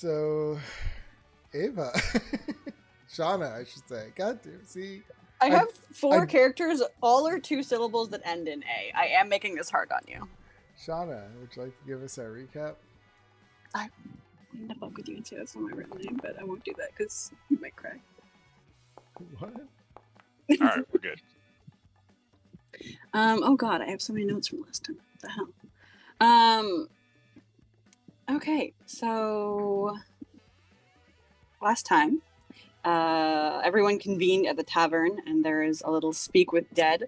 So, Ava, Shauna, I should say. God damn, see, I have four I- characters, all are 2 syllables that end in A. I am making this hard on you. Shauna, would you like to give us a recap? I'm gonna fuck with you and say that's not my real name, but I won't do that because you might cry. What? All right, we're good. Oh god, I have so many notes from last time. What the hell? Okay, so last time, everyone convened at the tavern, and there is a little speak with dead.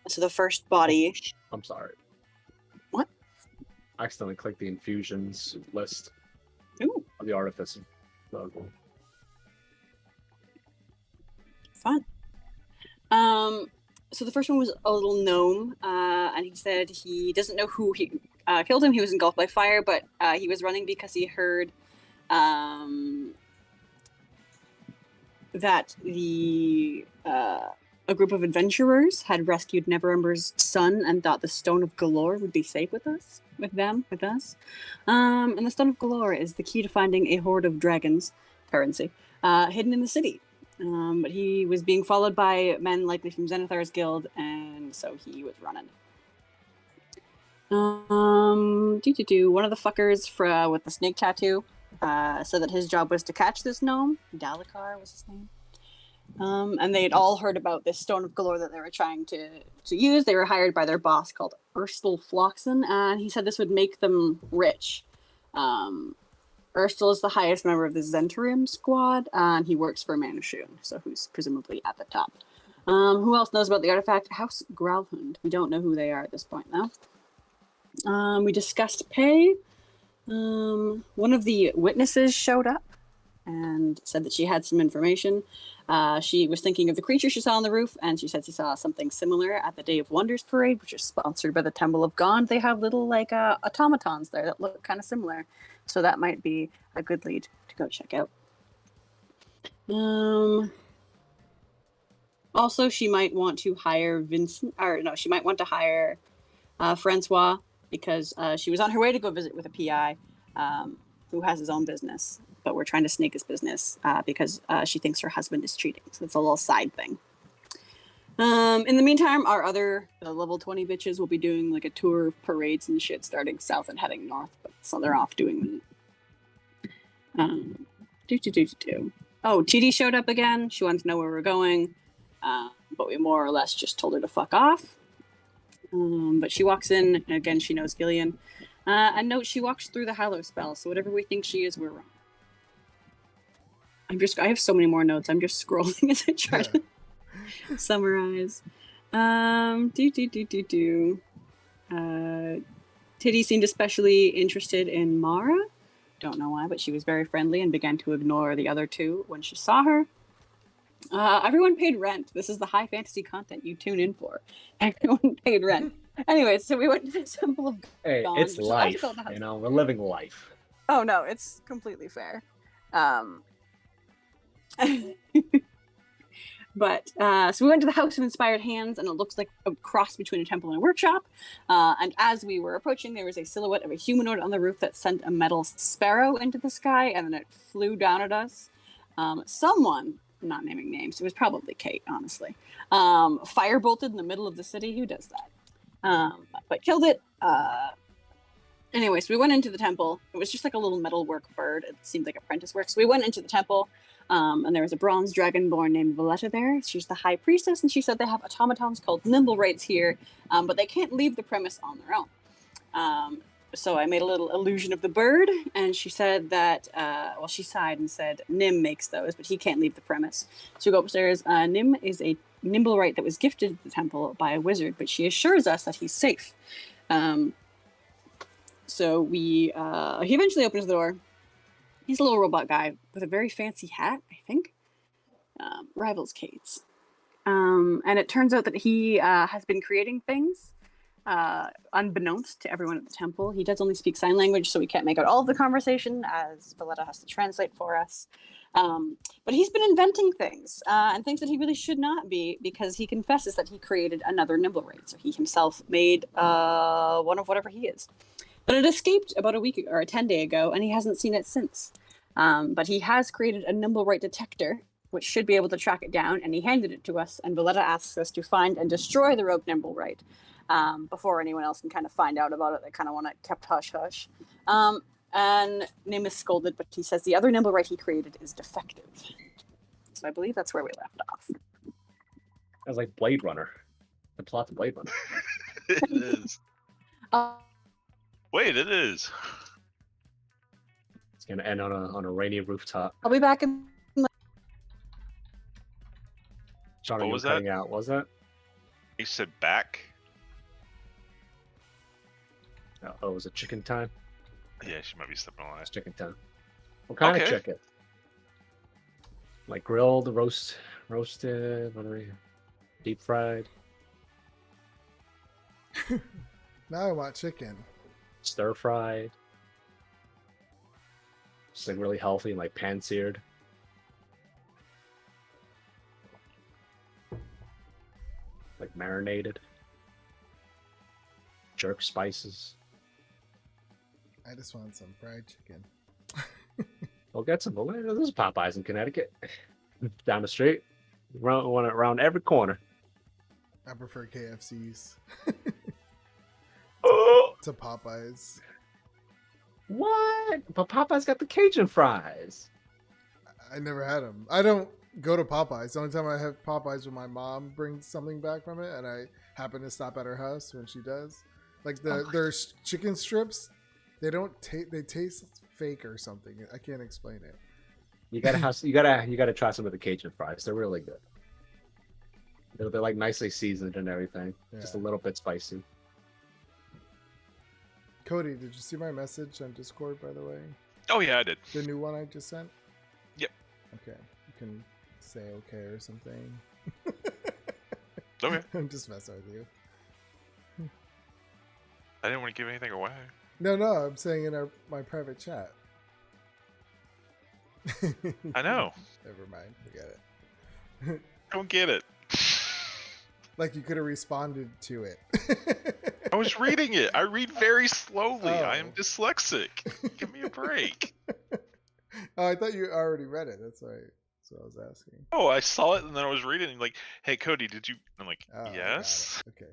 So the first body. I'm sorry. What? I accidentally clicked the infusions list Ooh, of the artificer logo. fun. So the first one was a little gnome, and he said he doesn't know who he killed him. He was engulfed by fire, but he was running because he heard that a group of adventurers had rescued Neverember's son and thought the Stone of Galore would be safe with us. And the Stone of Galore is the key to finding a horde of dragons, currency, hidden in the city. But he was being followed by men likely from Zenithar's guild, and so he was running. One of the fuckers with the snake tattoo said that his job was to catch this gnome. Dalekar was his name. And they had all heard about this Stone of Galore that they were trying to use. They were hired by their boss called Erstal Floxen, and he said this would make them rich. Erstal is the highest member of the Zentarim squad, and he works for Manashun, so who's presumably at the top. Who else knows about the artifact? House Growlhund. We don't know who they are at this point, though. We discussed pay. One of the witnesses showed up and said that she had some information. She was thinking of the creature she saw on the roof, and she said she saw something similar at the Day of Wonders parade, which is sponsored by the Temple of Gond. They have little automatons there that look kind of similar, so that might be a good lead to go check out. Also, she might want to hire she might want to hire Francois, because she was on her way to go visit with a PI who has his own business, but we're trying to snake his business because she thinks her husband is cheating. So it's a little side thing. In the meantime, the level 20 bitches will be doing like a tour of parades and shit, starting south and heading north. So they're off doing that. Oh, TD showed up again. She wanted to know where we're going, but we more or less just told her to fuck off. But she walks in, and again, she knows Gillian. And note, she walks through the Hallow spell, so whatever we think she is, we're wrong. I have so many more notes. I'm just scrolling as I try to summarize. Titty seemed especially interested in Mara. Don't know why, but she was very friendly and began to ignore the other two when she saw her. Everyone paid rent. This is the high fantasy content you tune in for. Everyone paid rent. Anyway, so we went to the Temple of Hey, Gond, it's which is life. also the You know, we're living life. Oh no, it's completely fair. But so we went to the House of Inspired Hands, and it looks like a cross between a temple and a workshop. And as we were approaching, there was a silhouette of a humanoid on the roof that sent a metal sparrow into the sky, and then it flew down at us. Someone, I'm not naming names, it was probably Kate, honestly, firebolted in the middle of the city. Who does that? But killed it. Anyway, so we went into the temple. It was just like a little metalwork bird. It seemed like apprentice work. So we went into the temple, and there was a bronze dragonborn named Valletta there. She's the high priestess, and she said they have automatons called Nimblewrights here, but they can't leave the premise on their own. So I made a little illusion of the bird, and she said that, she sighed and said, Nim makes those, but he can't leave the premise. So we go upstairs. Nim is a Nimblewright that was gifted to the temple by a wizard, but she assures us that he's safe. So he eventually opens the door. He's a little robot guy with a very fancy hat, I think. Rivals Kate's. And it turns out that he has been creating things unbeknownst to everyone at the temple. He does only speak sign language, so we can't make out all of the conversation, as Valletta has to translate for us. But he's been inventing things, and things that he really should not be, because he confesses that he created another Nimblewright. So he himself made one of whatever he is. But it escaped about a week or a 10-day ago, and he hasn't seen it since. But he has created a Nimblewright detector, which should be able to track it down, and he handed it to us, and Valletta asks us to find and destroy the rogue Nimblewright before anyone else can kind of find out about it. They kind of want it kept hush-hush. And Nim is scolded, but he says the other Nimblewright he created is defective. So I believe that's where we left off. That was like Blade Runner. The plot of Blade Runner. It is. Wait, it is. It's gonna end on a rainy rooftop. I'll be back in. Shauna, What you was were cutting out, was that? You said back? Oh, was it chicken time? Yeah, she might be stepping on It's that. chicken time. What kind of Okay. chicken? Like grilled, roasted, what are we? Deep fried, Now I want chicken. stir fried. Just like really healthy and like pan seared. Like marinated. Jerk spices. I just want some fried chicken. We'll get some. There's Popeyes in Connecticut. Down the street. Around every corner. I prefer KFCs Oh, to Popeyes. what? But Popeyes got the Cajun fries. I never had them. I don't go to Popeyes. The only time I have Popeyes when my mom brings something back from it, and I happen to stop at her house when she does. Like their chicken strips, they don't taste. They taste fake or something. I can't explain it. You gotta try some of the Cajun fries. They're really good. They're like nicely seasoned and everything. Just a Yeah. little bit spicy. Cody, did you see my message on Discord, by the way? Oh yeah, I did. The new one I just sent? Yep. Okay. You can say okay or something. Okay. I'm just messing with you. I didn't want to give anything away. No, I'm saying in my private chat. I know. Never mind. Forget it. Don't get it. Like you could have responded to it. I was reading it. I read very slowly. I am Oh. dyslexic. Give me a break. Oh, I thought you already read it. That's why. That's what I was asking. Oh, I saw it and then I was reading like, "Hey Cody, did you?" I'm like, Oh, I got "Yes." it. Okay.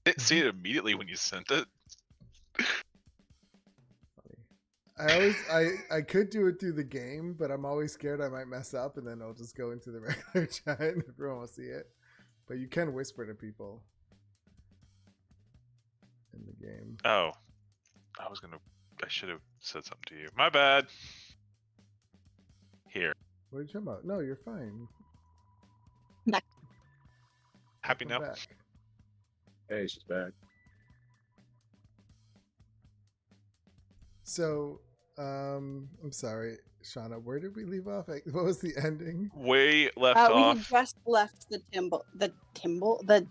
Didn't see it immediately when you sent it. Funny. I could do it through the game, but I'm always scared I might mess up, and then I'll just go into the regular chat and everyone will see it. But you can whisper to people in the game. Oh, I should have said something to you. My bad. Here. What are you talking about? No, you're fine. Happy Come now? back. Hey, she's back. So, I'm sorry, Shauna. Where did we leave off? What was the ending? Way left We had off. just left the temple with the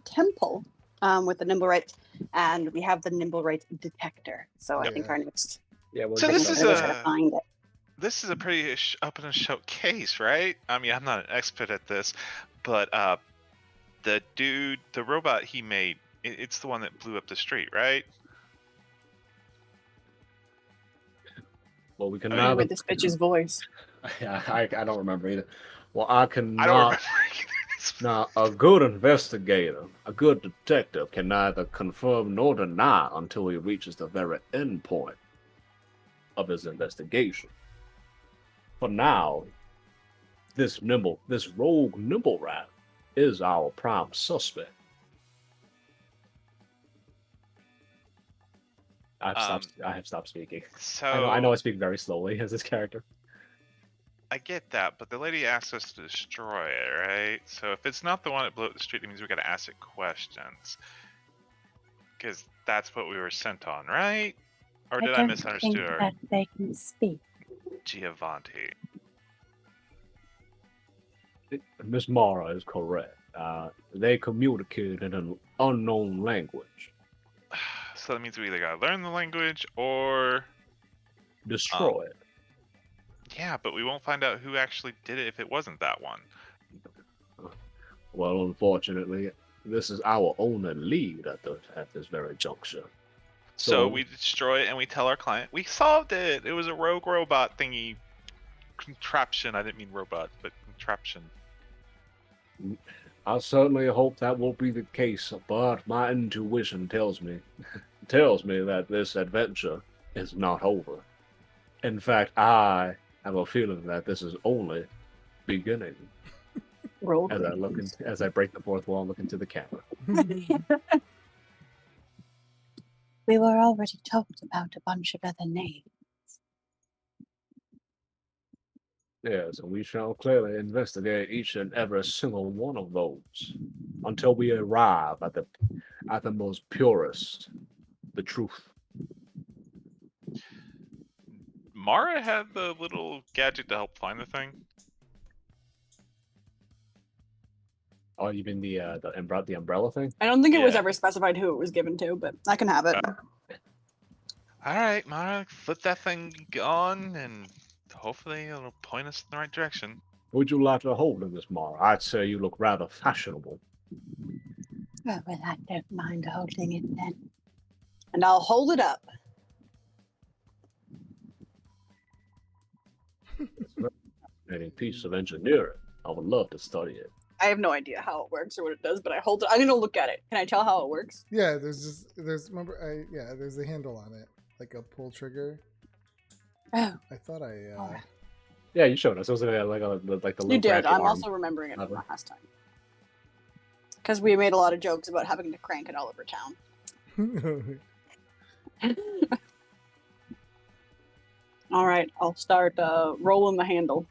Nimblewright, and we have the Nimblewright detector. So I think Yeah. our next Yeah, well, So thing this is is to a- find it. This is a pretty up and show case, right? I mean, I'm not an expert at this, but the robot he made, it's the one that blew up the street, right? well, we can I mean, neither. With this bitch's voice. I don't remember either. Well, I can I don't not. remember. either. Now, a good investigator, a good detective can neither confirm nor deny until he reaches the very end point of his investigation. For now, this rogue Nimblewright is our prime suspect. I have stopped speaking. So I know I speak very slowly as this character. I get that, but the lady asked us to destroy it, right? So if it's not the one that blew up the street, it means we gotta ask it questions. Because that's what we were sent on, right? Or did I misunderstand her? that they can speak. Giovanni. Miss Mara is correct. They communicate in an unknown language. So that means we either gotta learn the language or... Destroy it. Yeah, but we won't find out who actually did it if it wasn't that one. Well, unfortunately, this is our only lead at this very juncture. So we destroy it and we tell our client we solved it. It was a rogue robot thingy contraption. I didn't mean robot, but contraption. I certainly hope that will be the case, but my intuition tells me that this adventure is not over. In fact, I have a feeling that this is only beginning. Roll. As I break the fourth wall and look into the camera. We were already talked about a bunch of other names. Yes, and we shall clearly investigate each and every single one of those until we arrive at the most purest, the truth. Mara had the little gadget to help find the thing. Oh, you mean the umbrella thing? I don't think it was Yeah. ever specified who it was given to, but I can have it. All right, Mara, flip that thing on, and hopefully it'll point us in the right direction. Would you like to hold in this, Mara? I'd say you look rather fashionable. Oh, well, I don't mind holding it then. And I'll hold it up. Fascinating piece of engineering. I would love to study it. I have no idea how it works or what it does, but I hold it. I'm gonna look at it. Can I tell how it works? Yeah, there's a handle on it, like a pull trigger. Oh, I thought Alright. Yeah, you showed us. It was like the little you did. bracket I'm arm. also remembering it from lever. last time. Because we made a lot of jokes about having to crank it all over town. All right, I'll start rolling the handle.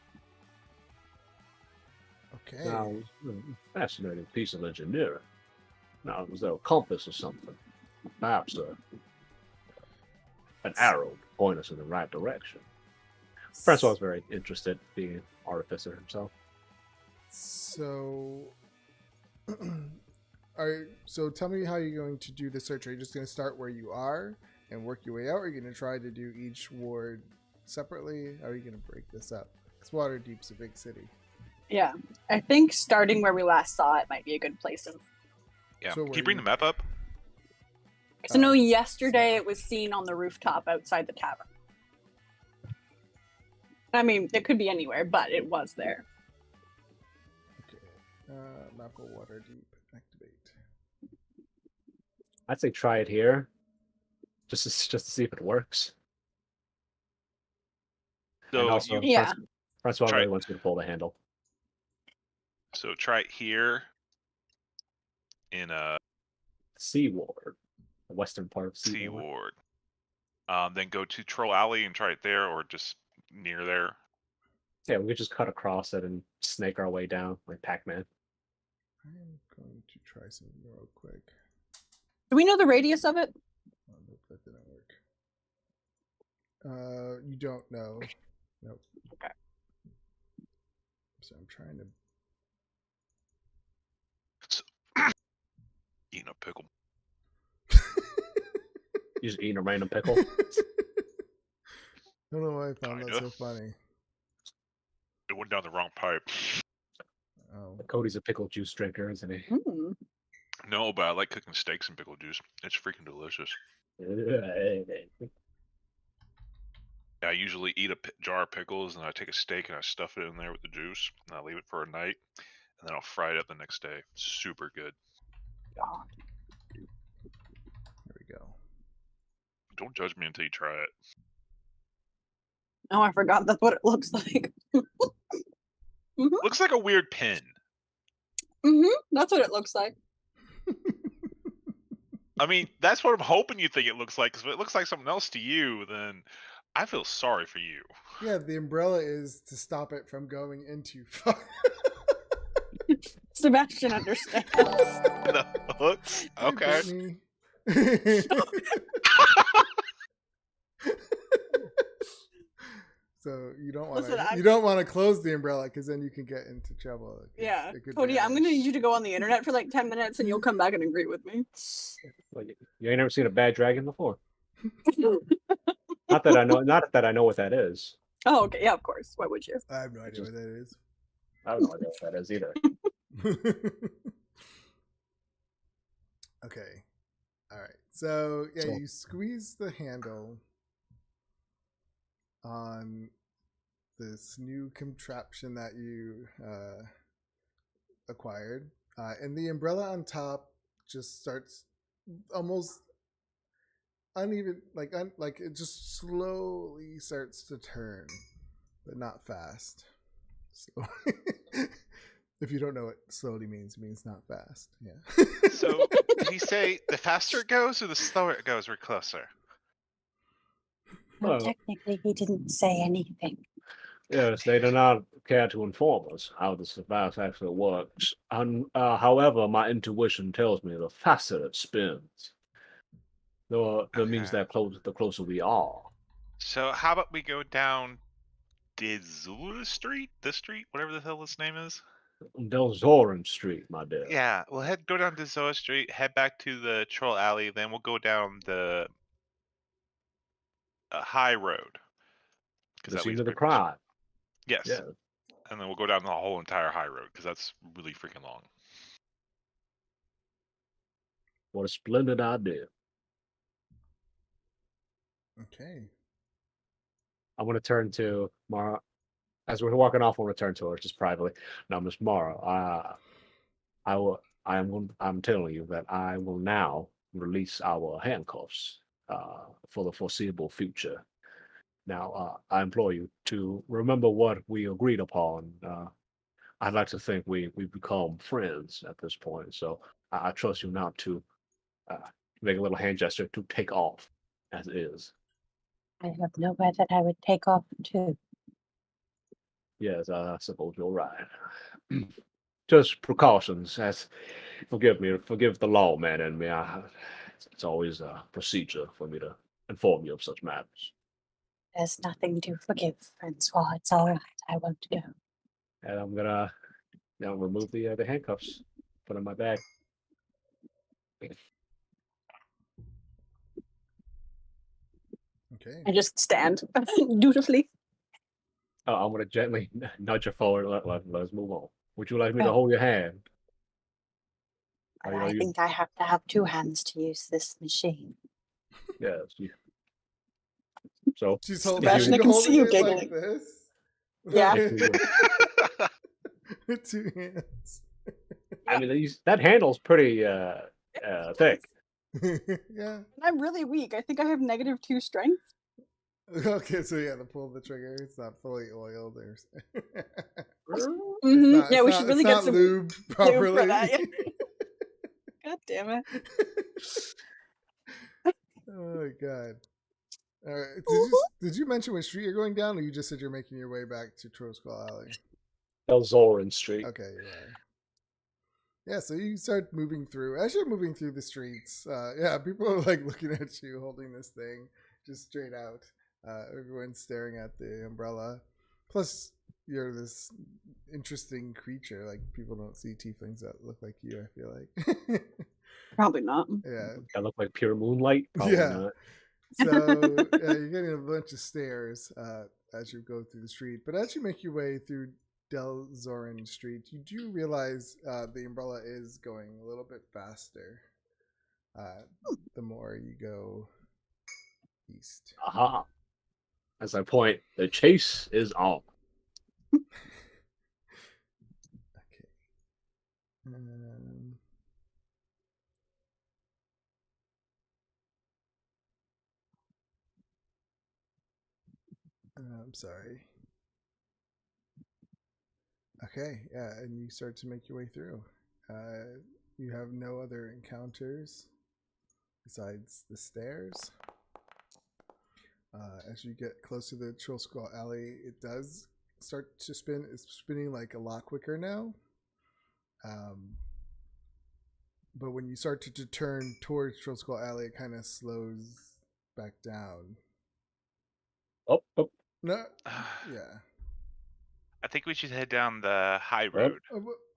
Okay. Now, fascinating piece of engineering. Now, was there a compass or something? Perhaps an arrow to point us in the right direction. Francois was very interested, being an artificer himself. So, so tell me how you're going to do the search. Are you just going to start where you are and work your way out? Or are you going to try to do each ward separately? How are you going to break this up? Because Waterdeep's a big city. Yeah, I think starting where we last saw it might be a good place of. Yeah. So Can where you bring you- the map up? Because I know yesterday it was seen on the rooftop outside the tavern. I mean, it could be anywhere, but it was there. Okay. Map of Waterdeep. Activate. I'd say try it here, just to see if it works. And So also, Yeah. Francois Try really it. wants me to pull the handle. So try it here. In Sea Ward, the western part of Sea C Ward. ward. Then go to Troll Alley and try it there, or just near there. Yeah, we could just cut across it and snake our way down like Pac-Man. I'm going to try something real quick. Do we know the radius of it? Oh, nope, that didn't work. You don't know. Nope. Okay. So I'm trying to. So, eating a pickle. You just eating a random pickle. I don't know why I found that so Kinda. funny. It went down the wrong pipe. Oh, Cody's a pickle juice drinker, isn't he? Hmm. No, but I like cooking steaks in pickle juice. It's freaking delicious. I usually eat a jar of pickles, and I take a steak and I stuff it in there with the juice, and I leave it for a night, and then I'll fry it up the next day. Super good. here we go. Don't judge me until you try it. Oh, I forgot that's what it looks like. Looks like a weird pin. That's what it looks like. I mean, that's what I'm hoping you think it looks like, because if it looks like something else to you, then I feel sorry for you. Yeah, the umbrella is to stop it from going into fire. Sebastian understands. The hooks? Hi, Okay. Brittany. So you don't want Listen, to close the umbrella because then you can get into trouble. Yeah, It could Cody, I'm gonna vanish. need you to go on the internet for like 10 minutes, and you'll come back and agree with me. Like, you ain't never seen a bad dragon before. Not that I know what that is. Oh, okay. Yeah, of course. Why would you? I have no idea what that is. I don't know what that is either. Okay. All right. So yeah, So- you squeeze the handle on this new contraption that you acquired, and the umbrella on top just starts almost uneven, like it just slowly starts to turn, but not fast. So if you don't know what slowly means, it means not fast. Yeah. So did he say the faster it goes or the slower it goes, we're closer? Well, Well- technically, he didn't say anything. Yes, they do not care to inform us how this device actually works. And, however, my intuition tells me the faster it spins, that means Okay. the closer we are. So how about we go down Dizula Street? The street? Whatever the hell this name is? Delzorin Street, my dear. Yeah, we'll go down Dizoa Street, head back to the Troll Alley, then we'll go down the high road. 'Cause The that scene leads of the pretty much- crime. Yes. Yeah. And then we'll go down the whole entire high road because that's really freaking long. What a splendid idea. Okay. I'm going to turn to Mara. As we're walking off, we'll return to her just privately. Now, Miss Mara, I'm telling you that I will now release our handcuffs for the foreseeable future. Now, I implore you to remember what we agreed upon. I'd like to think we've become friends at this point, so I trust you not to make a little hand gesture to take off as is. I have nowhere that I would take off to. Yes, I suppose you're right. Just precautions. As forgive the lawman in me. It's always a procedure for me to inform you of such matters. There's nothing to forgive, Francois. It's all right. I won't go. And I'm gonna now remove the handcuffs, put in my bag. Okay. I just stand dutifully. I'm gonna gently nudge her forward. Let's move on. Would you like me to Oh. hold your hand? Are I you- think I have to have two hands to use this machine. Yes. So She's holding. Sebastian, you're I can see holding you it giggling. like this. Yeah. With two hands. I mean, that handle's pretty thick. Yeah. I'm really weak. I think I have -2 strength. Okay, so yeah, to pull the trigger, it's not fully oiled. Or... Mhm. Yeah, we should really get some lube properly. for that, yeah. God damn it. Oh my god. All right. Did you mention which street you're going down, or you just said you're making your way back to Troskull Alley? Elzorin Street. Okay, yeah. Yeah, so you start moving through. As you're moving through the streets, yeah, people are like looking at you holding this thing just straight out. Everyone's staring at the umbrella. Plus, you're this interesting creature. Like, people don't see tieflings that look like you, I feel like. Probably not. Yeah. That look like pure moonlight. Probably Yeah. not. So yeah, you're getting a bunch of stares as you go through the street. But as you make your way through Delzorin Street, you do realize the umbrella is going a little bit faster the more you go east. Aha. As I point, the chase is on. Okay. I'm sorry. Okay, yeah, and you start to make your way through. You have no other encounters besides the stairs. As you get close to the Troll Skull Alley, it does start to spin. It's spinning like a lot quicker now. But when you start to turn towards Troll Skull Alley, it kind of slows back down. Oh, No, yeah. I think we should head down the high road.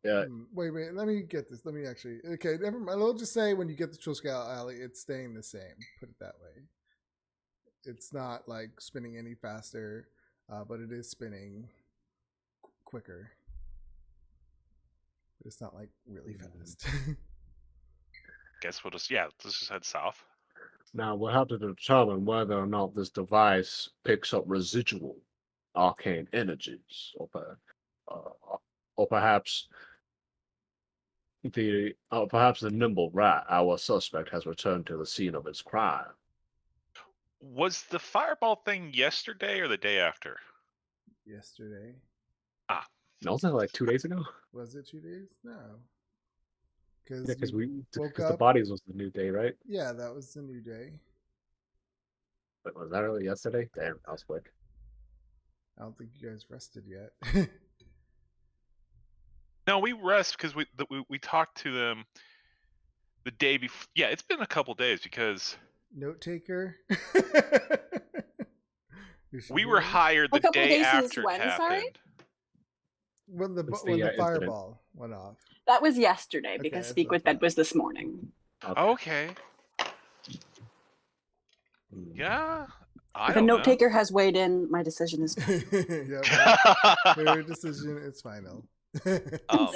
yeah. Wait. Let me get this. Let me actually. Okay, never mind. I'll just say when you get the Troll Skull Alley, it's staying the same. Put it that way. It's not like spinning any faster, but it is spinning quicker. But it's not like really fast. Guess we'll just let's just head south. Now we'll have to determine whether or not this device picks up residual arcane energies, uh, or perhaps the nimble rat, our suspect, has returned to the scene of his crime. Was the fireball thing yesterday or the day after? Yesterday. No, was that like 2 days ago? Was it 2 days? No. Yeah, Because woke because the up. bodies was the new day, right? Yeah, that was the new day. But was that really yesterday? Damn, that was quick. I don't think you guys rested yet. No, we rest because we talked to them the day before. Yeah, it's been a couple days because Note taker. we were hired A the couple day days since after it when, sorry? happened. when the It's when the, the incident. fireball went off. That was yesterday Okay, because that's Speak what I with Bed thought. was this morning. Okay. Hmm. Yeah. I The don't note know. taker has weighed in. My decision is. Yeah, your decision is final. Um,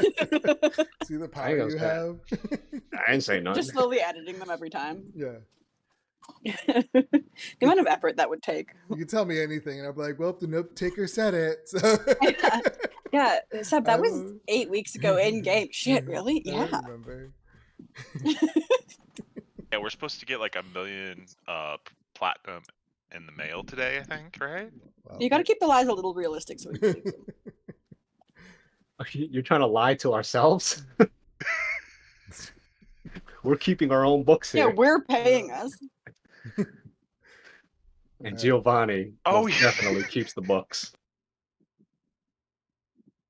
See the I power ain't you gonna have. I ain't say nothing. Just slowly editing them every time. Yeah, The amount of effort that would take. you can tell me anything, and I'm like, well, the note taker said it. So. Yeah, Seb, that was I'm- 8 weeks ago in game. Shit, really? I Yeah. remember. yeah, we're supposed to get like 1 million platinum in the mail today, I think, right? Wow. You got to keep the lies a little realistic so we can believe them. You're trying to lie to ourselves? We're keeping our own books Yeah, here. we're paying us. And Giovanni Oh, most yeah. definitely keeps the books.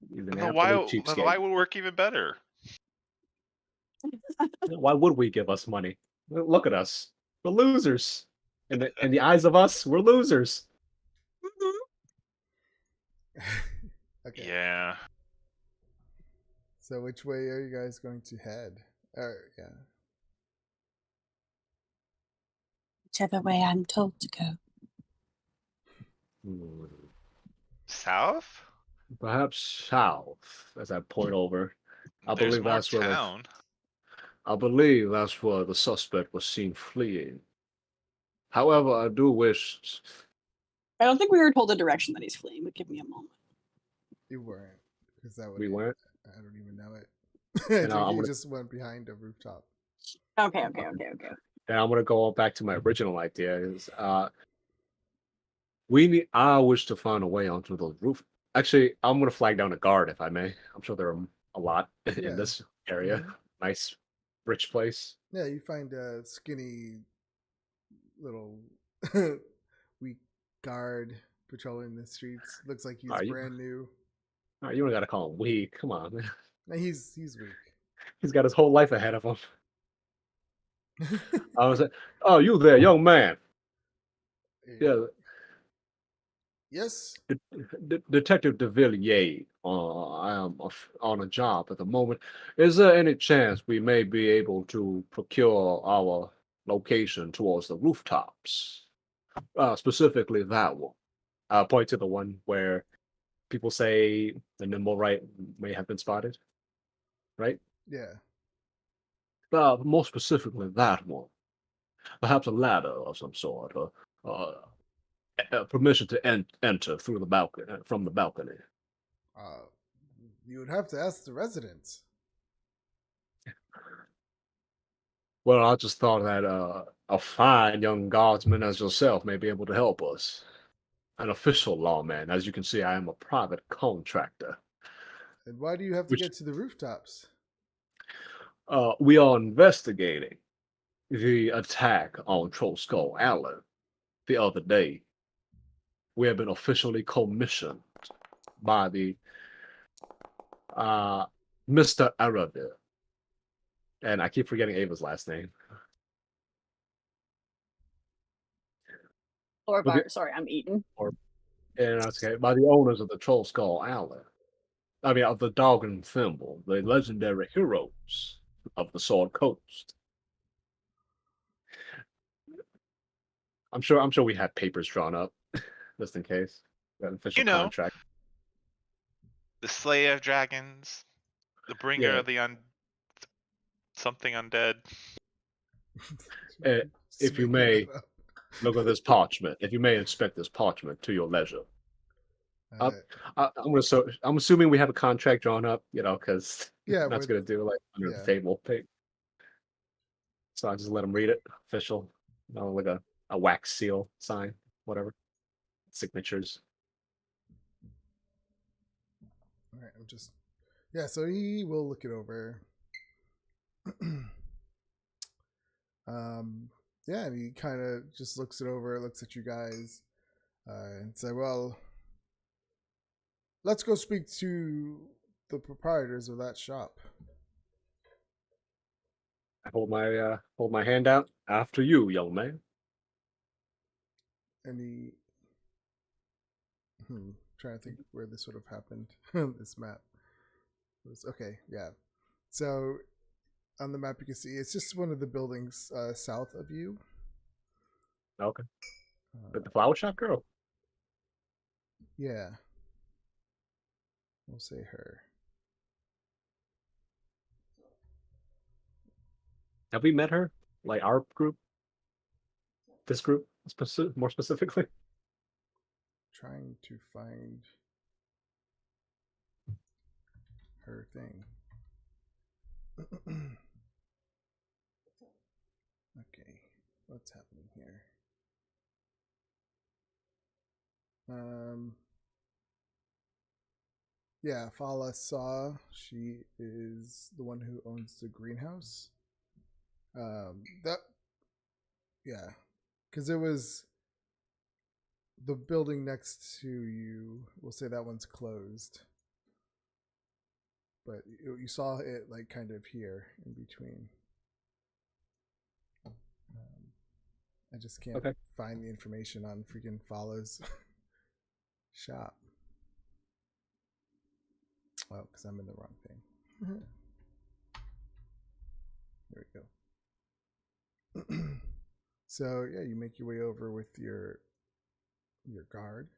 He's an The absolute lie cheapskate. will work even better. Why would we give us money? Look at us. We're losers. In the eyes of us, we're losers. Okay. Yeah. So which way are you guys going to head? Yeah. Whichever way I'm told to go. Hmm. South? Perhaps south, as I point over. I There's believe more that's where town. I believe that's where the suspect was seen fleeing. However, I do wish. I don't think we were told the direction that he's fleeing, but give me a moment. You weren't, because that would. We weren't? I don't even know it. I think I'm you gonna- just went behind a rooftop. Okay. And I'm gonna go back to my original idea. Is I wish to find a way onto the roof. Actually, I'm gonna flag down a guard if I may. I'm sure there are a lot Yeah. in this area. Mhm. Nice, rich place. Yeah, you find a skinny little weak guard patrolling the streets. Looks like he's Are you- brand new. Oh, you don't gotta call him weak. Come on, man. No, he's weak. He's got his whole life ahead of him. I was like, "Oh, you there, young man? Yeah, Yes. Detective de Villiers. I am on a job at the moment. Is there any chance we may be able to procure our location towards the rooftops? Specifically that one. I'll point to the one where people say the nimble right may have been spotted. Right? Yeah. More specifically that one. Perhaps a ladder of some sort, or permission to enter through the balcony from the balcony. You would have to ask the residents. Well, I just thought that a fine young guardsman as yourself may be able to help us. An official lawman. As you can see, I am a private contractor. And why do you have to Which- get to the rooftops? We are investigating the attack on Troll Skull Island the other day. We have been officially commissioned by the Mr. Aravir. And I keep forgetting Ava's last name. Or Okay. sorry, I'm eating. And that's okay. By the owners of the Troll Skull Island. I mean, of the Dog and Thimble, the legendary heroes of the Sword Coast. I'm sure we had papers drawn up, just in case. An official You know. contract. The Slayer of Dragons, the Bringer Yeah. of the something undead. Eh, If you making may, that up. look at this parchment. If you may inspect this parchment to your leisure. Uh, I'm assuming we have a contract drawn up, because yeah, that's with gonna do like under the yeah. table thing. So I just let him read it, official, like a wax seal sign, whatever, signatures. All right, I'm just so he will look it over. And he kind of just looks it over, looks at you guys, and say, "Well, let's go speak to the proprietors of that shop." I hold my hand out. After you, young man. And he, trying to think where this would have happened. This map was okay. Yeah, so on the map you can see it's just one of the buildings south of you. Okay. The flower shop girl. Yeah, we'll say her. Have we met her? Like our group? This group, more specifically? Trying to find her thing. Okay, what's happening here? Yeah, Fala Saw. She is the one who owns the greenhouse. Because it was the building next to you. We'll say that one's closed, but you saw it like kind of here in between. I just can't find the information on freaking Fala's shop. Well, because I'm in the wrong thing. There we go. So yeah, you make your way over with your guard.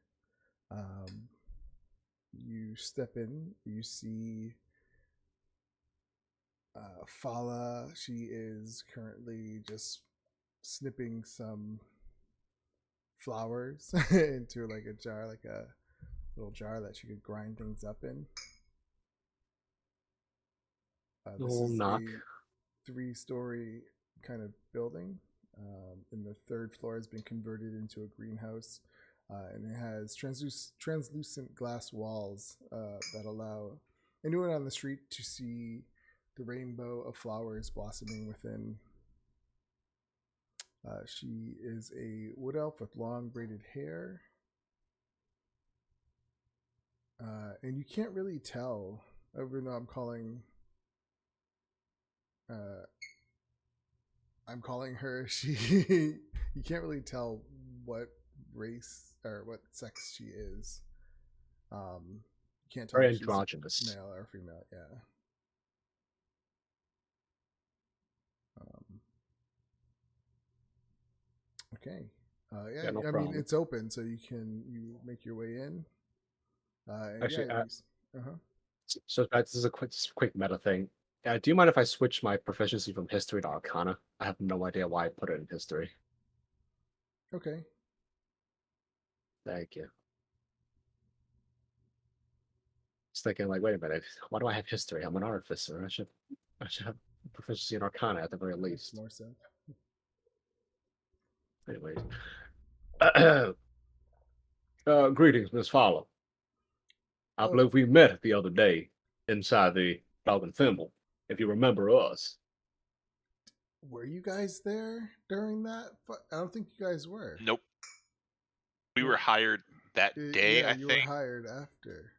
You step in. You see Fala. She is currently just snipping some flowers into like a jar, like a little jar that she could grind things up in. This is knock. a 3-story kind of building. And the 3rd floor has been converted into a greenhouse, and it has translucent glass walls that allow anyone on the street to see the rainbow of flowers blossoming within. She is a wood elf with long braided hair, and you can't really tell, even though I'm calling her she. You can't really tell what race or what sex she is. You can't tell Very if she's androgynous. male or female. Yeah. Okay. Yeah, no I mean problem. it's open, so you make your way in. Actually, uh-huh. So this is a quick meta thing. Do you mind if I switch my proficiency from history to arcana? I have no idea why I put it in history. Okay. Thank you. Just thinking, like, wait a minute, why do I have history? I'm an artificer. I should have proficiency in arcana at the very least. Makes more sense. Anyways. Greetings, Miss Fowler. I believe we met the other day inside the Dog and Thimble, if you remember us. Were you guys there during that? I don't think you guys were. Nope. We were hired that day, yeah, I you think. were hired after.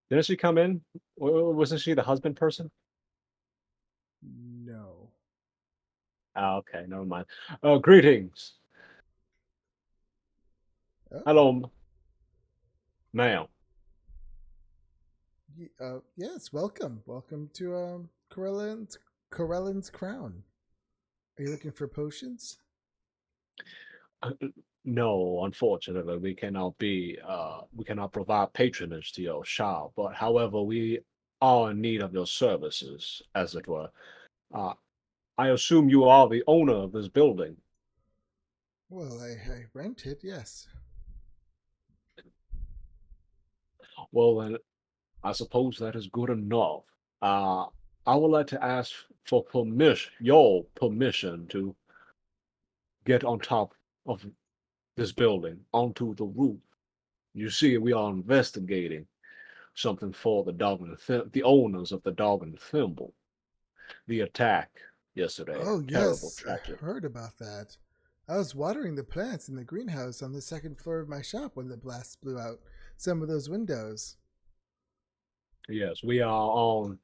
Didn't she come in? Wasn't she the husband person? No. Oh, okay, never mind. Greetings. Oh. Hello, ma'am. Yes, welcome. Welcome to Corellin's Crown. Are you looking for potions? No, unfortunately, we cannot provide patronage to your shop. But however, we are in need of your services, as it were. I assume you are the owner of this building. Well, I rent it, yes. Well, then, I suppose that is good enough. I would like to ask for your permission to get on top of this building, onto the roof. You see, we are investigating something for the owners of the Dog and Thimble. The attack yesterday, Oh, terrible yes, I tragedy. heard about that. I was watering the plants in the greenhouse on the second floor of my shop when the blast blew out some of those windows. Yes, we are on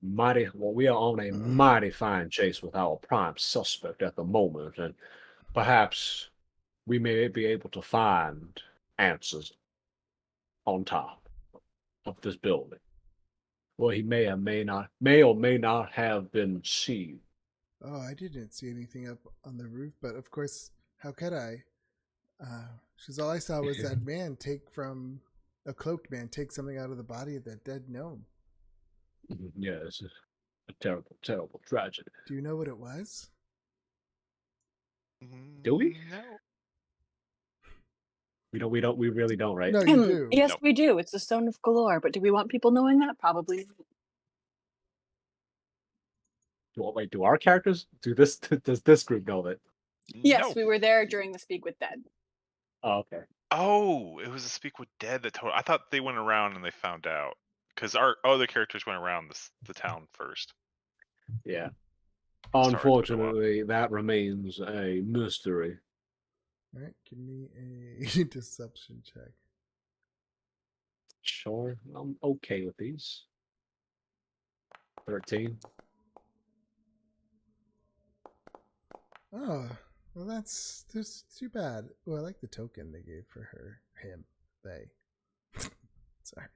we are on a mighty fine chase with our prime suspect at the moment, and perhaps we may be able to find answers on top of this building. Well, he may or may not have been seen. Oh, I didn't see anything up on the roof, but of course, how could I? Because all I saw was that man a cloaked man take something out of the body of that dead gnome. Yeah, it's a terrible, terrible tragedy. Do you know what it was? Do we? No. We really don't, right? No, you do. Yes, Nope. we do. It's the Stone of Galore, but do we want people knowing that? Probably. Do our characters does this group know that? Yes, No. we were there during the Speak with Dead. Oh, okay. Oh, it was a Speak with Dead that told. I thought they went around and they found out because our other characters went around the town first. Yeah. Sorry, Unfortunately, that remains a mystery. All right, give me a deception check. Sure, I'm okay with these. 13. Oh, well, that's too bad. Well, I like the token they gave for her, him, they. Sorry.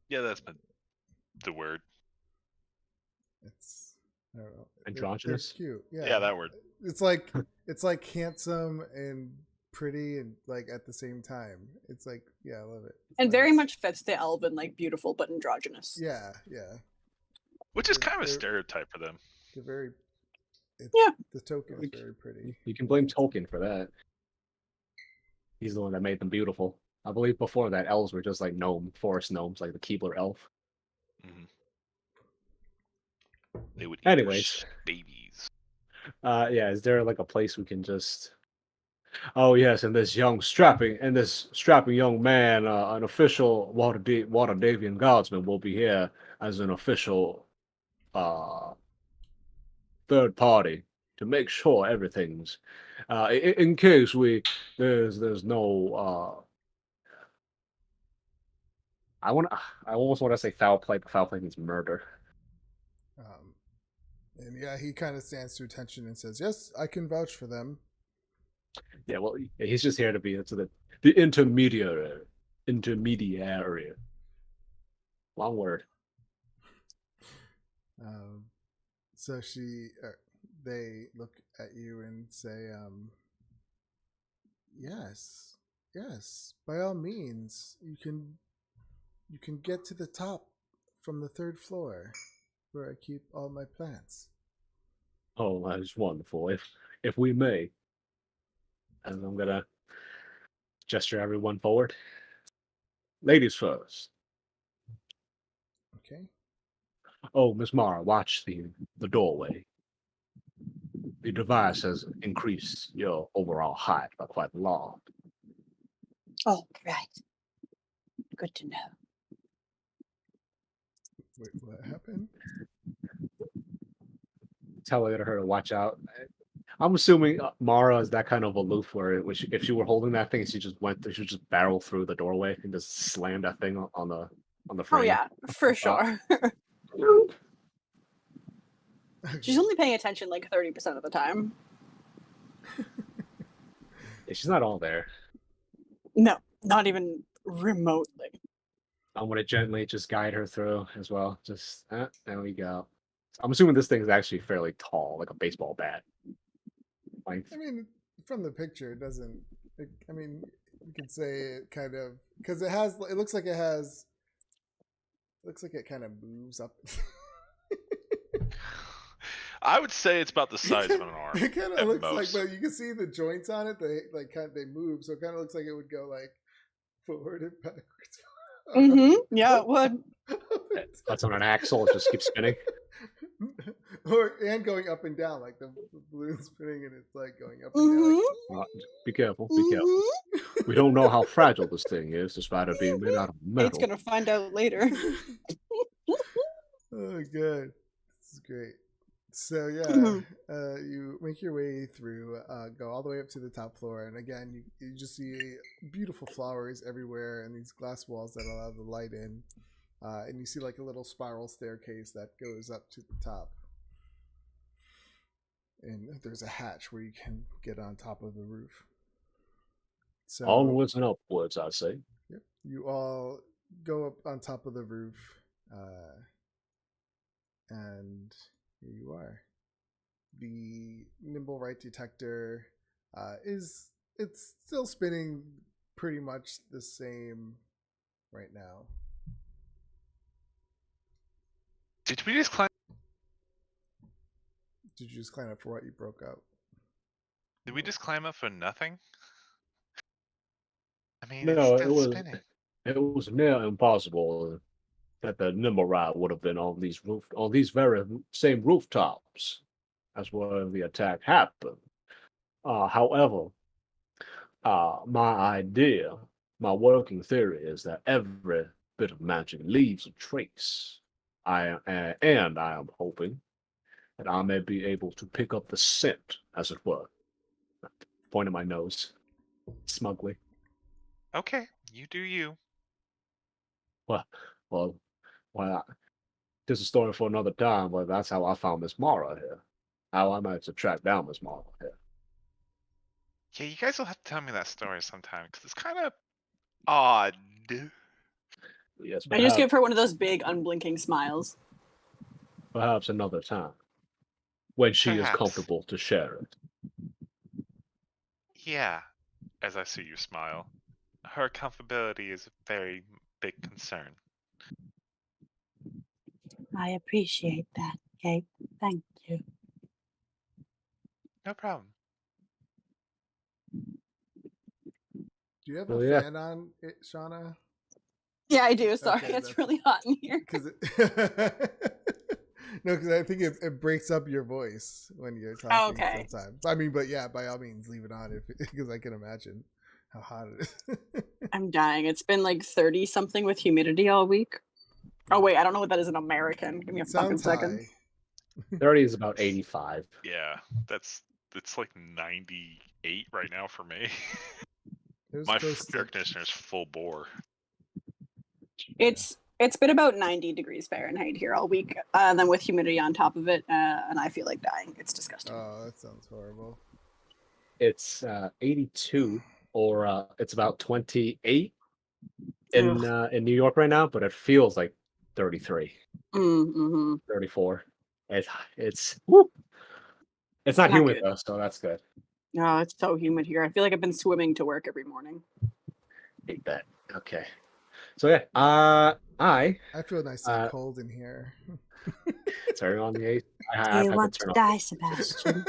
Yeah, that's been the word. It's I don't know. Androgynous? They're cute. Yeah. Yeah, that word. It's like handsome and pretty and like at the same time. It's like, yeah, I love it. It's And very nice. much fits the elven, like beautiful but androgynous. Yeah, yeah. Which is They're- kind of a they're- stereotype for them. They're very. It's, Yeah. The token is Like- very pretty. You can blame Tolkien for that. He's the one that made them beautiful. I believe before that, elves were just like forest gnomes, like the Keebler elf. They would eat their Anyways. babies. Yeah, is there like a place we can just? Oh yes, and this strapping young man, an official Waterdhavian guardsman, will be here as an official third party to make sure everything's in case there's no I almost want to say foul play, but foul play means murder. And yeah, he kind of stands to attention and says, "Yes, I can vouch for them." Yeah, well, he's just here to be the intermediary. Long word. So they look at you and say, "Yes, yes, by all means, you can get to the top from the third floor, where I keep all my plants." Oh, that is wonderful. If we may, and I'm gonna gesture everyone forward. Ladies first. Okay. Oh, Miss Mara, watch the doorway. The device has increased your overall height by quite a lot. Oh, right. Good to know. Wait, what happened? Telling her to watch out. I'm assuming Mara is that kind of aloof where if she were holding that thing, she just barrel through the doorway and just slam that thing on the frame. Oh yeah, for sure. She's only paying attention like 30% of the time. Yeah, she's not all there. No, not even remotely. I'm gonna gently just guide her through as well. Just there we go. I'm assuming this thing is actually fairly tall, like a baseball bat. Like, I mean, from the picture, it doesn't. I mean, you could say it kind of because it looks like it kind of moves up. I would say it's about the size of an arm. It kind at of looks most. like, but you can see the joints on it. They like kind of, they move, so it kind of looks like it would go like forward and backwards. Yeah, it would. That's on an axle. It just keeps spinning. And going up and down, like the balloon's spinning and it's like going up and down. Like, Be careful. Be careful. We don't know how fragile this thing is, despite it being made out of metal. It's gonna find out later. oh, good. This is great. So yeah, you make your way through, go all the way up to the top floor, and again, you just see beautiful flowers everywhere, and these glass walls that allow the light in, and you see like a little spiral staircase that goes up to the top, and there's a hatch where you can get on top of the roof. So Onwards and upwards, I say. yep, you all go up on top of the roof, and here you are. The nimble right detector it's still spinning pretty much the same right now. Did we just climb? Did you just climb up for what? You broke up. Did we just climb up for nothing? I mean, No, it's it still was spinning. it was near impossible that the nimble ride would have been on these very same rooftops as where the attack happened. However, my working theory is that every bit of magic leaves a trace. I am hoping that I may be able to pick up the scent, as it were. Pointing my nose smugly. Okay, you do you. Well, this is a story for another time, but that's how I found Miss Mara here. How I managed to track down Miss Mara here. Yeah, you guys will have to tell me that story sometime because it's kind of odd. Yes, I just give her one of those big unblinking smiles. perhaps another time. When she is Perhaps. comfortable to share it. Yeah, as I see you smile. Her comfortability is a very big concern. I appreciate that, Kate. Thank you. No problem. Do you have Oh, a yeah. fan on it, Shauna? Yeah, I do. Sorry, Okay, it's that's- really hot in here. Because no, because I think it breaks up your voice when you're talking Okay. sometimes. I mean, but yeah, by all means, leave it on because I can imagine how hot it is. I'm dying. It's been like 30 something with humidity all week. Oh wait, I don't know what that is in American. Give me a fucking Sounds second. high. 30 is about 85. Yeah, it's like 98 right now for me. It was My close to- air conditioner is full bore. It's been about 90 degrees Fahrenheit here all week, and then with humidity on top of it, and I feel like dying. It's disgusting. Oh, that sounds horrible. It's 82, or it's about 28 in New York right now, but it feels like 33, Mm-hmm. 34. It's whoop. It's not Not humid good. though, so that's good. No, it's so humid here. I feel like I've been swimming to work every morning. Hate that. Okay. So yeah, I feel nice and cold in here. turn on the AC. Do I you have want to to turn on. die, Sebastian?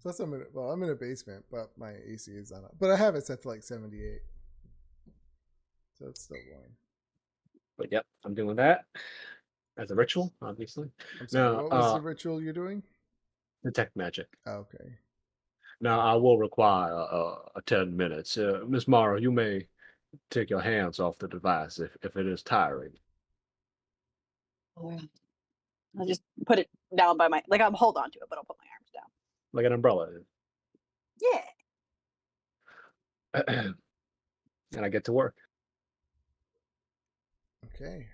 Plus, I'm in a basement, but my AC is on. But I have it set to like 78, so it's still warm. But yep, I'm doing that as a ritual, obviously. I'm sorry. No, what was the ritual you're doing? Detect magic. Oh, okay. Now I will require 10 minutes. Miss Mara, you may take your hands off the device if it is tiring. I'll just put it down by I'll hold on to it, but I'll put my arms down. Like an umbrella. Yeah. And I get to work. Okay.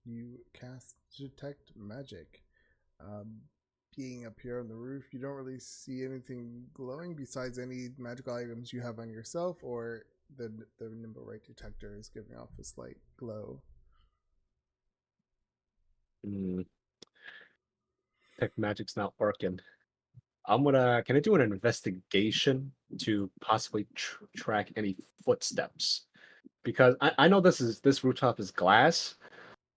You cast detect magic. Being up here on the roof, you don't really see anything glowing besides any magical items you have on yourself, or the nimble right detector is giving off a slight glow. Tech magic's not working. Can I do an investigation to possibly track any footsteps? Because I know this rooftop is glass,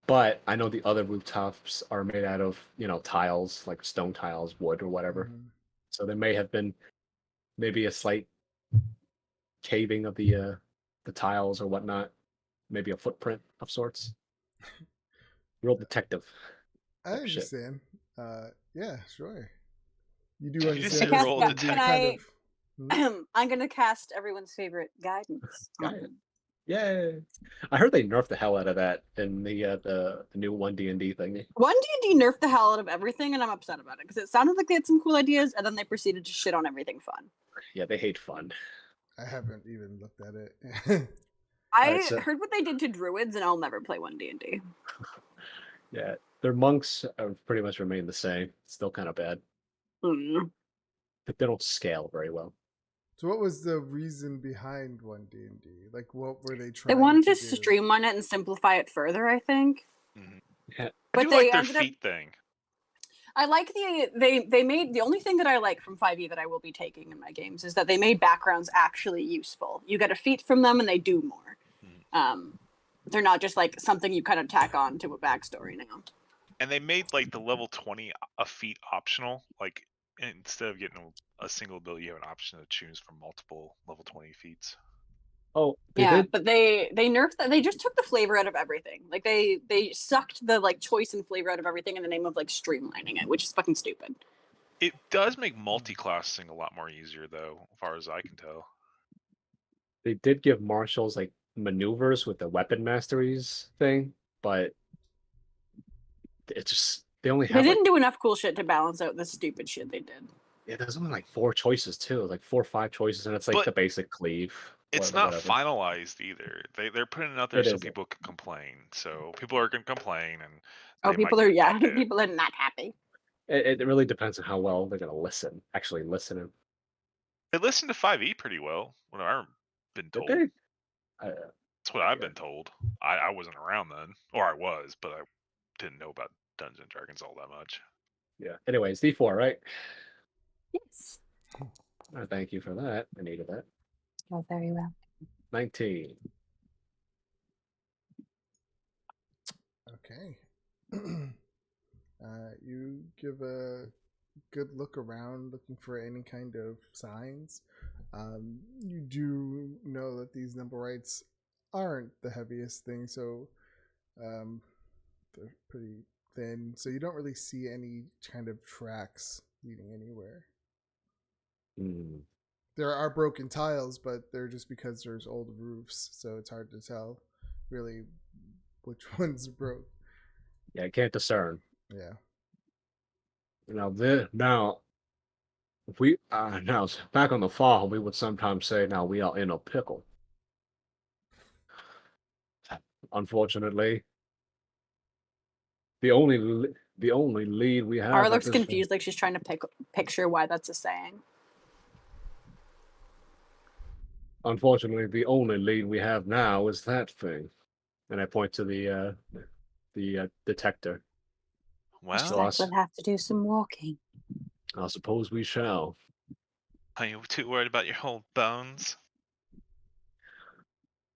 But I know the other rooftops are made out of, tiles, like stone tiles, wood, or whatever. Mhm. So there may have been maybe a slight caving of the tiles or whatnot. Maybe a footprint of sorts. Real detective I type shit. understand. Yeah, sure. You do Did you just understand say this roll to be detective? kind of. I'm gonna cast everyone's favorite guidance. Got it. Yay! I heard they nerfed the hell out of that in the new 1D&D thing. 1D&D nerfed the hell out of everything, and I'm upset about it because it sounded like they had some cool ideas, and then they proceeded to shit on everything fun. Yeah, they hate fun. I haven't even looked at it. I Alright, so- heard what they did to druids, and I'll never play 1D&D. Yeah, their monks pretty much remain the same. Still kind of bad. Mm. But they don't scale very well. So what was the reason behind 1D&D? Like, what were they They trying wanted to to do? streamline it and simplify it further, I think. I But do they like their ended up- feet thing. I like they made the only thing that I like from 5e that I will be taking in my games is that they made backgrounds actually useful. You get a feat from them and they do more. They're not just like something you kind of tack on to a backstory now. And they made like the level 20 a feat optional. Like instead of getting a single ability, you have an option to choose from multiple level 20 feats. Oh, Yeah, did? but they nerfed that. They just took the flavor out of everything. Like they sucked the like choice and flavor out of everything in the name of like streamlining it, which is fucking stupid. It does make multi-classing a lot more easier, though, as far as I can tell. They did give marshals like maneuvers with the weapon masteries thing, but it's just they only They have didn't do enough cool shit to balance out the stupid shit they did. yeah, there's only like 4 choices too, like 4 or 5 choices, and it's like But the basic cleave. It's whatever, not whatever. finalized either. They're putting it out there It so isn't. people can complain. So people are going to complain, and Oh, they people might are get bumped people are not happy. It really depends on how well they're gonna listen. Actually, listen. They listened to 5e pretty well. What I've been Did told. they? That's what I've yeah. been told. I wasn't around then, or I was, but I didn't know about Dungeons and Dragons all that much. Yeah. Anyways, D4, right? Yes. Thank you for that. I needed that. You're very well. 19. Okay. You give a good look around, looking for any kind of signs. You do know that these Nimblerites aren't the heaviest thing, so they're pretty thin. So you don't really see any kind of tracks leading anywhere. Hmm. There are broken tiles, but they're just because there's old roofs, so it's hard to tell really which one's broke. Yeah, I can't discern. Yeah. Now, if we now back on the fall, we would sometimes say, "Now we are in a pickle." Unfortunately, the only lead we have. Mara at looks this confused, like she's trying to picture why that's a saying. Unfortunately, the only lead we have now is that thing, and I point to the detector. Looks Well, like we'll have to do some walking. I suppose we shall. are you too worried about your whole bones?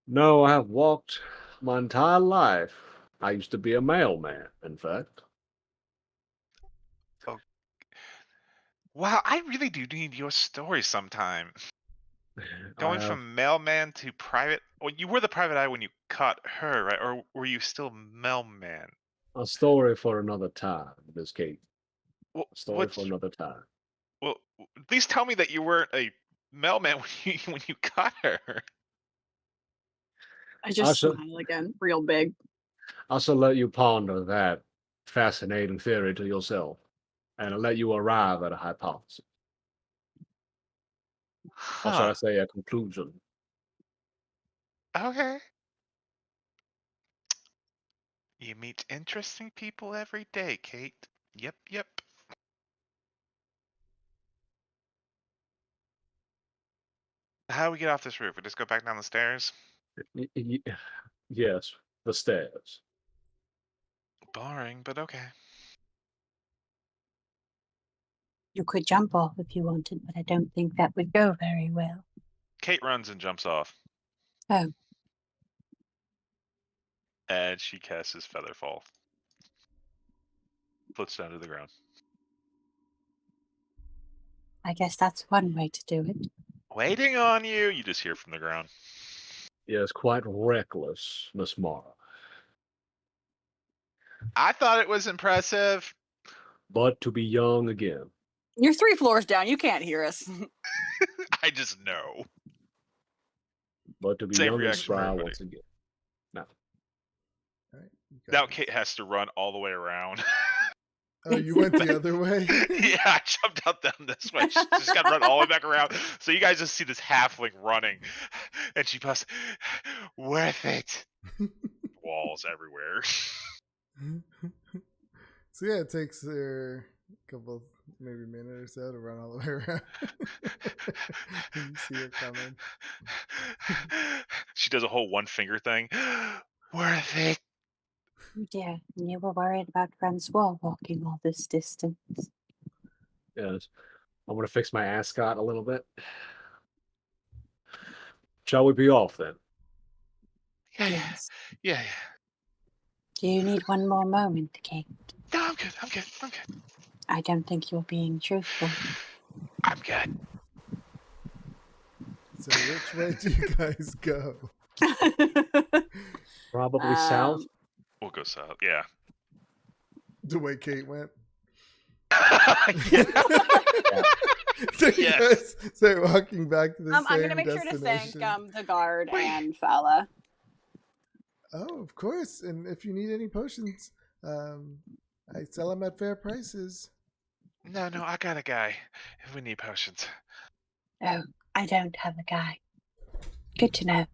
No, I have walked my entire life. I used to be a mailman, in fact. Wow, I really do need your story sometime. Going I have- from mailman to private. Well, you were the private eye when you caught her, right? Or were you still mailman? a story for another time, Miss Kate. Well, A story for another time. well, at least tell me that you weren't a mailman when you caught her. I just shall- smile again, real big. I shall let you ponder that fascinating theory to yourself, and I'll let you arrive at a hypothesis. Or should I Huh. say a conclusion? Okay. You meet interesting people every day, Kate. Yep, yep. How do we get off this roof? We just go back down the stairs? Yes, the stairs. Boring, but okay. You could jump off if you wanted, but I don't think that would go very well. Kate runs and jumps off. Oh. And she casts his Featherfall. Floats down to the ground. I guess that's one way to do it. Waiting on you. You just hear from the ground. Yes, quite reckless, Miss Mara. I thought it was impressive. But to be young again. You're 3 floors down. You can't hear us. I just know. But to be Same young and reaction for spry everybody. once again. Nothing. All right, you got Now it. Kate has to run all the way around. Oh, you went the other way? Yeah, I jumped out down this way. She just got to run all the way back around. So you guys just see this halfling running, and she busts, worth it. Walls everywhere. So yeah, it takes her a couple, maybe a minute or so to run all the way around. You see her coming. She does a whole one finger thing. Worth it. Oh dear, and you were worried about Francois walking all this distance. Yes. I'm gonna fix my ascot a little bit. Shall we be off then? Yes. Yeah. Do you need one more moment, Kate? No, I'm good. I'm good. I'm good. I don't think you're being truthful. I'm good. So which way do you guys go? Probably south. We'll go south. Yeah. The way Kate went. Yeah. So you Yes. guys start walking back to the same I'm gonna make sure to thank destination. the guard Wait. and Fala. Oh, of course. And if you need any potions, I sell them at fair prices. No, I got a guy. If we need potions. Oh, I don't have a guy. Good to know.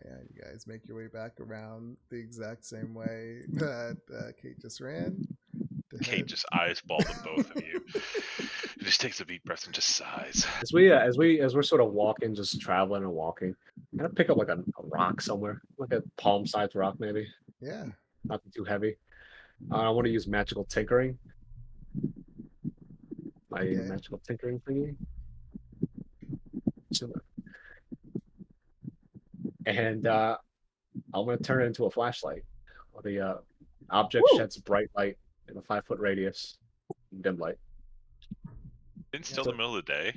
Yeah, you guys make your way back around the exact same way that Kate just ran. to Kate head- just eyeballed the both of you. He just takes a deep breath and just sighs. As we're sort of walking, just traveling and walking, kind of pick up like a rock somewhere, like a palm-sized rock maybe, Yeah. nothing too heavy. I want to use magical tinkering. My Okay. magical tinkering thingy. And I'm going to turn it into a flashlight. The object Ooh. sheds bright light in a 5-foot radius, dim light. It's still the middle of the day.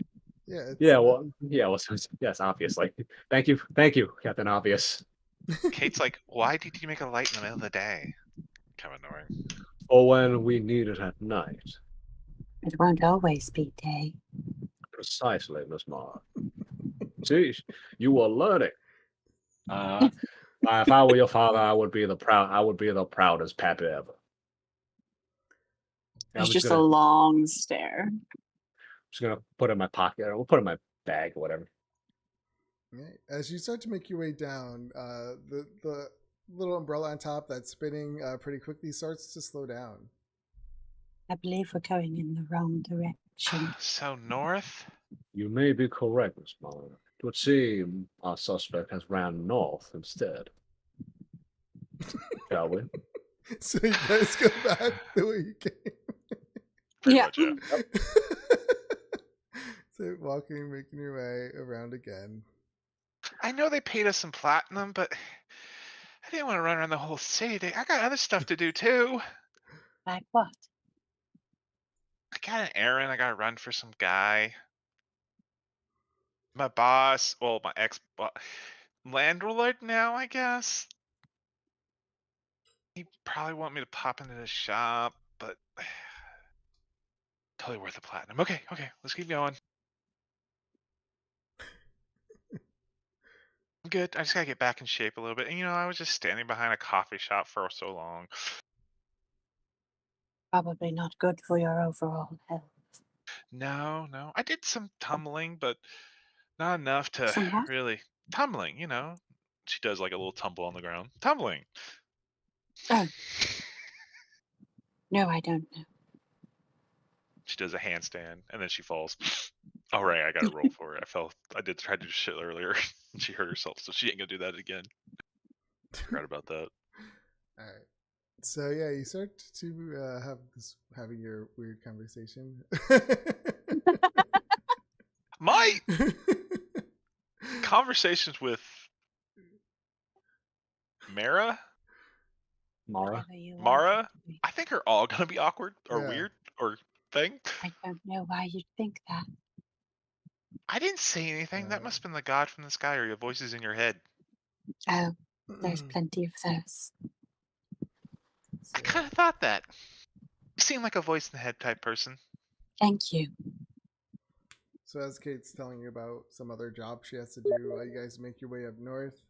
Yeah. It's, Yes, obviously. Thank you, Captain Obvious. Kate's like, why did you make a light in the middle of the day? Kind of annoying. Or when we need it at night. It won't always be day. Precisely, Miss Mara. See, you are learning. If I were your father, I would be the proudest pappy ever. It's just a long stare. Just gonna put it in my pocket, or we'll put it in my bag or whatever. Right. As you start to make your way down, the little umbrella on top that's spinning pretty quickly starts to slow down. I believe we're going in the wrong direction. So north? You may be correct, Miss Mara. It would seem our suspect has ran north instead. Shall we? So you guys go back the way you came. Pretty Yeah. much, yeah. So walking, making your way around again. I know they paid us some platinum, but I didn't want to run around the whole city. I got other stuff to do too. Like what? I got an errand. I got to run for some guy. My boss, well, my landlord now, I guess. He probably want me to pop into the shop, but totally worth the platinum. Okay, let's keep going. I'm good. I just gotta get back in shape a little bit. And I was just standing behind a coffee shop for so long. Probably not good for your overall health. No. I did some tumbling, but not enough to Some what? really tumbling, She does like a little tumble on the ground. Tumbling. Oh. No, I don't know. She does a handstand and then she falls. All right, I gotta roll for it. I did try to do shit earlier. And she hurt herself, so she ain't gonna do that again. Forgot about that. All right. So yeah, you start to having your weird conversation. My conversations with Mara, Mara. Whatever you want Mara, it to be. I think are all gonna be awkward or Yeah. weird or thing. I don't know why you'd think that. I didn't say anything. That must have been the god from the sky or your voices in your head. Oh, there's plenty of those. I kind of thought that. You seem like a voice in the head type person. Thank you. So as Kate's telling you about some other job she has to do, you guys make your way up north.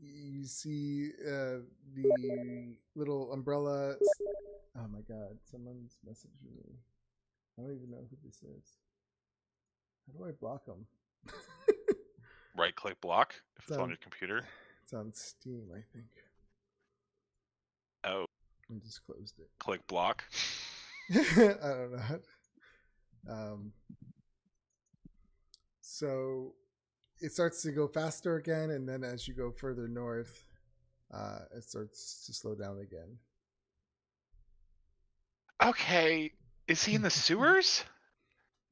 You see the little umbrella. Oh my god, someone's messaging me. I don't even know who this is. How do I block them? Right click block if it's on Sound- your computer. It's on Steam, I think. Oh, I just closed it. click block. I don't know. So it starts to go faster again, and then as you go further north, it starts to slow down again. Okay, is he in the sewers?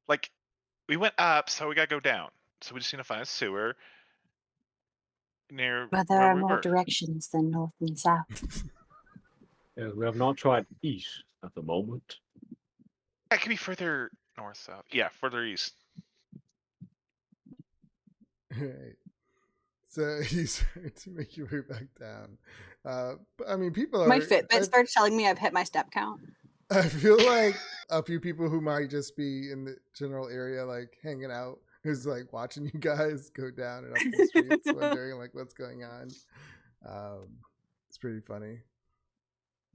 Like, we went up, so we gotta go down. So we just need to find a sewer near Well, there where are we more were. directions than north and south. Yeah, we have not tried east at the moment. That could be further north, south. Yeah, further east. Right. So you start to make your way back down. But I mean, people are. My Fitbit starts telling me I've hit my step count. I feel like a few people who might just be in the general area, like hanging out, who's like watching you guys go down and up the streets, wondering like what's going on. It's pretty funny.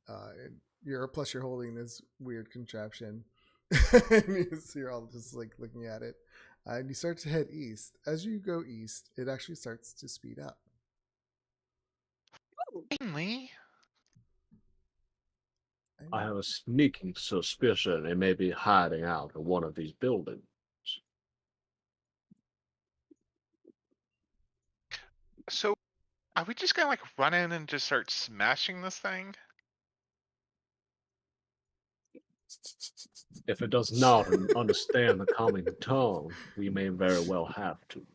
And you're holding this weird contraption, and you're all just like looking at it. And you start to head east. As you go east, it actually starts to speed up. Mainly, I have a sneaking suspicion it may be hiding out in one of these buildings. so are we just gonna like run in and just start smashing this thing? If it does not understand the common tongue, we may very well have to.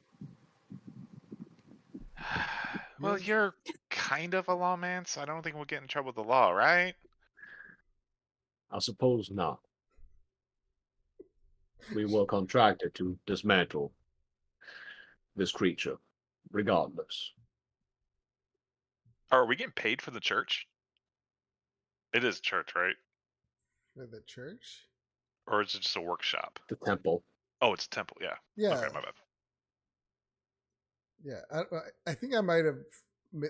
Well, Yes. you're kind of a lawman, so I don't think we'll get in trouble with the law, right? I suppose not. We were contracted to dismantle this creature, regardless. Are we getting paid for the church? It is church, right? For the church? Or is it just a workshop? The temple. Oh, it's a temple. Yeah. Yeah. Okay, my bad. Yeah. I think I might have.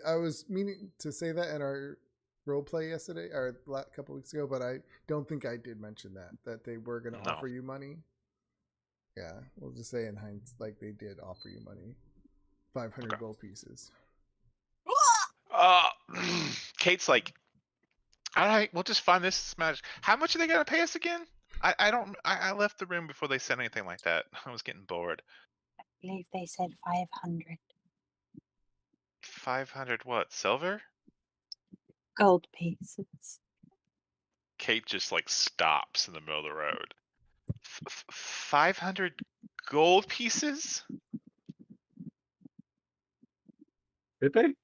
I was meaning to say that in our role play yesterday or a couple weeks ago, but I don't think I did mention that they were going to No. offer you money. Yeah, we'll just say in hindsight, like they did offer you money, 500 Okay. gold pieces. Kate's like, all right, we'll just find this smash. How much are they gonna pay us again? I left the room before they said anything like that. I was getting bored. I believe they said 500 500 what? Silver? gold pieces. Kate just like stops in the middle of the road. 500 gold pieces? Did they?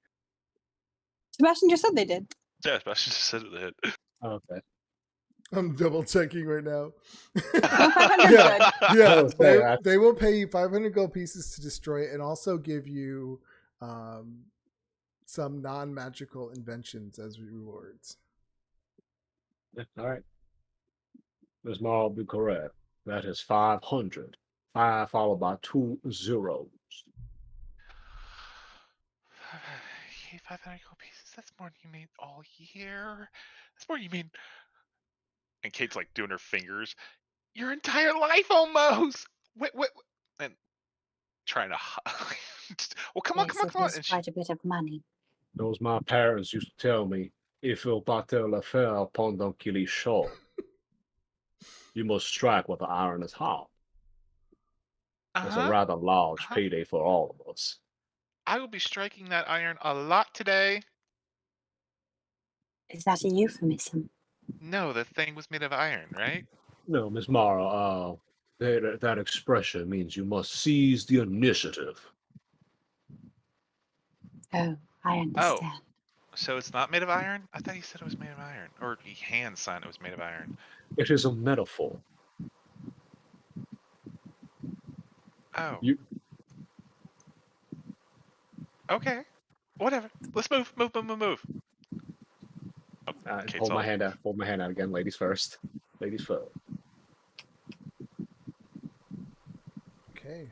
Sebastian just said they did. Yeah, Sebastian just said it. Okay. I'm double checking right now. 500 yeah, good. yeah. Oh, They, fair. they will pay you 500 gold pieces to destroy it, and also give you some non-magical inventions as rewards. Yeah, all right. Ms. Mara will be correct. That is 500. 5 followed by 2 zeros. 500 gold pieces. That's more than you made all year. That's more than you made. And Kate's like doing her fingers. Your entire life almost. Wait, and trying to. Well, come on, Yes, come on, it come on. is And she, quite a bit of money. Those my parents used to tell me, il faut battre le fer pendant qu'il est chaud. You must strike while the iron is hot. That's a uh-huh. rather large Uh-huh. payday for all of us. I will be striking that iron a lot today. Is that a euphemism? No, the thing was made of iron, right? No, Miss Mara, that expression means you must seize the initiative. Oh, I understand. So it's not made of iron? I thought he said it was made of iron. Or he hand signed it was made of iron. It is a metaphor. Oh. You Okay. Whatever. Let's move. Move. Kate's hold my all- hand out. Hold my hand out again. Ladies first. Ladies first. Okay.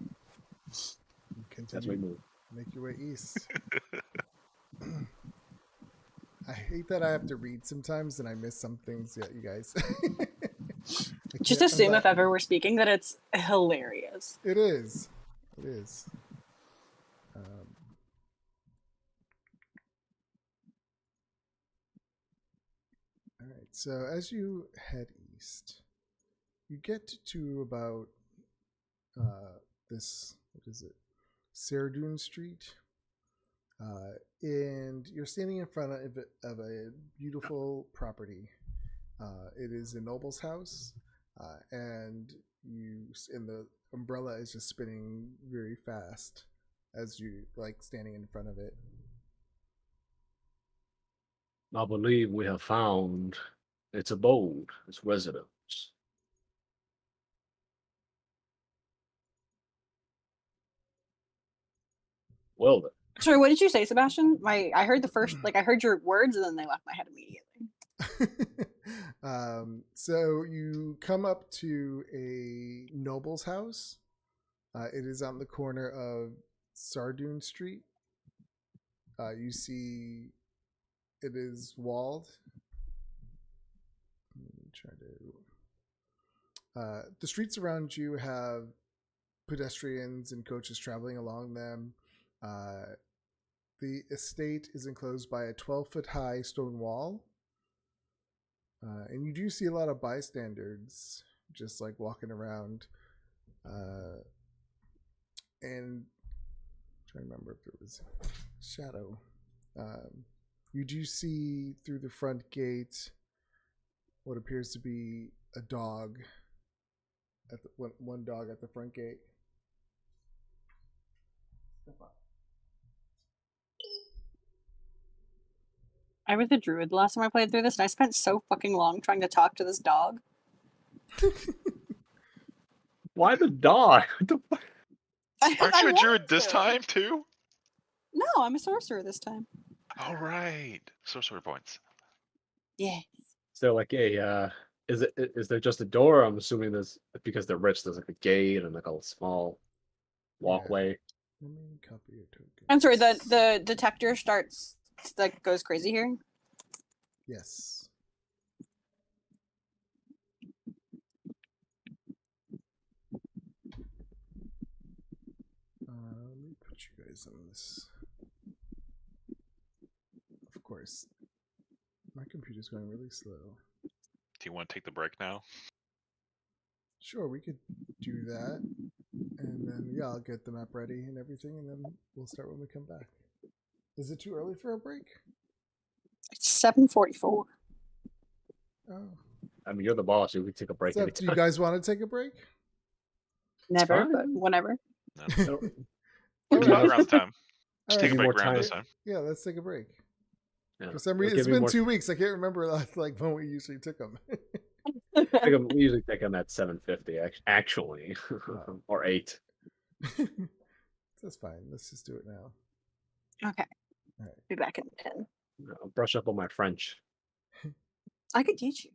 As we Continue. move. Make your way east. I hate that I have to read sometimes and I miss some things. Yeah, you guys. Just assume if ever we're speaking that it's hilarious. It is. It is. All right. So as you head east, you get to about this. What is it? Saradoon Street. And you're standing in front of a beautiful property. It is a noble's house, and the umbrella is just spinning very fast as you like standing in front of it. I believe we have found its abode, its residence. Well then. Sorry, what did you say, Sebastian? I heard the first, I heard your words and then they left my head immediately. So you come up to a noble's house. It is on the corner of Saradoon Street. You see it is walled. Let me try to... the streets around you have pedestrians and coaches traveling along them. The estate is enclosed by a 12-foot high stone wall. And you do see a lot of bystanders just like walking around. And I'm trying to remember if there was shadow. You do see through the front gate what appears to be a dog. One dog at the front gate. I was a druid the last time I played through this, and I spent so fucking long trying to talk to this dog. Why the dog? What the fuck? Aren't you a I druid wanted this to. time too? No, I'm a sorcerer this time. All right. Sorcerer points. Yeah. Is there like a is there just a door? I'm assuming there's, because they're rich, there's like a gate and like a small walkway. Let me copy your token. I'm sorry, the detector goes crazy here. Yes. Let me put you guys on this. Of course, my computer's going really slow. Do you want to take the break now? Sure, we could do that. And then, yeah, I'll get the map ready and everything, and then we'll start when we come back. Is it too early for a break? It's 7:44. Oh. I mean, you're the boss. You can take a break. Do you anytime. guys want to take a break? Never, fine. but whenever. No. So, It's about around time. All Take right. a break more around time. this time. Yeah, let's take a break. yeah, For some it'll reason, give it's me been more- 2 weeks. I can't remember like when we usually took them. we usually take them at 7:50, actually, or 8. That's fine. Let's just do it now. Okay. All right. Be back in 10. I'll brush up on my French. I could teach you.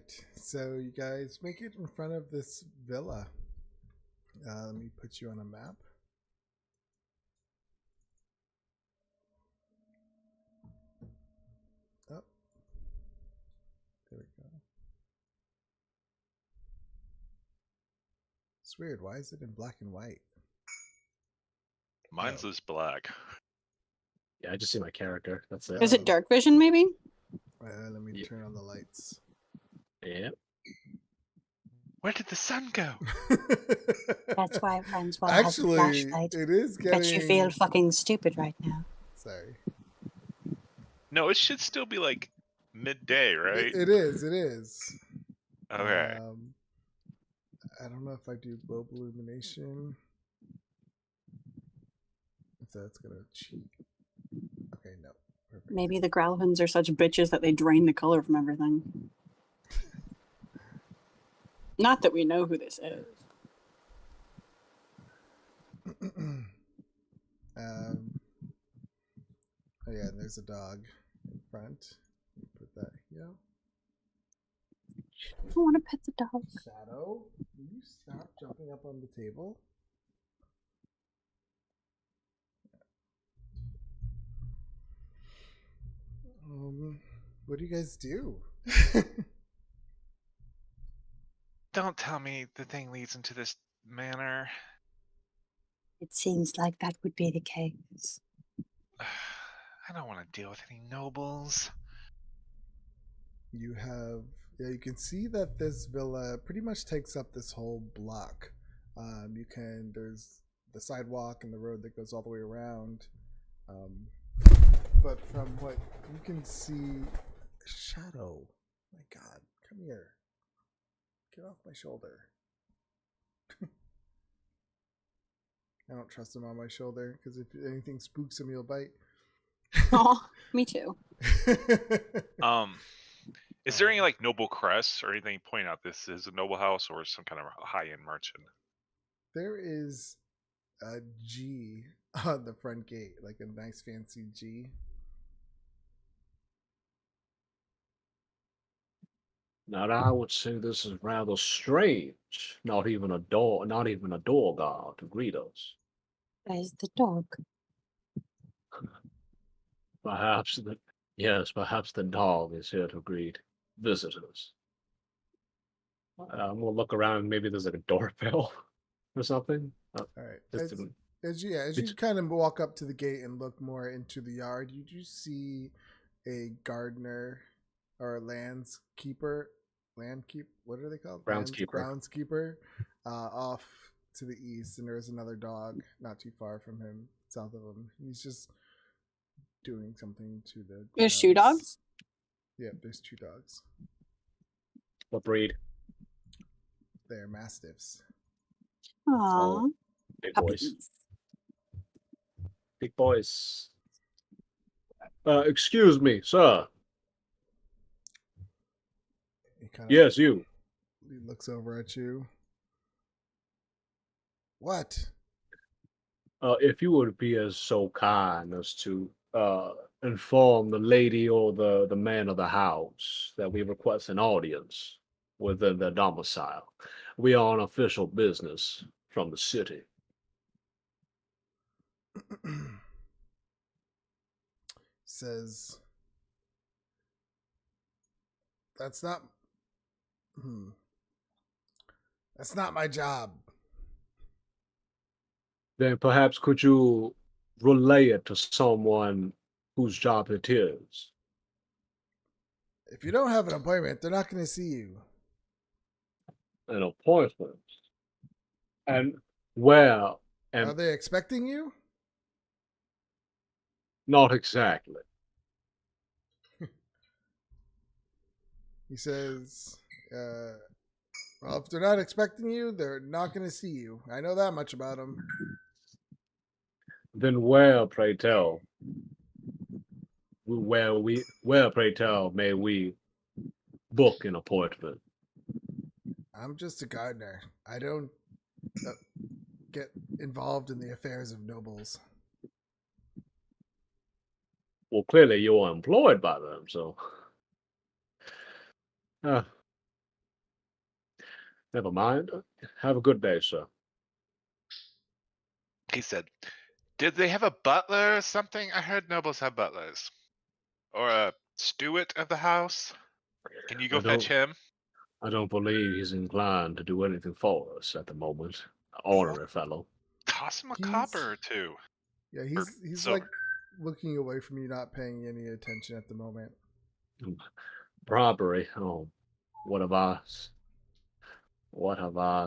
right. So you guys make it in front of this villa. Let me put you on a map. Oh, there we go. It's weird. Why is it in black and white? Mine's Oh. is black. Yeah, I just see my character. That's it. Is it dark vision, maybe? Let me Yeah. turn on the lights. Yeah. Where did the sun go? That's why Francois has a Actually, flashlight. it is Bet getting. you feel fucking stupid right now. Sorry. No, it should still be like midday, right? It is. It is. Okay. I don't know if I do globe illumination. If that's gonna cheat. Okay, no. Perfect. Maybe the Growlins are such bitches that they drain the color from everything. Not that we know who this is. Oh yeah, and there's a dog in front. Put that here. I don't want to pet the dog. Shadow, will you stop jumping up on the table? What do you guys do? Don't tell me the thing leads into this manor. It seems like that would be the case. I don't want to deal with any nobles. You have, yeah, you can see that this villa pretty much takes up this whole block. There's the sidewalk and the road that goes all the way around. But from what you can see, Shadow, my God, come here. Get off my shoulder. I don't trust him on my shoulder because if anything spooks him, he'll bite. Aw, me too. Is there any like noble crests or anything pointing out this is a noble house or some kind of high-end merchant? There is a G on the front gate, like a nice fancy G. Now, I would say this is rather strange. Not even a door guard to greet us. Where's the dog? Perhaps the dog is here to greet visitors. I'm gonna look around. Maybe there's like a doorbell or something. All right. Just As you kind of walk up to the gate and look more into the yard, you do see a gardener or a landskeeper. What are they called? Groundskeeper. Groundskeeper. Off to the east, and there's another dog not too far from him, south of him. He's just doing something to the. There's two grounds. dogs? Yeah, there's two dogs. what breed? They're mastiffs. Aww. Big boys. Puppies. Big boys. Excuse me, sir. He kind of, Yes, you. He looks over at you. What? If you would be as so kind as to inform the lady or the man of the house that we request an audience within their domicile. We are on official business from the city. Says that's not that's not my job. Then perhaps could you relay it to someone whose job it is? If you don't have an appointment, they're not going to see you. An appointment. And where? Are And they expecting you? not exactly. He says, well, if they're not expecting you, they're not going to see you. I know that much about them. Then where, pray tell, pray tell, may we book an appointment? I'm just a gardener. I don't get involved in the affairs of nobles. Well, clearly you're employed by them, so. Never mind. Have a good day, sir. He said, "Did they have a butler or something? I heard nobles have butlers, or a steward of the house. Can you go fetch him?" I don't believe he's inclined to do anything for us at the moment. Ornery fellow. Toss him a He's- copper or two. Yeah, Or he's silver. like looking away from you, not paying any attention at the moment. Robbery. Oh, what have I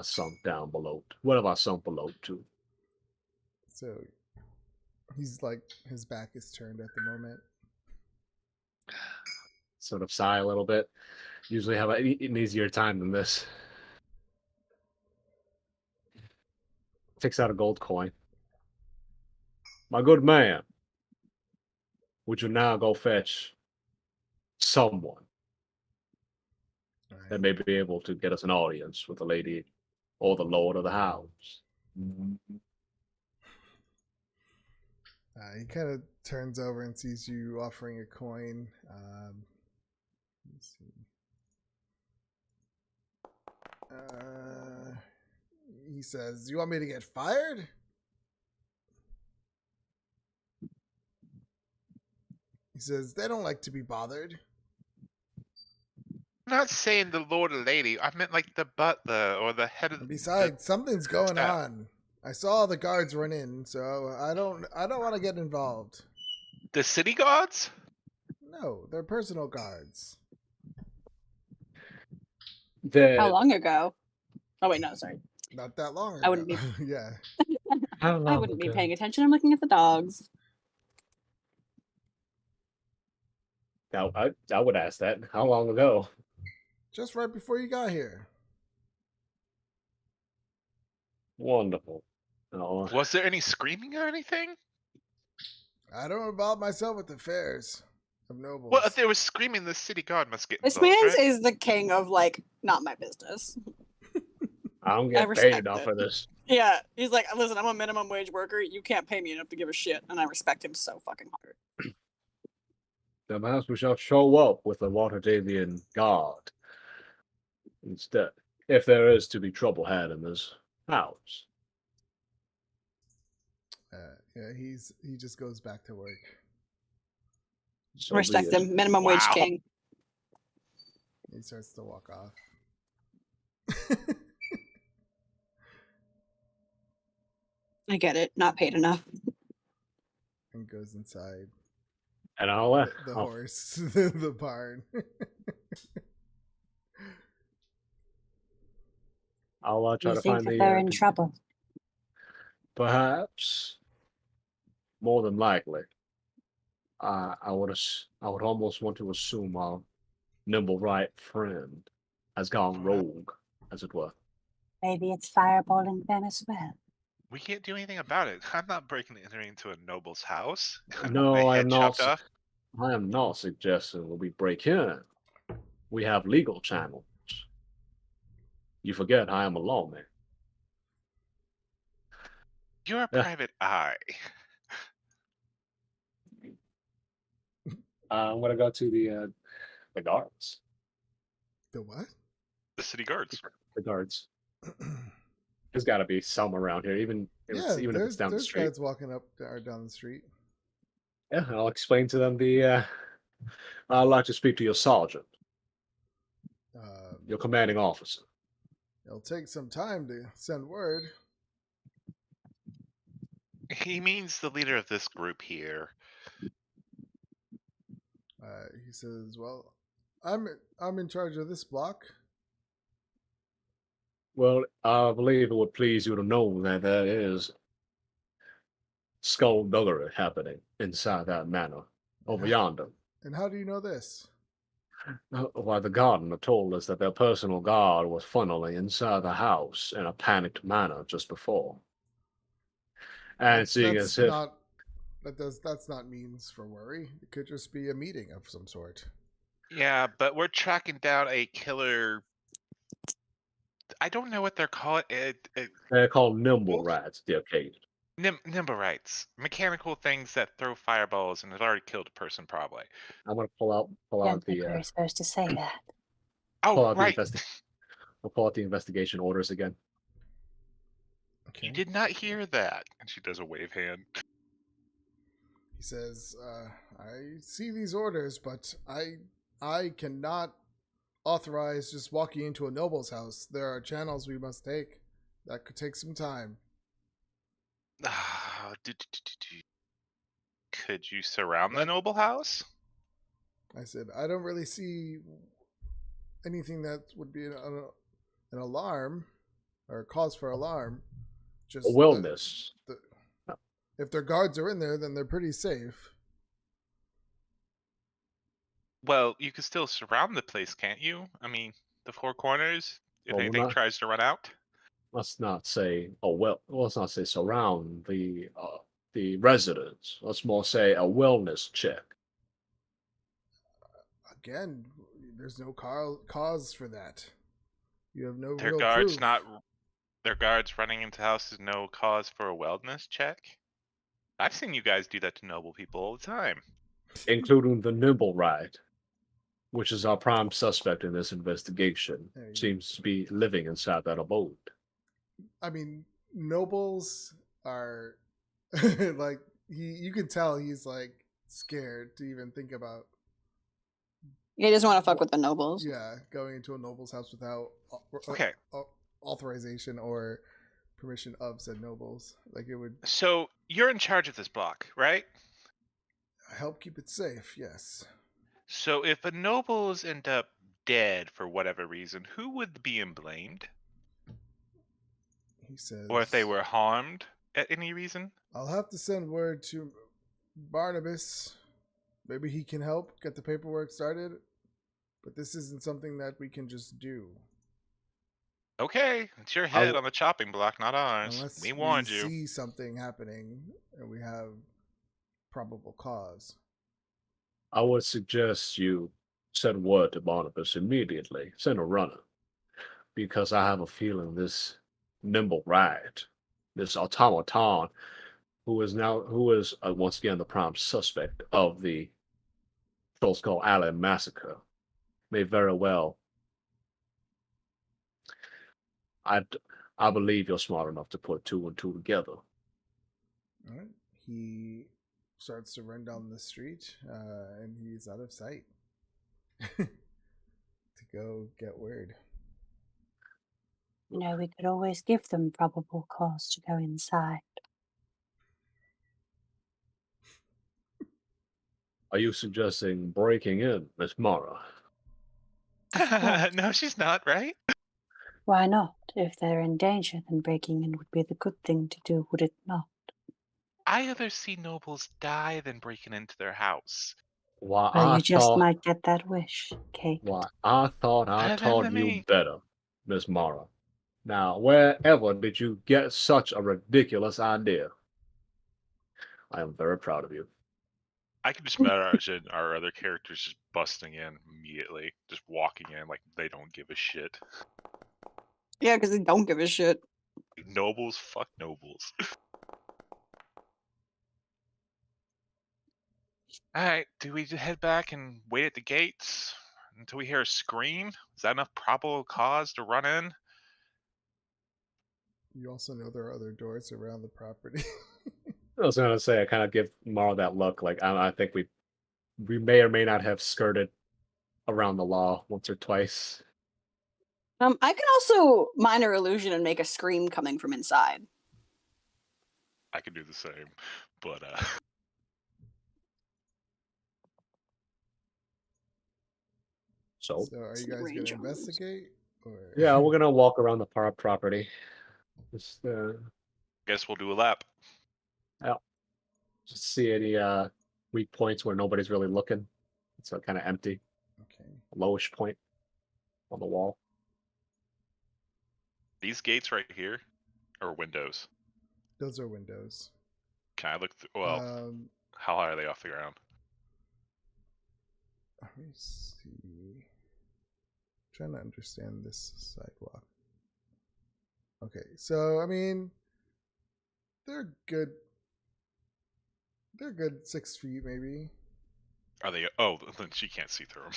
sunk down below? What have I sunk below to? So he's like his back is turned at the moment. Sort of sigh a little bit. Usually have an easier time than this. Takes out a gold coin. My good man, would you now go fetch someone that may be able to get us an audience with the lady or the lord of the house? He kind of turns over and sees you offering a coin. Let's see. He says, "You want me to get fired?" He says, "They don't like to be bothered." I'm not saying the lord or lady. I meant like the butler or the head of And besides, something's going staff. on. I saw the guards run in, so I don't want to get involved. the city guards. No, they're personal guards. How long ago? Oh wait, no, sorry. Not that long ago. I wouldn't be- Yeah. How long I wouldn't be ago? paying attention. I'm looking at the dogs. Now, I would ask that. How long ago? Just right before you got here. Wonderful. Oh, Was there any screaming or anything? I don't involve myself with affairs of nobles. Well, if there was screaming, the city guard must get This involved, man right? is the king of like not my business. I don't I get paid respect enough it. for this. Yeah, he's like, listen, I'm a minimum wage worker. You can't pay me enough to give a shit, and I respect him so fucking hard. Then perhaps we shall show up with a Waterdavian guard instead, if there is to be trouble had in this house. Yeah, he just goes back to work. So be Respect it. him, minimum wage Wow. king. He starts to walk off. I get it. Not paid enough. And goes inside And I'll the I'll- horse, the barn. I'll try You to think find that the they're in trouble? perhaps more than likely. I would almost want to assume our nimble right friend has gone rogue, as it were. Maybe it's fireballing them as well. We can't do anything about it. I'm not breaking and entering into a noble's house. No, My I head am not. chopped off. I am not suggesting that we break in. We have legal channels. You forget I am a lawman. You're a Yeah. private eye. I'm gonna go to the guards. The what? The city guards. The guards. There's got to be some around here, even if Yeah, if it's down the there's street. guys walking up or down the street. Yeah, I'll explain to them I'd like to speak to your sergeant, your commanding officer. It'll take some time to send word. He means the leader of this group here. He says, "Well, I'm in charge of this block." Well, I believe it would please you to know that there is skullduggery happening inside that manor over yonder. And how do you know this? Why, the gardener told us that their personal guard was funnily inside the house in a panicked manner just before. And seeing as if That's not means for worry. It could just be a meeting of some sort. Yeah, but we're tracking down a killer. I don't know what they're calling it. they're called nimble Wolf? rats, the occasion. Nimbleites, mechanical things that throw fireballs, and it already killed a person probably. I'm gonna pull I out don't think we the were supposed to say that. Oh, pull out right. the We'll pull out the investigation orders again. Okay. You did not hear that. And she does a wave hand. He says, I see these orders, but I cannot authorize just walking into a noble's house. There are channels we must take. That could take some time. Could you surround the That- noble house? I said, I don't really see anything that would be an alarm or a cause for alarm. Just A wellness. if their guards are in there, then they're pretty safe. Well, you could still surround the place, can't you? I mean, the four corners. If Well, we're anything not- tries to run out. Let's not say let's not say surround the residents. Let's more say a wellness check. Again, there's no cause for that. You have no Their real guards proof. not. Their guards running into houses no cause for a wellness check. I've seen you guys do that to noble people all the time. Including the Nimble Ride, which is our prime suspect in this investigation, There you go. seems to be living inside that abode. I mean, nobles are like you can tell he's like scared to even think about He doesn't want to fuck with the nobles. going into a noble's house without Okay. authorization or permission of said nobles. Like it would So you're in charge of this block, right? help keep it safe. Yes. So if a nobles end up dead for whatever reason, who would be blamed? He says. Or if they were harmed at any reason? I'll have to send word to Barnabas. Maybe he can help get the paperwork started. But this isn't something that we can just do. Okay, it's your head on the chopping block, not ours. Unless We warned we you. see something happening and we have probable cause. I would suggest you send word to Barnabas immediately. Send a runner. Because I have a feeling this Nimble Ride, this automaton, who is once again the prime suspect of the Trollskull Alley massacre, may very well. I believe you're smart enough to put two and two together. All right. He starts to run down the street and he's out of sight to go get word. You know, we could always give them probable cause to go inside. Are you suggesting breaking in, Miss Mara? Of course. No, she's not, right? Why not? If they're in danger, then breaking in would be the good thing to do, would it not? I rather see nobles die than breaking into their house. Why Well, I you just thought, might get that wish, Kate. why I thought I Better taught than you me. better, Miss Mara. Now, wherever did you get such a ridiculous idea? I am very proud of you. I can just imagine our other characters just busting in immediately, just walking in like they don't give a shit. Yeah, because they don't give a shit. Nobles, fuck nobles. Alright, do we head back and wait at the gates until we hear a scream? Is that enough probable cause to run in? You also know there are other doors around the property. I was gonna say I kind of give Mara that look, like I think we may or may not have skirted around the law once or twice. I can also minor illusion and make a scream coming from inside. I could do the same, but So So are you Some guys range going to on those. investigate? Or... yeah, we're gonna walk around the property. Just guess we'll do a lap. just see any weak points where nobody's really looking. It's kind of empty, Okay. lowish point on the wall. These gates right here are windows. Those are windows. Can I look through? Well, Um, how high are they off the ground? let me see. Trying to understand this sidewalk. Okay, so I mean, they're good. They're good 6 feet, maybe. Are they? Oh, then she can't see through them.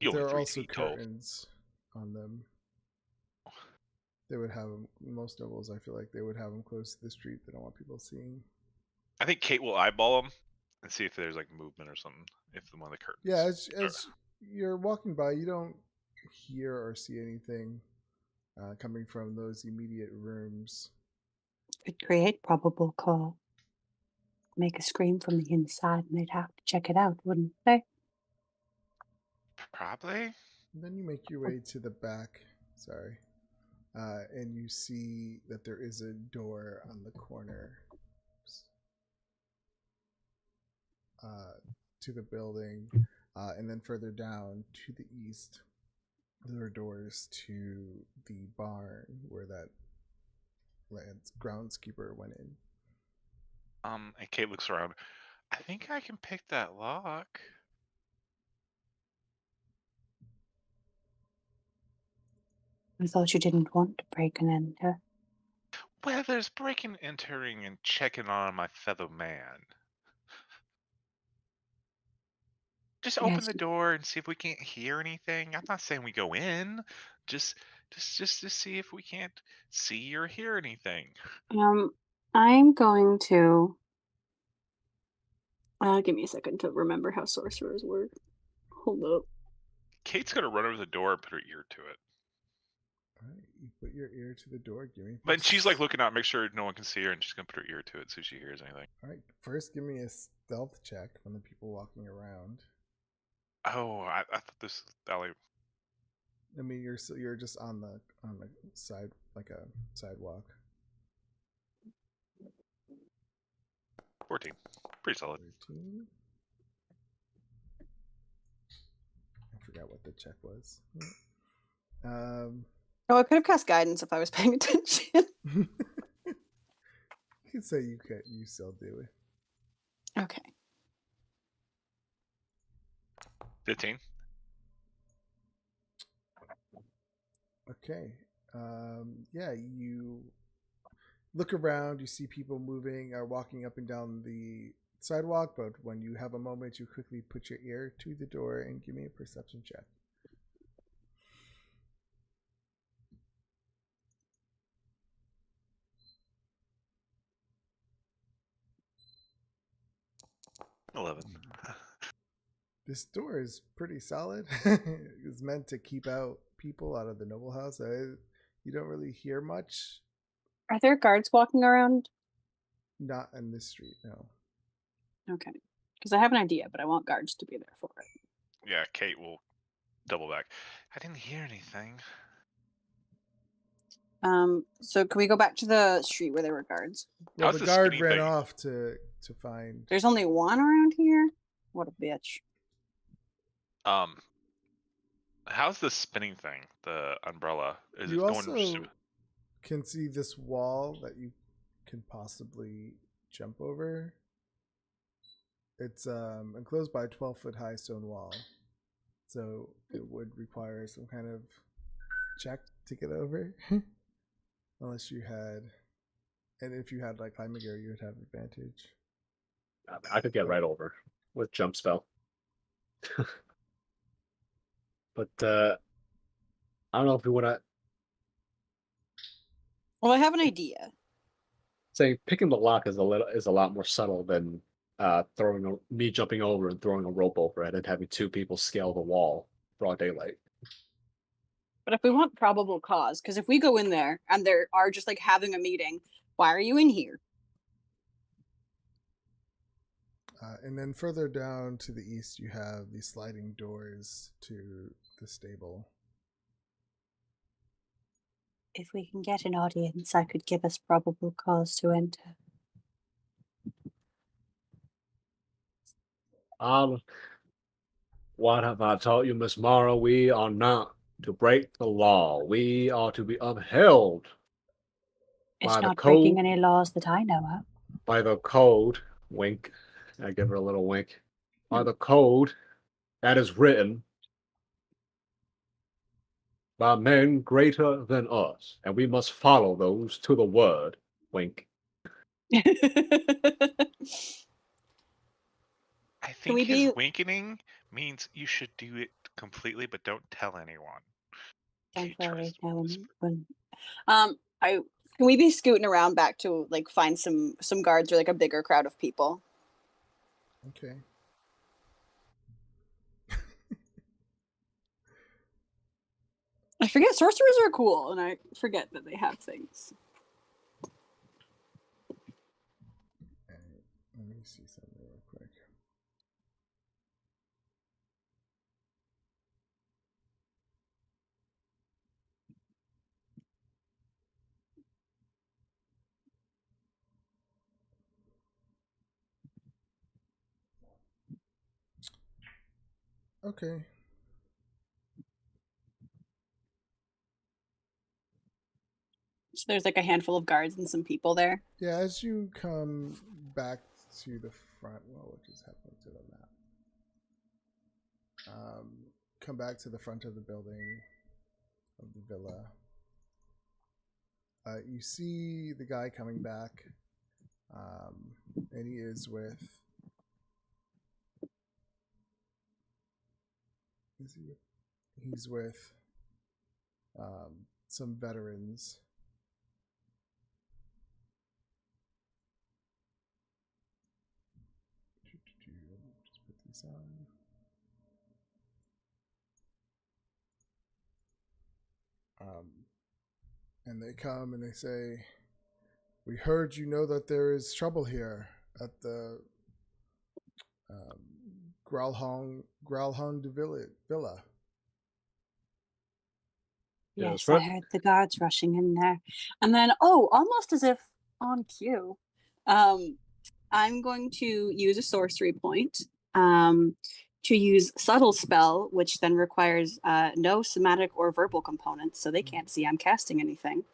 You only There are 3 also feet tall. curtains. on them. They would have them, most nobles, I feel like they would have them close to the street. They don't want people seeing. I think Kate will eyeball them and see if there's like movement or something. If one of the curtains. Yeah, as you're walking by, you don't hear or see anything coming from those immediate rooms. Could create probable cause. Make a scream from the inside, and they'd have to check it out, wouldn't they? Probably. And then you make your way to the back. Sorry. And you see that there is a door on the corner to the building. And then further down to the east, there are doors to the barn where that groundskeeper went in. And Kate looks around. I think I can pick that lock. I thought you didn't want to break and enter. Well, there's breaking, entering, and checking on my fellow man. Just open Yes. the door and see if we can't hear anything. I'm not saying we go in. Just to see if we can't see or hear anything. I'm going to give me a second to remember how sorcerers work. Hold up. Kate's gonna run over the door and put her ear to it. All right, you put your ear to the door. Give me. But she's like looking out, make sure no one can see her, and she's gonna put her ear to it so she hears anything. All right, first give me a stealth check from the people walking around. Oh, I thought this alley. I mean, you're just on the side, like a sidewalk. 14. Pretty solid. 13. I forgot what the check was. Oh, I could have cast guidance if I was paying attention. You could say you still do it. Okay. 15. Okay. Yeah, you look around, you see people moving or walking up and down the sidewalk, but when you have a moment, you quickly put your ear to the door and give me a perception check. $11. This door is pretty solid. It's meant to keep out people out of the noble house. You don't really hear much. Are there guards walking around? Not in this street, no. Okay. Because I have an idea, but I want guards to be there for it. Yeah, Kate will double back. I didn't hear anything. So can we go back to the street where there were guards? Well, How's the the guard spinning ran thing? off to find. There's only one around here? What a bitch. How's the spinning thing? The umbrella? Is You it also going? can see this wall that you can possibly jump over. It's enclosed by a 12-foot high stone wall, so it would require some kind of check to get over. Unless you had, and if you had like climbing gear, you would have advantage. I could get right over with jump spell. But I don't know if we want to Well, I have an idea. say picking the lock is a lot more subtle than me jumping over and throwing a rope over it and having two people scale the wall broad daylight. But if we want probable cause, because if we go in there and they are just like having a meeting, why are you in here? And then further down to the east, you have the sliding doors to the stable. If we can get an audience, I could give us probable cause to enter. What have I taught you, Miss Mara? We are not to break the law. We are to be upheld It's by the not breaking code. any laws that I know of. By the code, wink. I give her a little wink. By the code that is written by men greater than us, and we must follow those to the word. Wink. I think we his be- winking means you should do it completely, but don't tell anyone. Don't Kate tries worry. to Now, whisper. I can we be scooting around back to like find some guards or like a bigger crowd of people? Okay. I forget sorcerers are cool, and I forget that they have things. Alright, let me see something real quick. Okay. So there's like a handful of guards and some people there. Yeah, as you come back to the front, well, what just happened to the map? Come back to the front of the building, of the villa. You see the guy coming back, and he is with. Is he? He's with some veterans. Just put these on. And they come and they say, "We heard you know that there is trouble here at the Growlhound Villa." Yes, right. I heard the guards rushing in there. And then, oh, almost as if on cue, I'm going to use a sorcery point to use subtle spell, which then requires no somatic or verbal components, so they can't see I'm casting anything.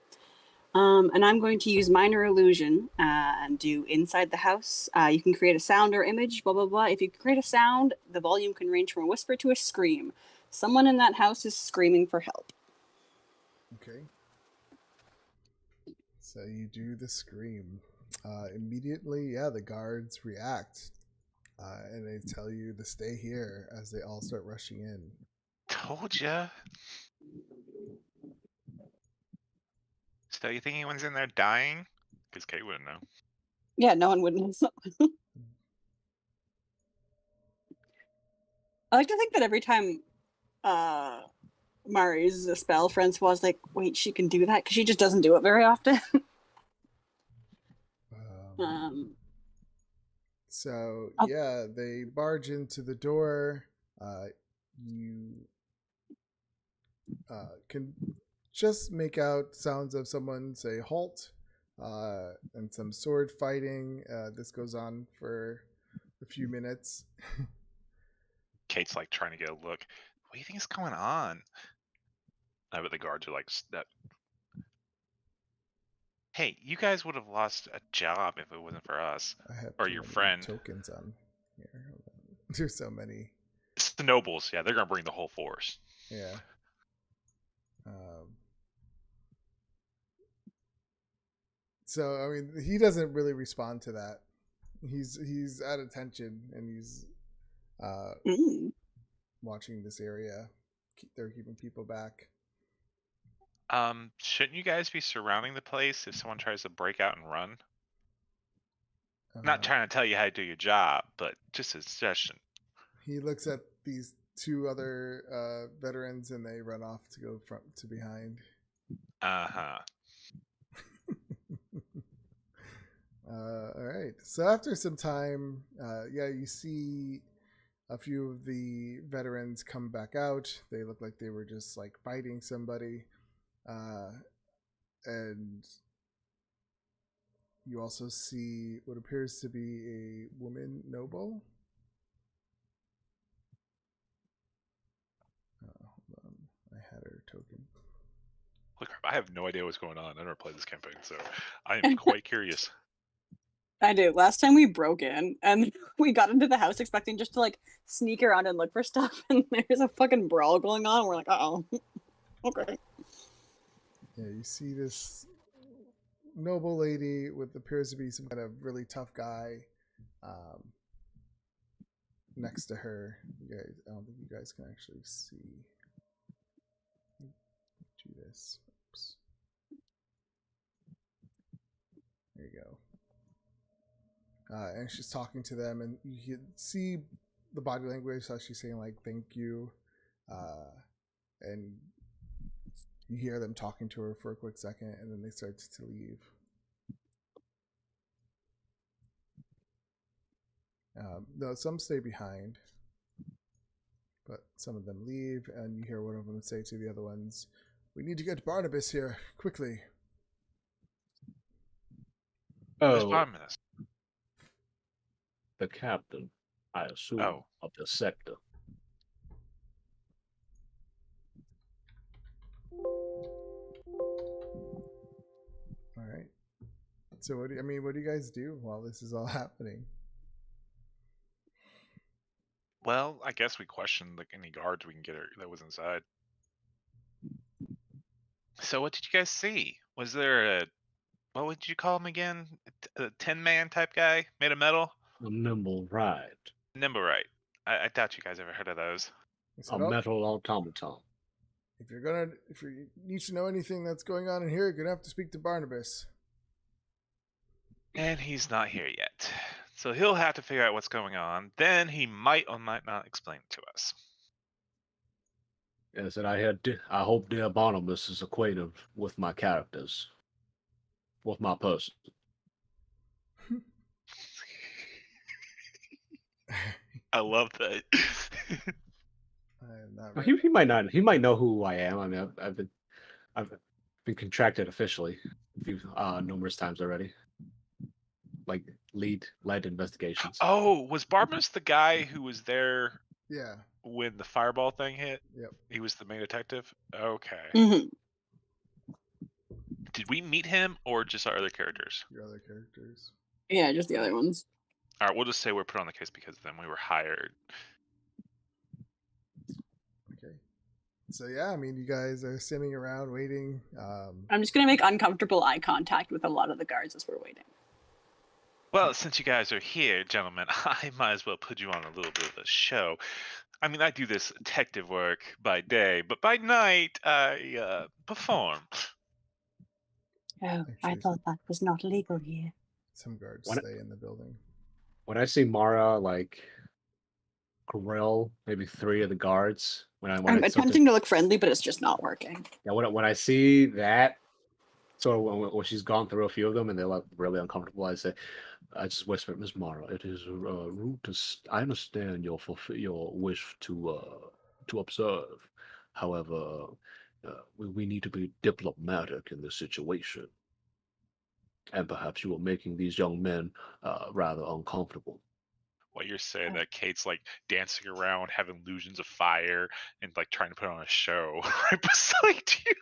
And I'm going to use minor illusion and do inside the house. You can create a sound or image, blah, blah, blah. If you create a sound, the volume can range from a whisper to a scream. Someone in that house is screaming for help. Okay. So you do the scream. Immediately, yeah, the guards react. And they tell you to stay here as they all start rushing in. Told ya. So you think anyone's in there dying? Because Kate wouldn't know. Yeah, no one would know. I like to think that every time Mara uses a spell, Francois like, wait, she can do that? Because she just doesn't do it very often. So I'll- yeah, they barge into the door. You can just make out sounds of someone say "halt" and some sword fighting. This goes on for a few minutes. Kate's like trying to get a look. What do you think is going on? But the guards are like, that. Hey, you guys would have lost a job if it wasn't for us. I have Or too your many friend. tokens on here. Hold on. There's so many. It's the nobles. Yeah, they're gonna bring the whole force. Yeah. So I mean, he doesn't really respond to that. He's at attention and he's watching this area. They're keeping people back. Shouldn't you guys be surrounding the place if someone tries to break out and run? Not trying to tell you how to do your job, but just a suggestion. He looks at these two other veterans and they run off to go front to behind. Uh-huh. All right. So after some time, yeah, you see a few of the veterans come back out. They look like they were just like fighting somebody. And you also see what appears to be a woman noble. Hold on. I had her token. Look, I have no idea what's going on. I never played this campaign, so I am quite curious. I do. Last time we broke in and we got into the house expecting just to like sneak around and look for stuff, and there's a fucking brawl going on. We're like, oh, okay. Yeah, you see this noble lady with appears to be some kind of really tough guy next to her. You guys, I don't think you guys can actually see. do this. Oops. There you go. And she's talking to them, and you can see the body language. So she's saying like "thank you," and you hear them talking to her for a quick second, and then they start to leave. No, some stay behind, but some of them leave, and you hear one of them say to the other ones, "We need to get Barnabas here quickly." There's Oh, 5 minutes. the captain, I assume, Oh. of the sector. All right. So what do you guys do while this is all happening? Well, I guess we questioned like any guards we can get that was inside. So what did you guys see? Was there a what would you call him again? A Tin Man type guy made of metal? A nimble ride. Nimberite. I doubt you guys ever heard of those. I A said, "Oh, metal automaton. if you need to know anything that's going on in here, you're gonna have to speak to Barnabas." And he's not here yet. So he'll have to figure out what's going on. Then he might or might not explain it to us. Yes, and I hope dear Barnabas is acquainted with my characters, with my person. I love that. I am not Well, ready. He might not. He might know who I am. I mean, I've been contracted officially numerous times already, like led investigations. Oh, was Barnabas the guy who was there Yeah. when the fireball thing hit? Yep. He was the main detective? Okay. Hmm. Did we meet him or just our other characters? Your other characters. Yeah, just the other ones. All right, we'll just say we're put on the case because of them. We were hired. Okay. So yeah, you guys are standing around waiting. I'm just gonna make uncomfortable eye contact with a lot of the guards as we're waiting. Well, since you guys are here, gentlemen, I might as well put you on a little bit of a show. I mean, I do this detective work by day, but by night, I perform. Oh, I Actually, thought that was not legal here. some guards When- stay in the building. When I see Mara like grill maybe 3 of the guards, I'm attempting to look friendly, but it's just not working. yeah, when I see that, so when she's gone through a few of them and they look really uncomfortable, I just whisper, Miss Mara, it is rude to. I understand your wish to observe. However, we need to be diplomatic in this situation, and perhaps you are making these young men rather uncomfortable. What you're saying that Kate's like dancing around, having illusions of fire, and like trying to put on a show right beside you.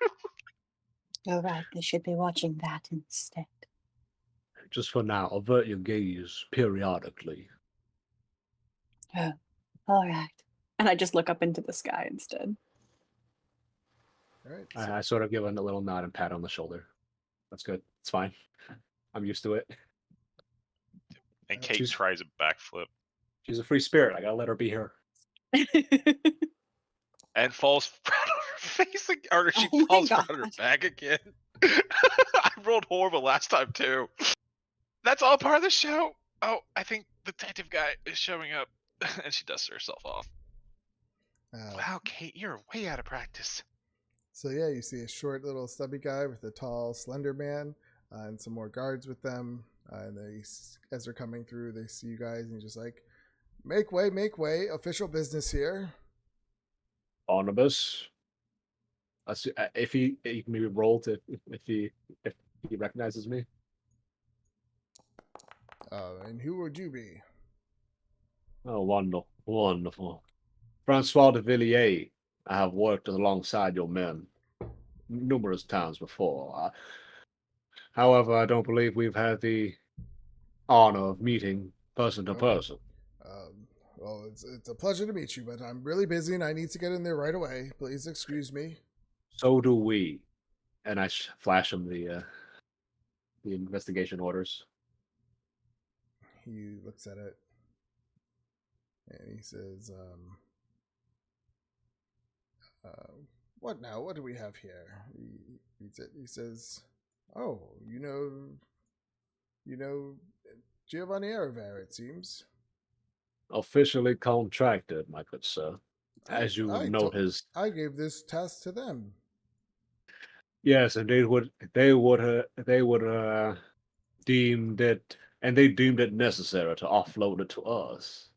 You're right, they should be watching that instead. Just for now, avert your gaze periodically. Oh, all right. And I just look up into the sky instead. All right. I sort of give a little nod and pat on the shoulder. That's good. It's fine. I'm used to it. And Kate She's- tries a backflip She's a free spirit. I gotta let her be her. and falls flat on her face again, or she Oh my falls flat on her God. back again. I rolled horrible last time too. That's all part of the show. Oh, I think the detective guy is showing up, and she dusts herself off. Wow, Kate, you're way out of practice. So yeah, you see a short little stubby guy with a tall slender man, and some more guards with them. And as they're coming through, they see you guys, and you're just like, make way, official business here. Barnabas. If he can maybe roll to if he recognizes me. And who would you be? Oh, wonderful. Francois de Villiers. I have worked alongside your men numerous times before. However, I don't believe we've had the honor of meeting person to Okay. person. Well, it's a pleasure to meet you, but I'm really busy and I need to get in there right away. Please excuse me. So do we. And I flash him the investigation orders. He looks at it and he says, What now? What do we have here? He reads it. He says, "Oh, you know, Giovanni Araver, it seems." Officially contracted, my good sir. As you know, I gave this task to them. yes, and they would deemed it, and they deemed it necessary to offload it to us.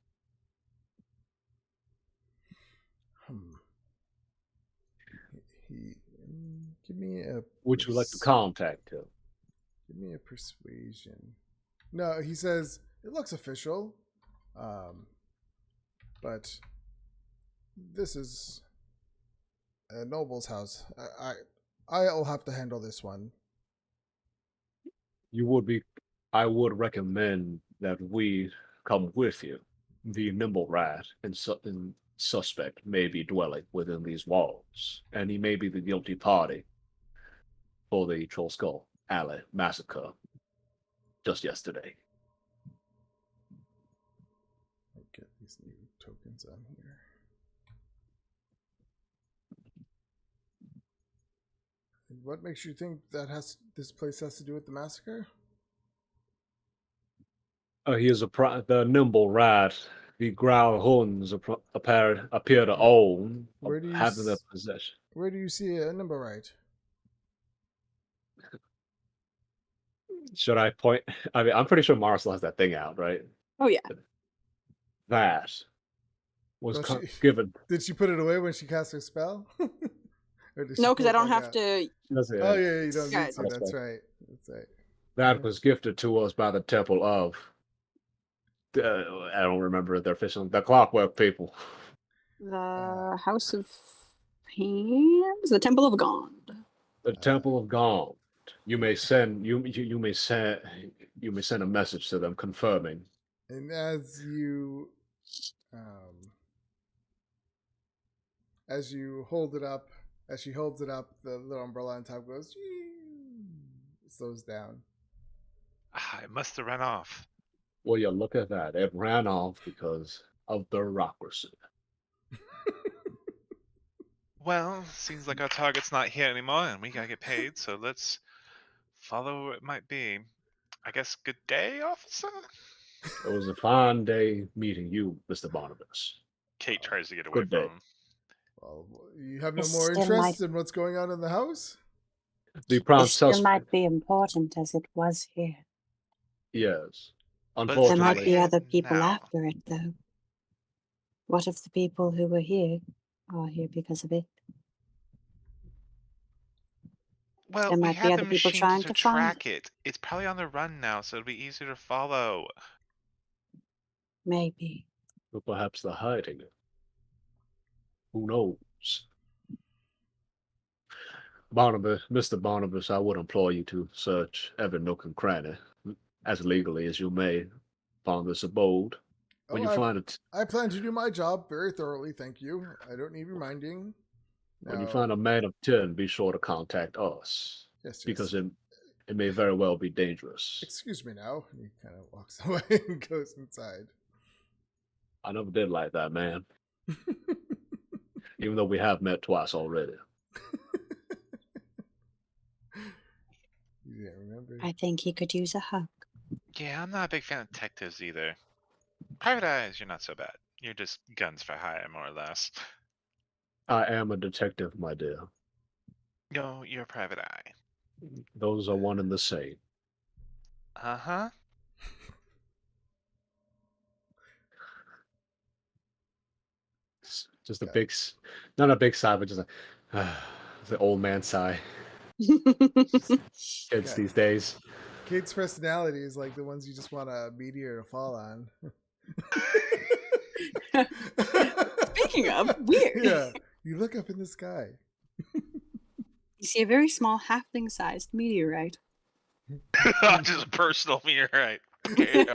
Hmm. Give me a. Would you like to contact him? Give me a persuasion. No, he says it looks official, but this is a noble's house. I'll have to handle this one. I would recommend that we come with you. The nimble rat and suspect may be dwelling within these walls, and he may be the guilty party for the Troll Skull Alley massacre just yesterday. I'll get these new tokens on here. And what makes you think that this place has to do with the massacre? He is the nimble rat. The growl horns appear to own, Where do you having their possession. Where do you see a number right? Should I point? I mean, I'm pretty sure Marcel has that thing out, right? Oh yeah. That was Don't she- given. Did she put it away when she cast her spell? Or did she No, because pull I it don't back have out? to. Oh yeah, you don't Yeah, need to. that's That's right. right. That's right. That was gifted to us by the Temple of. I don't remember their official. The Clockwork people. The House of Hands, the Temple of Gond. The Temple of Gaunt. You may send a message to them confirming. And as you hold it up, as she holds it up, the little umbrella on top goes, slows down. I must have run off. Well, you look at that. It ran off because of bureaucracy. Well, seems like our target's not here anymore, and we gotta get paid. So let's follow where it might be. I guess good day, officer. It was a fine day meeting you, Mr. Barnabas. Kate tries to get away Good day. from him. Well, you have no This more still interest might- in what's going on in the house? The prompt It still suspect. might be important as it was here. Yes. There might Unfortunately, be other people now. after it, though. What if the people who were here are here because of it? Well, There we might be had the other people machine trying to to find track it. It's probably on the run now, so it'll be easier to follow. Maybe. or perhaps they're hiding it. Who knows? Barnabas, Mr. Barnabas, I would implore you to search every nook and cranny, as legally as you may, upon this abode. When you find it, I plan to do my job very thoroughly, thank you. I don't need reminding. when you Now- find a man of 10, be sure to contact us, yes, because yes. it may very well be dangerous. Excuse me now. And he kind of walks away and goes inside. I never did like that man, even though we have met twice already. You didn't remember? I think he could use a hug. Yeah, I'm not a big fan of detectives either. Private Eyes, you're not so bad. You're just guns for hire, more or less. I am a detective, my dear. No, you're a Private Eye. Those are one and the same. Uh-huh. Just a Yeah. big, not a big sigh, but just the old man sigh. Kids Okay. these days. Kate's personality is like the ones you just want a meteor to fall on. Speaking of, weird. Yeah, you look up in the sky. You see a very small halfling-sized meteorite. Just a personal meteorite. Okay.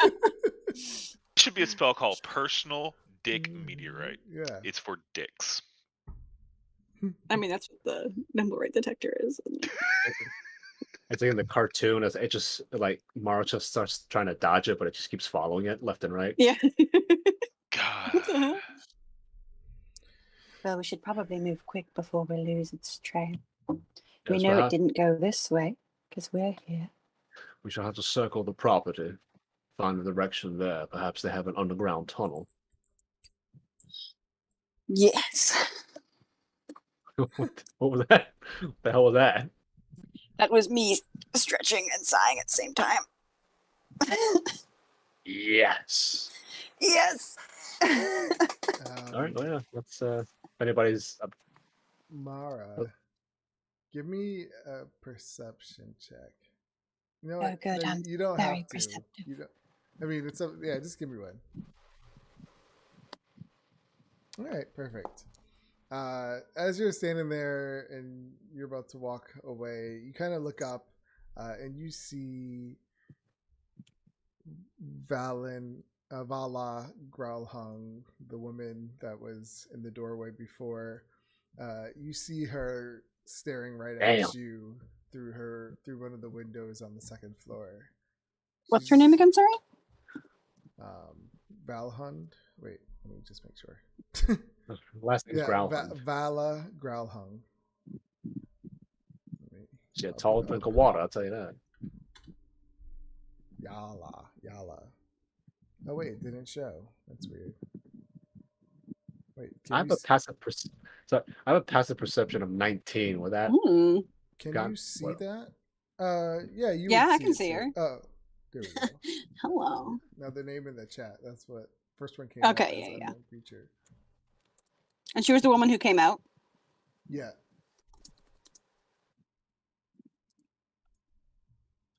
Should be a spell called Personal Dick Meteorite. Yeah. It's for dicks. I mean, that's what the Nimblewright detector is. Isn't it? It's like in the cartoon, it just like Mara just starts trying to dodge it, but it just keeps following it left and right. Yeah. God. What the hell? Well, we should probably move quick before we lose its trail. We Yes, know it perhaps didn't go this way because we're here. we shall have to circle the property, find the direction there. Perhaps they have an underground tunnel. Yes. What was that? What the hell was that? That was me stretching and sighing at the same time. Yes. Yes. All right. Well, yeah. Let's. If anybody's. Mara, give me a perception check. You know Oh, what? good, No, I'm you don't very have to. perceptive. You don't. I mean, it's yeah. Just give me one. All right, perfect. As you're standing there and you're about to walk away, you kind of look up and you see Vala Growlhung, the woman that was in the doorway before. You see her staring right Damn. at you through one of the windows on the second floor. What's her name She's, again? Sorry. Valhund. Wait, let me just make sure. Last name's Yeah, Growlhund. Vala Growlhung. She had tall drink of water. I'll tell you that. Yala. Oh wait, it didn't show. That's weird. Wait, I have a passive. So I have a passive perception of 19. With that, Hmm. can got- you see well. that? Yeah, you. Yeah, would I can it see too. her. Oh, there we go. Hello. Now the name in the chat. That's what first one came. up Okay, as yeah. unknown creature. And she was the woman who came out. Yeah.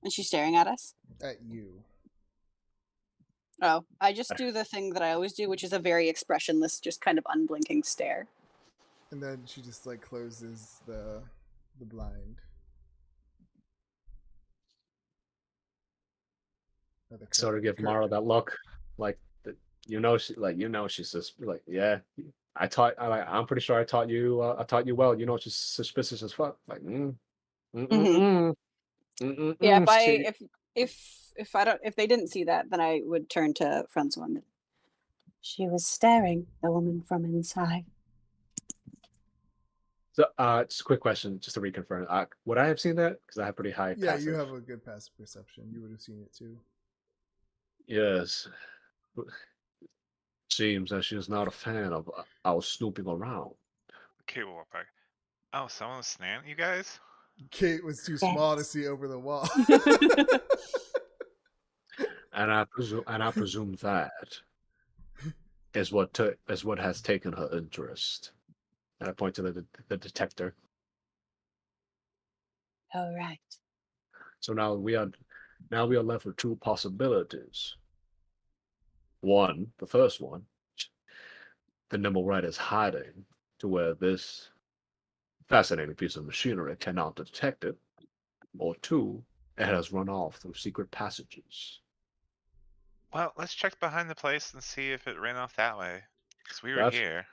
And she's staring at us. At you. Oh, I just do the thing that I always do, which is a very expressionless, just kind of unblinking stare. And then she just like closes the blind. Or the sort of give curtain. Mara that look, like that. She's just like, yeah. I'm pretty sure I taught you. I taught you well. She's suspicious as fuck. Like, Yeah, if they didn't see that, then I would turn to Francois. She was staring, the woman from inside. So, just a quick question, just to reconfirm. Would I have seen that? Because I have pretty high. Yeah, passive. you have a good passive perception. You would have seen it too. Yes. Seems that she is not a fan of our snooping around. Okay, we'll walk back. Oh, someone was staring at you guys? Kate was too small to Yes. see over the wall. And I presume that is what has taken her interest. And I point to the detector. All right. So now we are left with two possibilities. One, the first one, the nimble rat is hiding to where this fascinating piece of machinery cannot detect it. Or two, it has run off through secret passages. Well, let's check behind the place and see if it ran off that way. Because we were That's- here.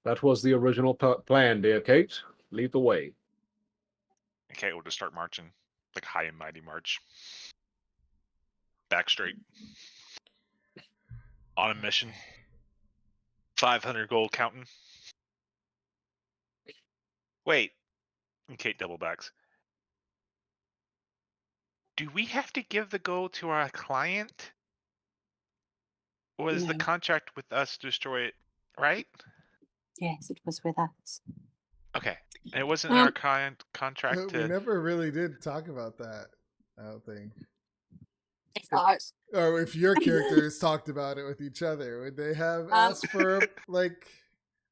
That was the original plan, dear Kate. Lead the way. Okay, we'll just start marching. Like high and mighty march. Back straight. On a mission. 500 gold counting. Wait. And Kate double backs. Do we have to give the gold to our client? Or is the No. contract with us to destroy it, right? Yes, it was with us. Okay. And it wasn't in our contract We to... never really did talk about that, I don't think. It's ours. Or if your characters talked about it with each other, would they have asked for like?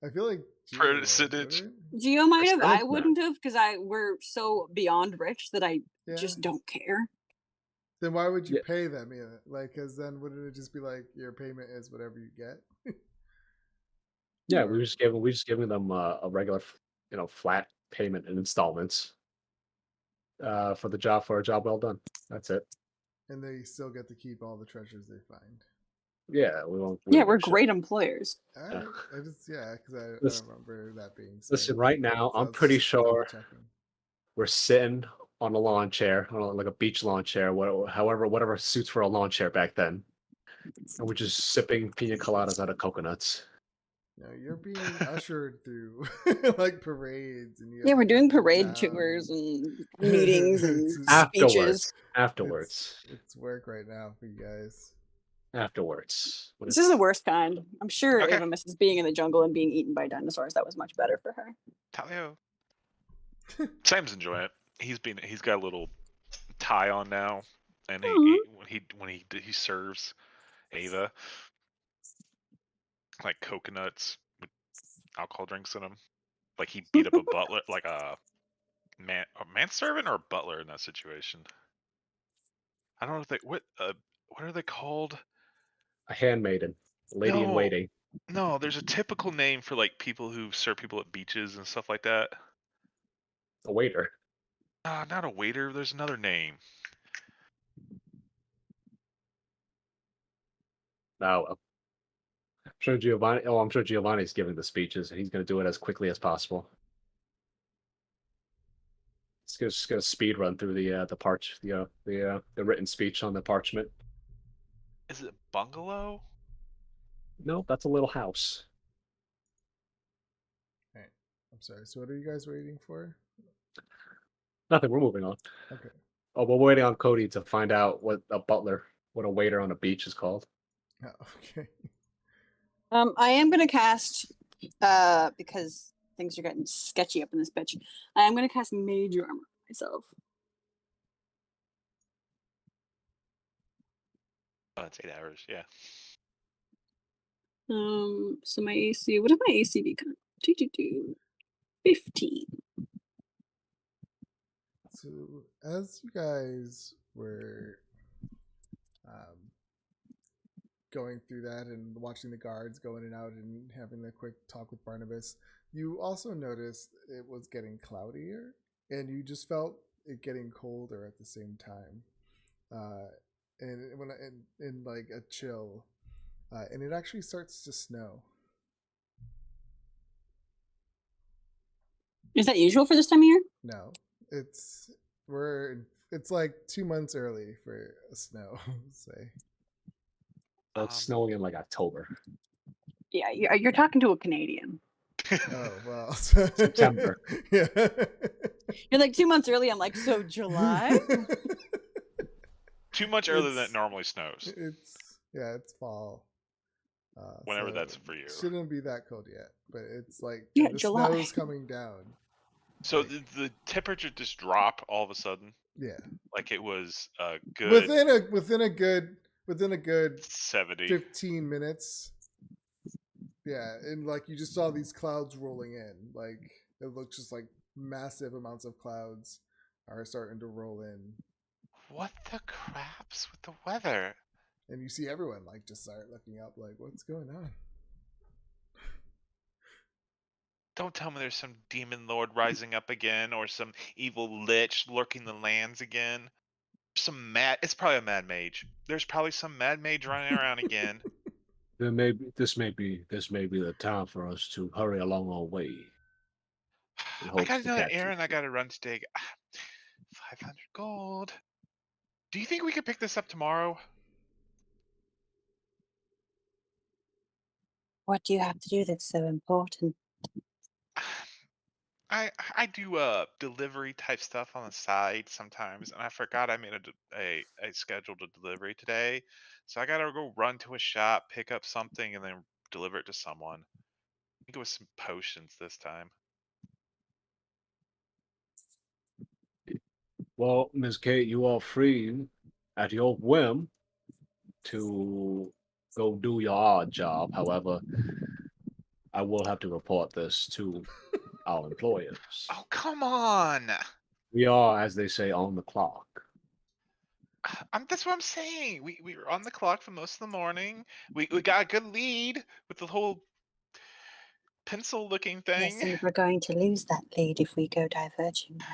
I feel like Geo would, Percentage. wouldn't Geo might have. I Percentage wouldn't have because we're so beyond rich that I it? just don't care. Then why would you Yeah. pay them? Yeah, like, because then wouldn't it just be like your payment is whatever you get? Yeah, we just giving them a regular, flat payment in installments. For a job well done. That's it. And they still get to keep all the treasures they find. Yeah, we won't. Yeah, we're great employers. All right. Because I Listen- remember that being said. Listen, right now, So I'm I was pretty just double sure checking. we're sitting on a lawn chair, like a beach lawn chair, whatever suits for a lawn chair back then, and we're just sipping pina coladas out of coconuts. You know, you're being ushered through like parades, and you Yeah, have we're to go doing through parade town tours and- and meetings it's, and speeches. Afterwards. it's work right now for you guys. Afterwards. This is the worst kind. I'm sure Okay. Ava misses being in the jungle and being eaten by dinosaurs. That was much better for her. Talio. Sam's enjoying it. He's got a little tie on now, and he serves Ava like coconuts with alcohol drinks in them. Like he beat up a butler, like a manservant or a butler in that situation. I don't know if they what are they called? A handmaiden. Lady in No. waiting. No, there's a typical name for like people who serve people at beaches and stuff like that. A waiter. Not a waiter. There's another name. Oh, well. I'm sure Giovanni's giving the speeches, and he's going to do it as quickly as possible. Just gonna speed run through the written speech on the parchment. Is it bungalow? Nope, that's a little house. All right. I'm sorry. So what are you guys waiting for? Nothing. We're moving on. Okay. Oh, we're waiting on Cody to find out what a waiter on a beach is called. Oh, okay. I am gonna cast because things are getting sketchy up in this bitch. I am gonna cast Mage Armor myself. Oh, it's 8 hours. Yeah. So my AC. What did my AC become? 15. So as you guys were going through that and watching the guards go in and out and having a quick talk with Barnabas, you also noticed it was getting cloudier, and you just felt it getting colder at the same time, and when in like a chill, and it actually starts to snow. Is that usual for this time of year? No, it's like 2 months early for a snow. Say. So it's snowing in like October. Yeah, you're talking to a Canadian. Oh well, September. Yeah. You're like 2 months early. I'm like, so July? 2 months earlier than It's- it normally snows. It's fall. Whenever so that's for you. Shouldn't be that cold yet, but it's like Yeah, the July. snow's coming down. So Like, the temperature just drop all of a sudden. yeah, Like it was a good within a good 70. 15 minutes. Yeah, and like you just saw these clouds rolling in. Like it looks just like massive amounts of clouds are starting to roll in, What the craps with the weather? and you see everyone like just start looking up, like, what's going on? Don't tell me there's some demon lord rising up again, or some evil lich lurking the lands again. It's probably a mad mage. There's probably some mad mage running around again. This may be the time for us to hurry along our way. in I hopes got to another catch you. errand I gotta run today. 500 gold. Do you think we could pick this up tomorrow? What do you have to do that's so important? I do delivery type stuff on the side sometimes, and I forgot I made a scheduled a delivery today, so I gotta go run to a shop, pick up something, and then deliver it to someone. I think it was some potions this time. Well, Miss Kate, you are free at your whim to go do your odd job. However, I will have to report this to our employers. Oh, come on! We are, as they say, on the clock. That's what I'm saying. We were on the clock for most of the morning. We got a good lead with the whole pencil looking Yes, thing. and we're going to lose that lead if we go diverging now.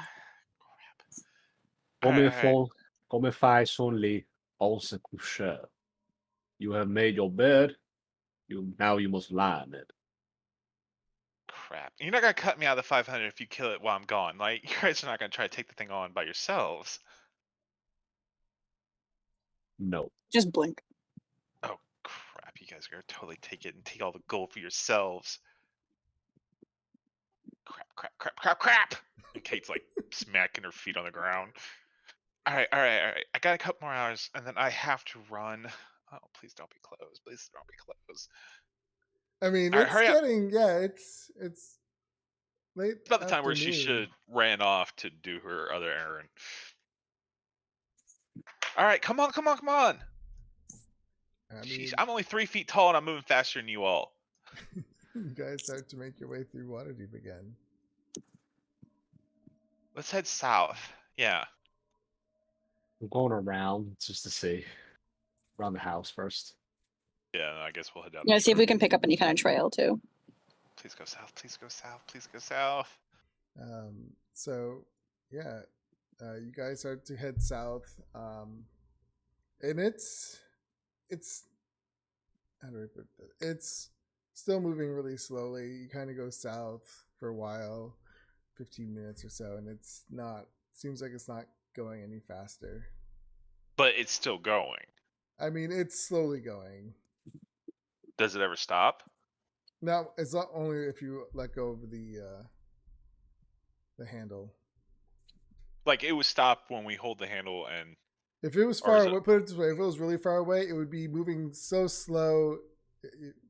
Come fai son le 11 coucher. You have made your bed. Now you must lie in it. Crap. You're not gonna cut me out of the 500 if you kill it while I'm gone. Like, you guys are not gonna try to take the thing on by yourselves. No. Just blink. Oh, crap. You guys are gonna totally take it and take all the gold for yourselves. Crap, crap, crap, crap, crap! And Kate's like smacking her feet on the ground. All right, all right, all right. I got a couple more hours, and then I have to run. Oh, please don't be closed. Please don't be closed. I mean, All right, it's hurry up. getting it's late It's about the time where she afternoon. should ran off to do her other errand. All right, come on, come on, come on. I mean, Jeez, I'm only 3 feet tall and I'm moving faster than you all. you guys start to make your way through Waterdeep again. Let's head south. Yeah. I'm going around just to see. Around the house first. Yeah, I guess we'll head down. Yeah, the see if shore. we can pick up any kind of trail too. Please go south. Please go south. Please go south. So yeah, you guys start to head south, and it's how do I put that? It's still moving really slowly. You kind of go south for a while, 15 minutes or so, and it's not. Seems like it's not going any faster. But it's still going. I mean, it's slowly going. Does it ever stop? Now, it's not only if you let go of the handle. Like it would stop when we hold the handle and If it was Or is far it- away, put it this way: if it was really far away, it would be moving so slow,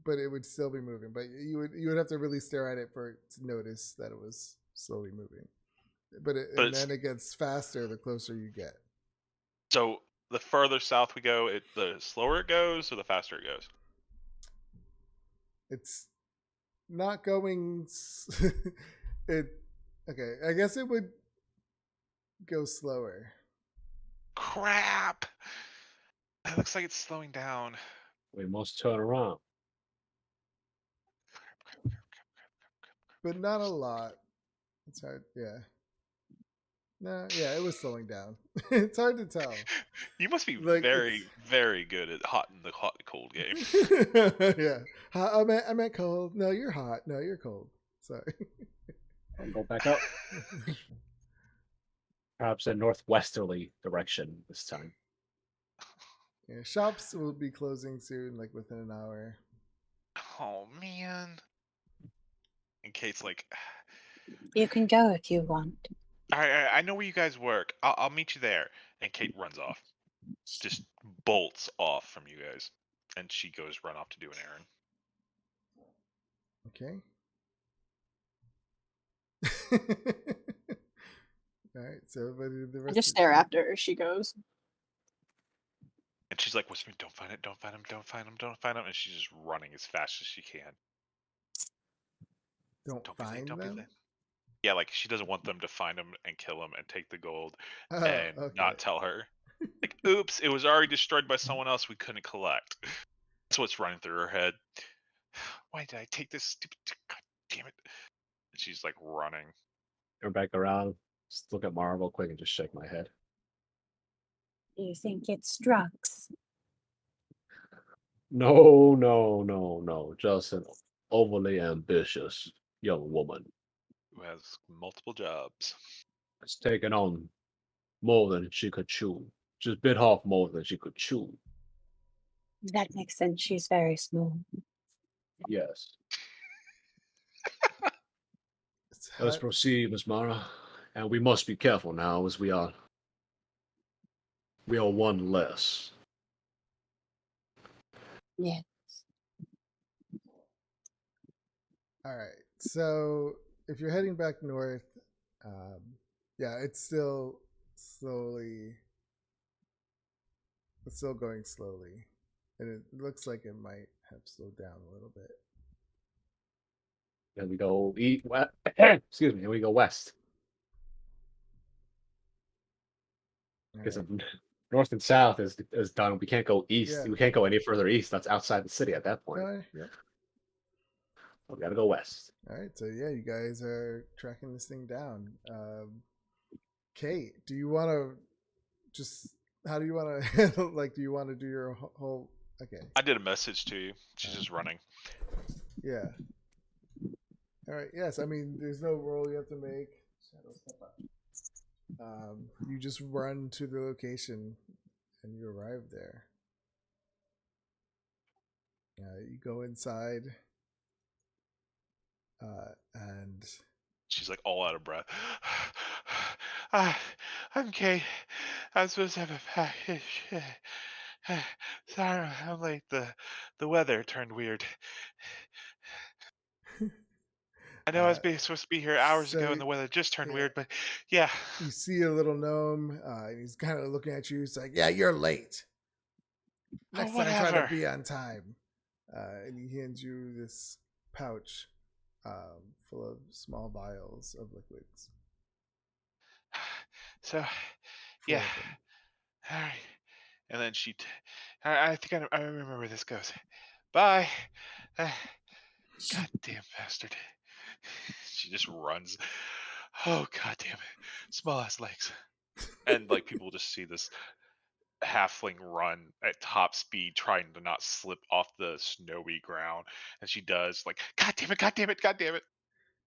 but it would still be moving. But you would have to really stare at it for it to notice that it was slowly moving. But and it's- then it gets faster the closer you get. so the further south we go, the slower it goes or the faster it goes? It's not going. Okay. I guess it would go slower. Crap! It looks like it's slowing down. We must turn around. But not a lot. It's hard. Yeah. No, yeah, it was slowing down. It's hard to tell. You must be Like, very, it's- very good at hot and cold game. Yeah. I meant cold. No, you're hot. No, you're cold. Sorry. I'll go back up. Perhaps a northwesterly direction this time. Yeah, shops will be closing soon, like within an hour. Oh man! And Kate's like, You can go if you want. all right, I know where you guys work. I'll meet you there. And Kate runs off, just bolts off from you guys, and she goes run off to do an errand. Okay. All right. So, but the I rest. just stare after her as she goes. And she's like whispering, "Don't find it! Don't find him! Don't find him! Don't find him!" And she's just running as fast as she can. Don't Don't be late, find don't be them. late. Yeah, like she doesn't want them to find him and kill him and take the gold Oh, and okay. not tell her. Like, oops, it was already destroyed by someone else we couldn't collect. That's what's running through her head. Why did I take this stupid? God damn it! And she's like running. Turn back around. Just look at Mara real quick and just shake my head. You think it's drugs? No, no, no, no. Just an overly ambitious young woman. Who has multiple jobs. It's taken on more than she could chew. Just bit off more than she could chew. That makes sense. She's very small. Yes. It's Let's hot. proceed, Miss Mara. And we must be careful now, as we are one less. Yes. All right. So if you're heading back north, yeah, it's still slowly. It's still going slowly, and it looks like it might have slowed down a little bit. Then we go excuse me, and we go west. All Because right. north and south is done. We can't go east. Yeah. We can't go any further east. That's outside the city at that point. Yeah. We gotta go west. All right. So yeah, you guys are tracking this thing down. Kate, do you want to just? How do you want to handle? Like, do you want to do your whole? Okay. I did a message to you. She's just running. Yeah. All right. Yes. I mean, there's no roll you have to make. Shadow step up. You just run to the location, and you arrive there. You go inside, and She's like all out of breath. Ah, I'm Kate. I'm supposed to have a package. Sorry, I'm late. The weather turned weird. I know I was supposed to be here hours ago, so and the weather just turned yeah, weird. But yeah, you see a little gnome, and he's kind of looking at you. He's like, "Yeah, you're late. Next time, try to whatever. be on time." And he hands you this pouch full of small vials of liquids. So, 4 yeah. of them. All right. And then I think I remember where this goes. Bye. Goddamn bastard. She just runs. Oh, goddamn it. Small ass legs. And like people just see this halfling run at top speed trying to not slip off the snowy ground. And she does, like, God damn it, God damn it, God damn it.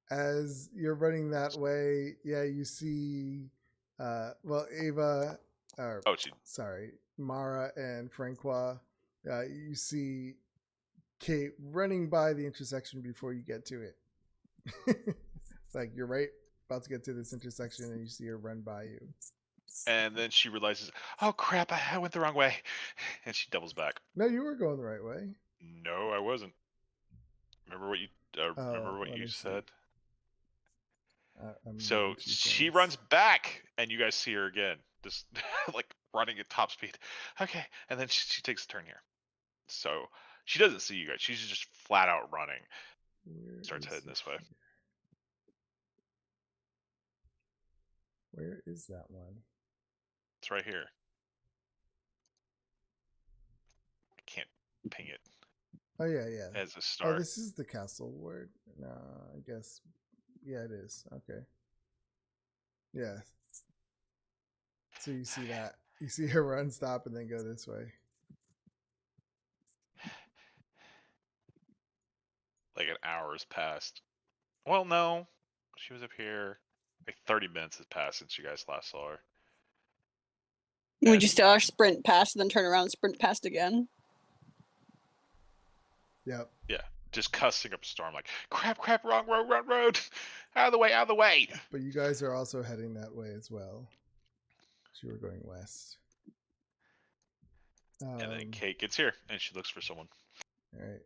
As you're running that way, yeah, you see, Ava, or Oh, she. sorry, Mara and Francois, you see Kate running by the intersection before you get to it. Like you're right about to get to this intersection and you see her run by you. And then she realizes, oh crap, I went the wrong way. And she doubles back. No, you were going the right way. No, I wasn't. Remember what you Let me see. said? I'm So moving 2 she things. runs back, and you guys see her again, just like running at top speed. Okay, and then she takes a turn here. So she doesn't see you guys. She's just flat out running. Starts heading this way. Where is that one? It's right here. I can't ping it Oh yeah. as a star. Oh, this is the castle ward. No, I guess. Yeah, it is. Okay. Yeah. So you see that. You see her run, stop, and then go this way. Like an hour has passed. Well, no. She was up here. Like 30 minutes has passed since you guys last saw her. We just sprint past, then turn around, and sprint past again. Yep. Yeah, just cussing up a storm like, crap, wrong road, out of the way. But you guys are also heading that way as well. You were going west. And then Kate gets here, and she looks for someone. All right.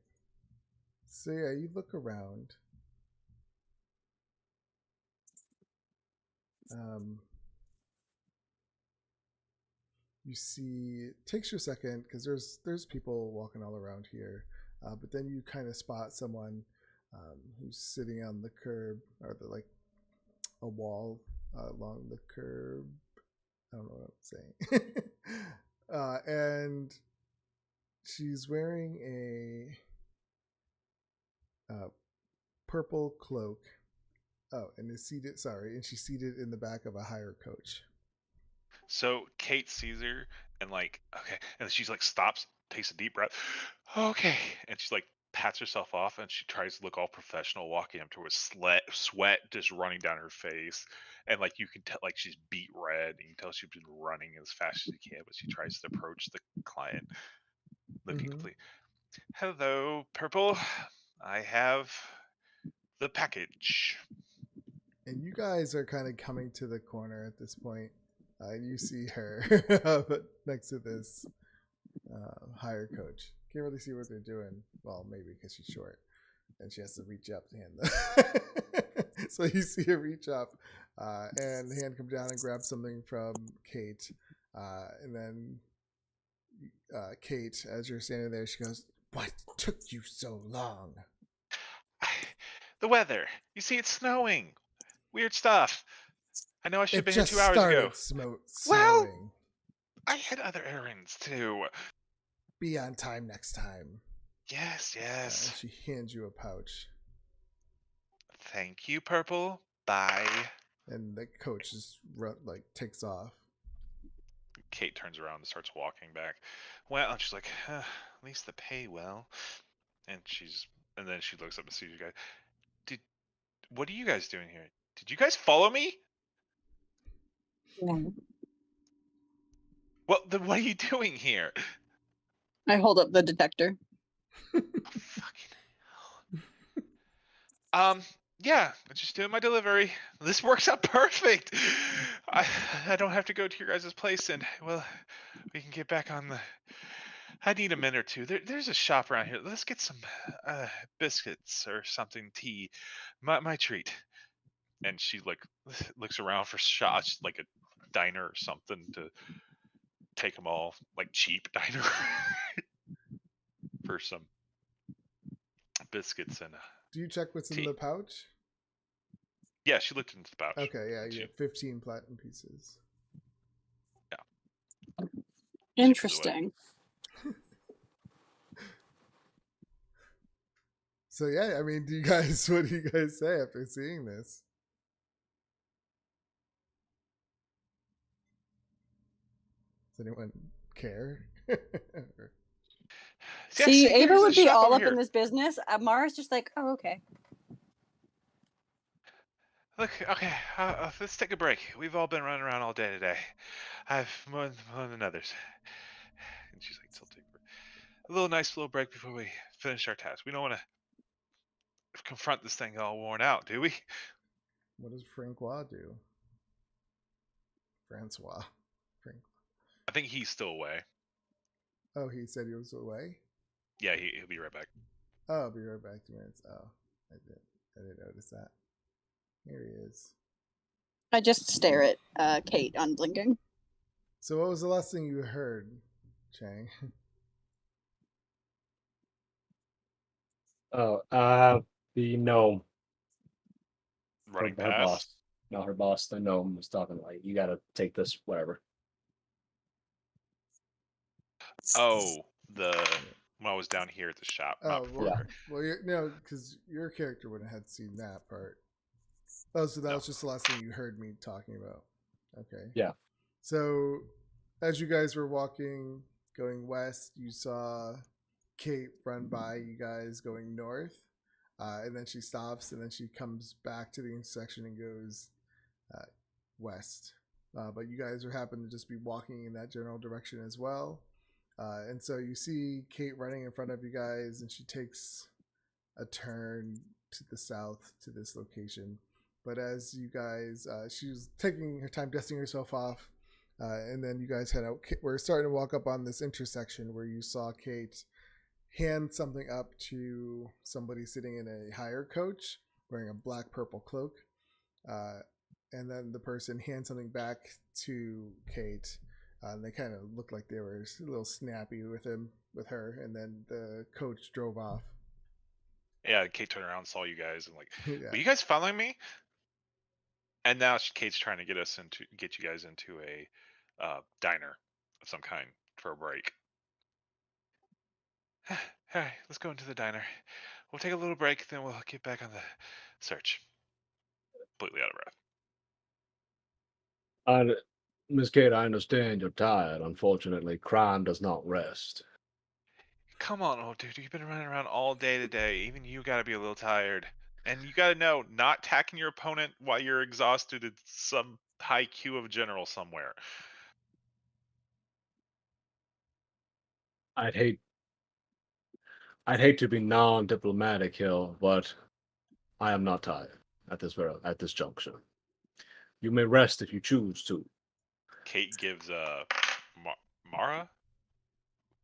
So yeah, you look around. You see, it takes you a second because there's people walking all around here, but then you kind of spot someone who's sitting on the curb or like a wall along the curb. I don't know what I'm saying. And she's wearing a purple cloak. Oh, and is seated. Sorry, and she's seated in the back of a hire coach. So Kate sees her and like, okay, and she's like stops, takes a deep breath, okay, and she like pats herself off and she tries to look all professional, walking up to her, sweat just running down her face, and like you can tell like she's beet red, and you can tell she's been running as fast as she can, but she tries to approach the client, looking complete. Hello, Purple. I have the package. And you guys are kind of coming to the corner at this point. And you see her next to this hire coach. Can't really see what they're doing. Well, maybe because she's short and she has to reach up to hand them. So you see her reach up and the hand come down and grab something from Kate. And then Kate, as you're standing there, she goes, "What took you so long?" The weather. You see, it's snowing. Weird stuff. I know I should have It been here just 2 hours ago. snowing. Well, I had other errands too. Be on time next time. Yes. She hands you a pouch. Thank you, Purple. Bye. And the coach just takes off. Kate turns around and starts walking back. Well, and she's like, at least the pay well. And then she looks up and sees you guys. What are you guys doing here? Did you guys follow me? No. Well, then what are you doing here? I hold up the detector. Fucking hell. Yeah, I'm just doing my delivery. This works out perfect. I don't have to go to your guys' place, and well, we can get back on the. I need a minute or two. There's a shop around here. Let's get some biscuits or something. Tea, my treat. And she like looks around for shots, like a diner or something to take them all, like cheap diner, for some biscuits and Do you check what's in tea. the pouch? Yeah, she looked into the pouch. Okay, yeah, and you she- get 15 platinum pieces. Interesting. So yeah, I mean, do you guys? What do you guys say after seeing this? Does anyone care? Yeah, See, Ava here's would the be shop all over up here. in this business. Mara's just like, oh, okay. Look, okay, let's take a break. We've all been running around all day today. I've more than others. And she's like, "Still take a nice little break before we finish our task. We don't want to confront this thing all worn out, do we?" What does Francois do? Francois. Frank. I think he's still away. Oh, he said he was away. Yeah, he'll be right back. Oh, I'll be right back. 2 minutes. Oh, I didn't notice that. Here he is. I just stare at Kate unblinking. So, what was the last thing you heard, Chang? The gnome, Running her past. boss. No, her boss, the gnome, was talking like, "You got to take this, whatever." Oh, when I was down here at the shop. Oh, Not before. well, Yeah. well, no, because your character wouldn't have seen that part. Oh, so that No. was just the last thing you heard me talking about. Okay. Yeah. So, as you guys were walking, going west, you saw Kate run by you guys going north, and then she stops, and then she comes back to the intersection and goes west. But you guys are happen to just be walking in that general direction as well. And so you see Kate running in front of you guys, and she takes a turn to the south to this location. But as you guys, she's taking her time dusting herself off, and then you guys head out. We're starting to walk up on this intersection where you saw Kate hand something up to somebody sitting in a hire coach wearing a black purple cloak. And then the person hands something back to Kate. And they kind of looked like they were a little snappy with her, and then the coach drove off. Yeah, Kate turned around, saw you guys, and like, Yeah. "Were you guys following me?" And now Kate's trying to get you guys into a diner of some kind for a break. All right, let's go into the diner. We'll take a little break, then we'll get back on the search. Completely out of breath. Miss Kate, I understand you're tired. Unfortunately, crime does not rest. Come on, old dude. You've been running around all day today. Even you got to be a little tired. And you got to know, not attacking your opponent while you're exhausted is some high Q of general somewhere. I'd hate to be non-diplomatic here, but I am not tired at this juncture. You may rest if you choose to. Kate gives Mara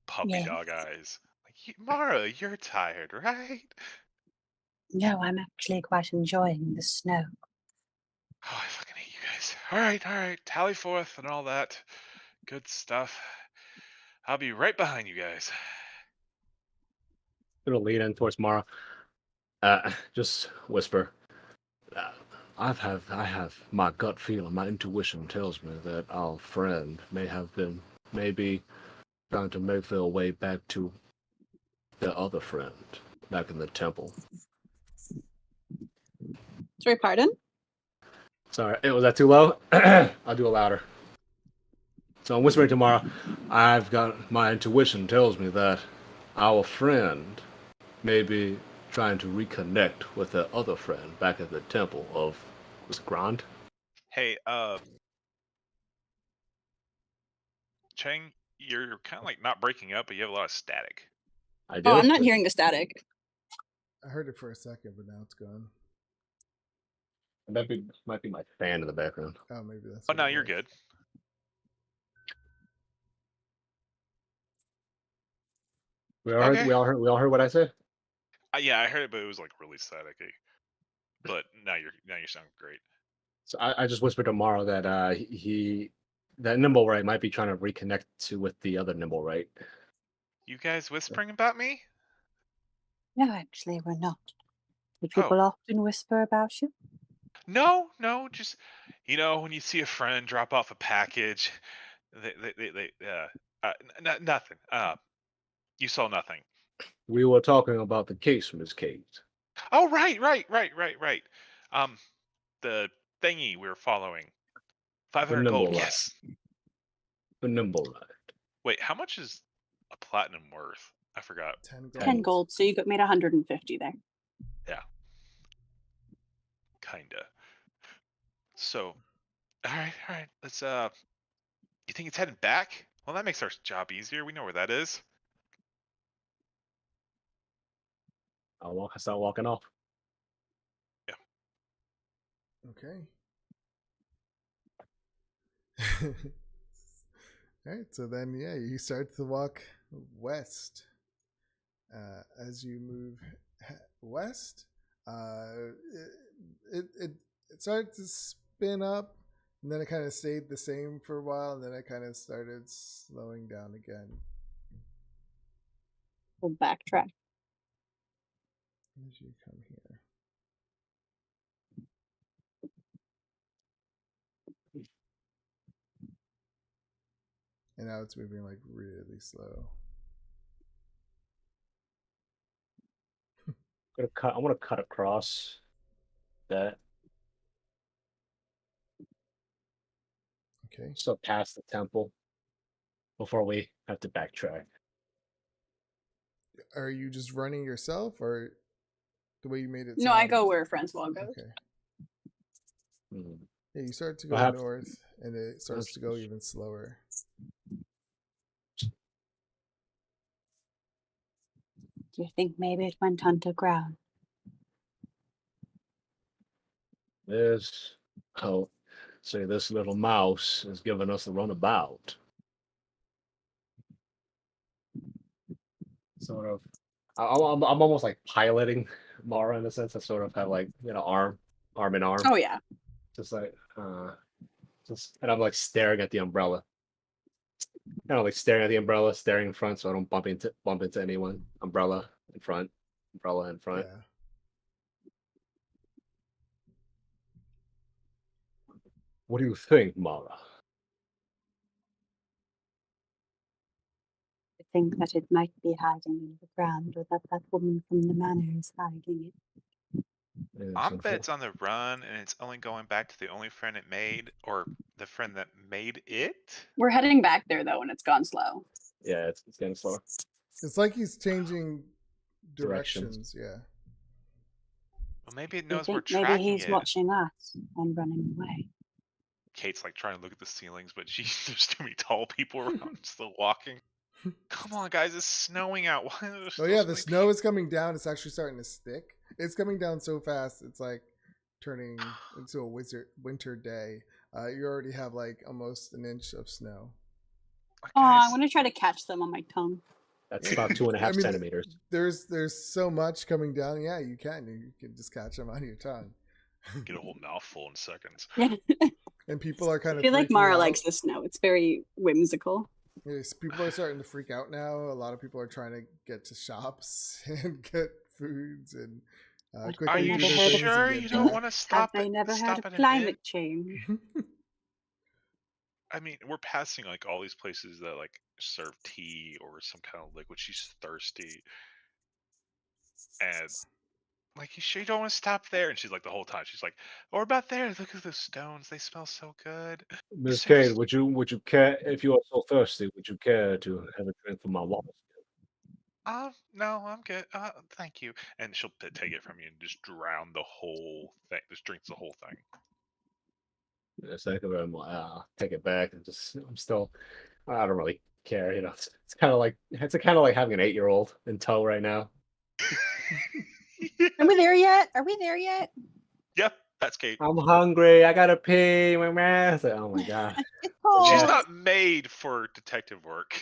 puppy Yes. dog eyes. Like, Mara, you're tired, right? No, I'm actually quite enjoying the snow. Oh, I fucking hate you guys. All right. Tally forth and all that good stuff. I'll be right behind you guys. It'll lean in towards Mara. Just whisper. I have my gut feeling, my intuition tells me that our friend may be trying to make their way back to their other friend back in the temple. Sorry, pardon? Sorry, was that too low? I'll do it louder. So I'm whispering to Mara. I've got my intuition tells me that our friend may be trying to reconnect with their other friend back at the temple of Grand. Hey, Chang, you're kind of like not breaking up, but you have a lot of static. I do. Oh, I'm not hearing the static. I heard it for a second, but now it's gone. Might be my fan in the background. Oh, maybe that's. Oh what no, it you're was. good. We all heard. Okay. We all heard what I said. Yeah, I heard it, but it was like really staticky. But now you sound great. So I just whispered to Mara that that Nimble Right might be trying to reconnect with the other Nimble Right. You guys whispering about me? No, actually, we're not. Do Oh. people often whisper about you? No, just when you see a friend drop off a package, nothing. You saw nothing. We were talking about the case, Miss Kate. Oh, right. The thingy we were following. 500 gold. Nimble Right. Yes. The Nimble Right. Wait, how much is a platinum worth? I forgot. 10 gold. 10 gold, so you made 150 there. Yeah. Kinda. So, all right. Let's you think it's heading back? Well, that makes our job easier. We know where that is. I start walking off. Okay. All right. So then, yeah, you start to walk west. As you move west, it started to spin up, and then it kind of stayed the same for a while, and then it kind of started slowing down again. We'll backtrack. As you come here. And now it's moving like really slow. I want to cut across that. Okay. So past the temple before we have to backtrack. Are you just running yourself, or the way you made it? No, I sound? go where Francois goes. Okay. Hmm. Yeah, you start to go north, and it starts to go even slower. Do you think maybe it went underground? This little mouse is giving us a runabout. Sort of. I'm almost like piloting Mara in a sense. I sort of have like arm in arm. Oh yeah. Just like and I'm like staring at the umbrella. Kind of like staring at the umbrella, staring in front, so I don't bump into anyone. Umbrella in front. Yeah. What do you think, Mara? I think that it might be hiding in the ground, or that woman from the manor is hiding it. I bet it's on the run, and it's only going back to the only friend it made, or the friend that made it. We're heading back there though, and it's gone slow. Yeah, it's getting slower. It's like he's changing directions. Yeah. Well, maybe it I knows we're think tracking maybe he's it. watching us and running away. Kate's like trying to look at the ceilings, but there's too many tall people around still walking. Come on, guys, it's snowing out. Why are there Oh still yeah, so the many snow is coming down. It's actually starting to stick. It's coming down so fast. It's like turning into a winter day. You already have like almost an inch of snow. people? Oh, I Guys, want to try to catch them on my tongue. That's about 2.5 centimeters. There's so much coming down. Yeah, you can just catch them on your tongue. get a whole mouthful in seconds. And people are kind I of. feel like freaking Mara out. likes the snow. It's very whimsical. Yes, people are starting to freak out now. A lot of people are trying to get to shops and get foods and. But Are I've you never heard of sure you don't want to Have stop they it? never heard Stop of at an inn? climate change? I mean, we're passing like all these places that like serve tea or some kind of liquid. She's thirsty, and like, you sure you don't want to stop there? And she's like, the whole time, she's like, "Or about there? Look at those stones. They smell so good." Miss Seriously. Kate, would you care if you are so thirsty? Would you care to have a drink from my water? No, I'm good. Thank you. And she'll take it from you and just drown the whole thing. Just drinks the whole thing. Yes, thank you very much. Take it back and I'm still. I don't really care. You know, it's kind of like having an 8-year-old in tow right now. Are we there yet? Are we there yet? Yep, that's Kate. I'm hungry. I gotta pee. My math. Oh my god. It's cold. She's Yeah. not made for detective work.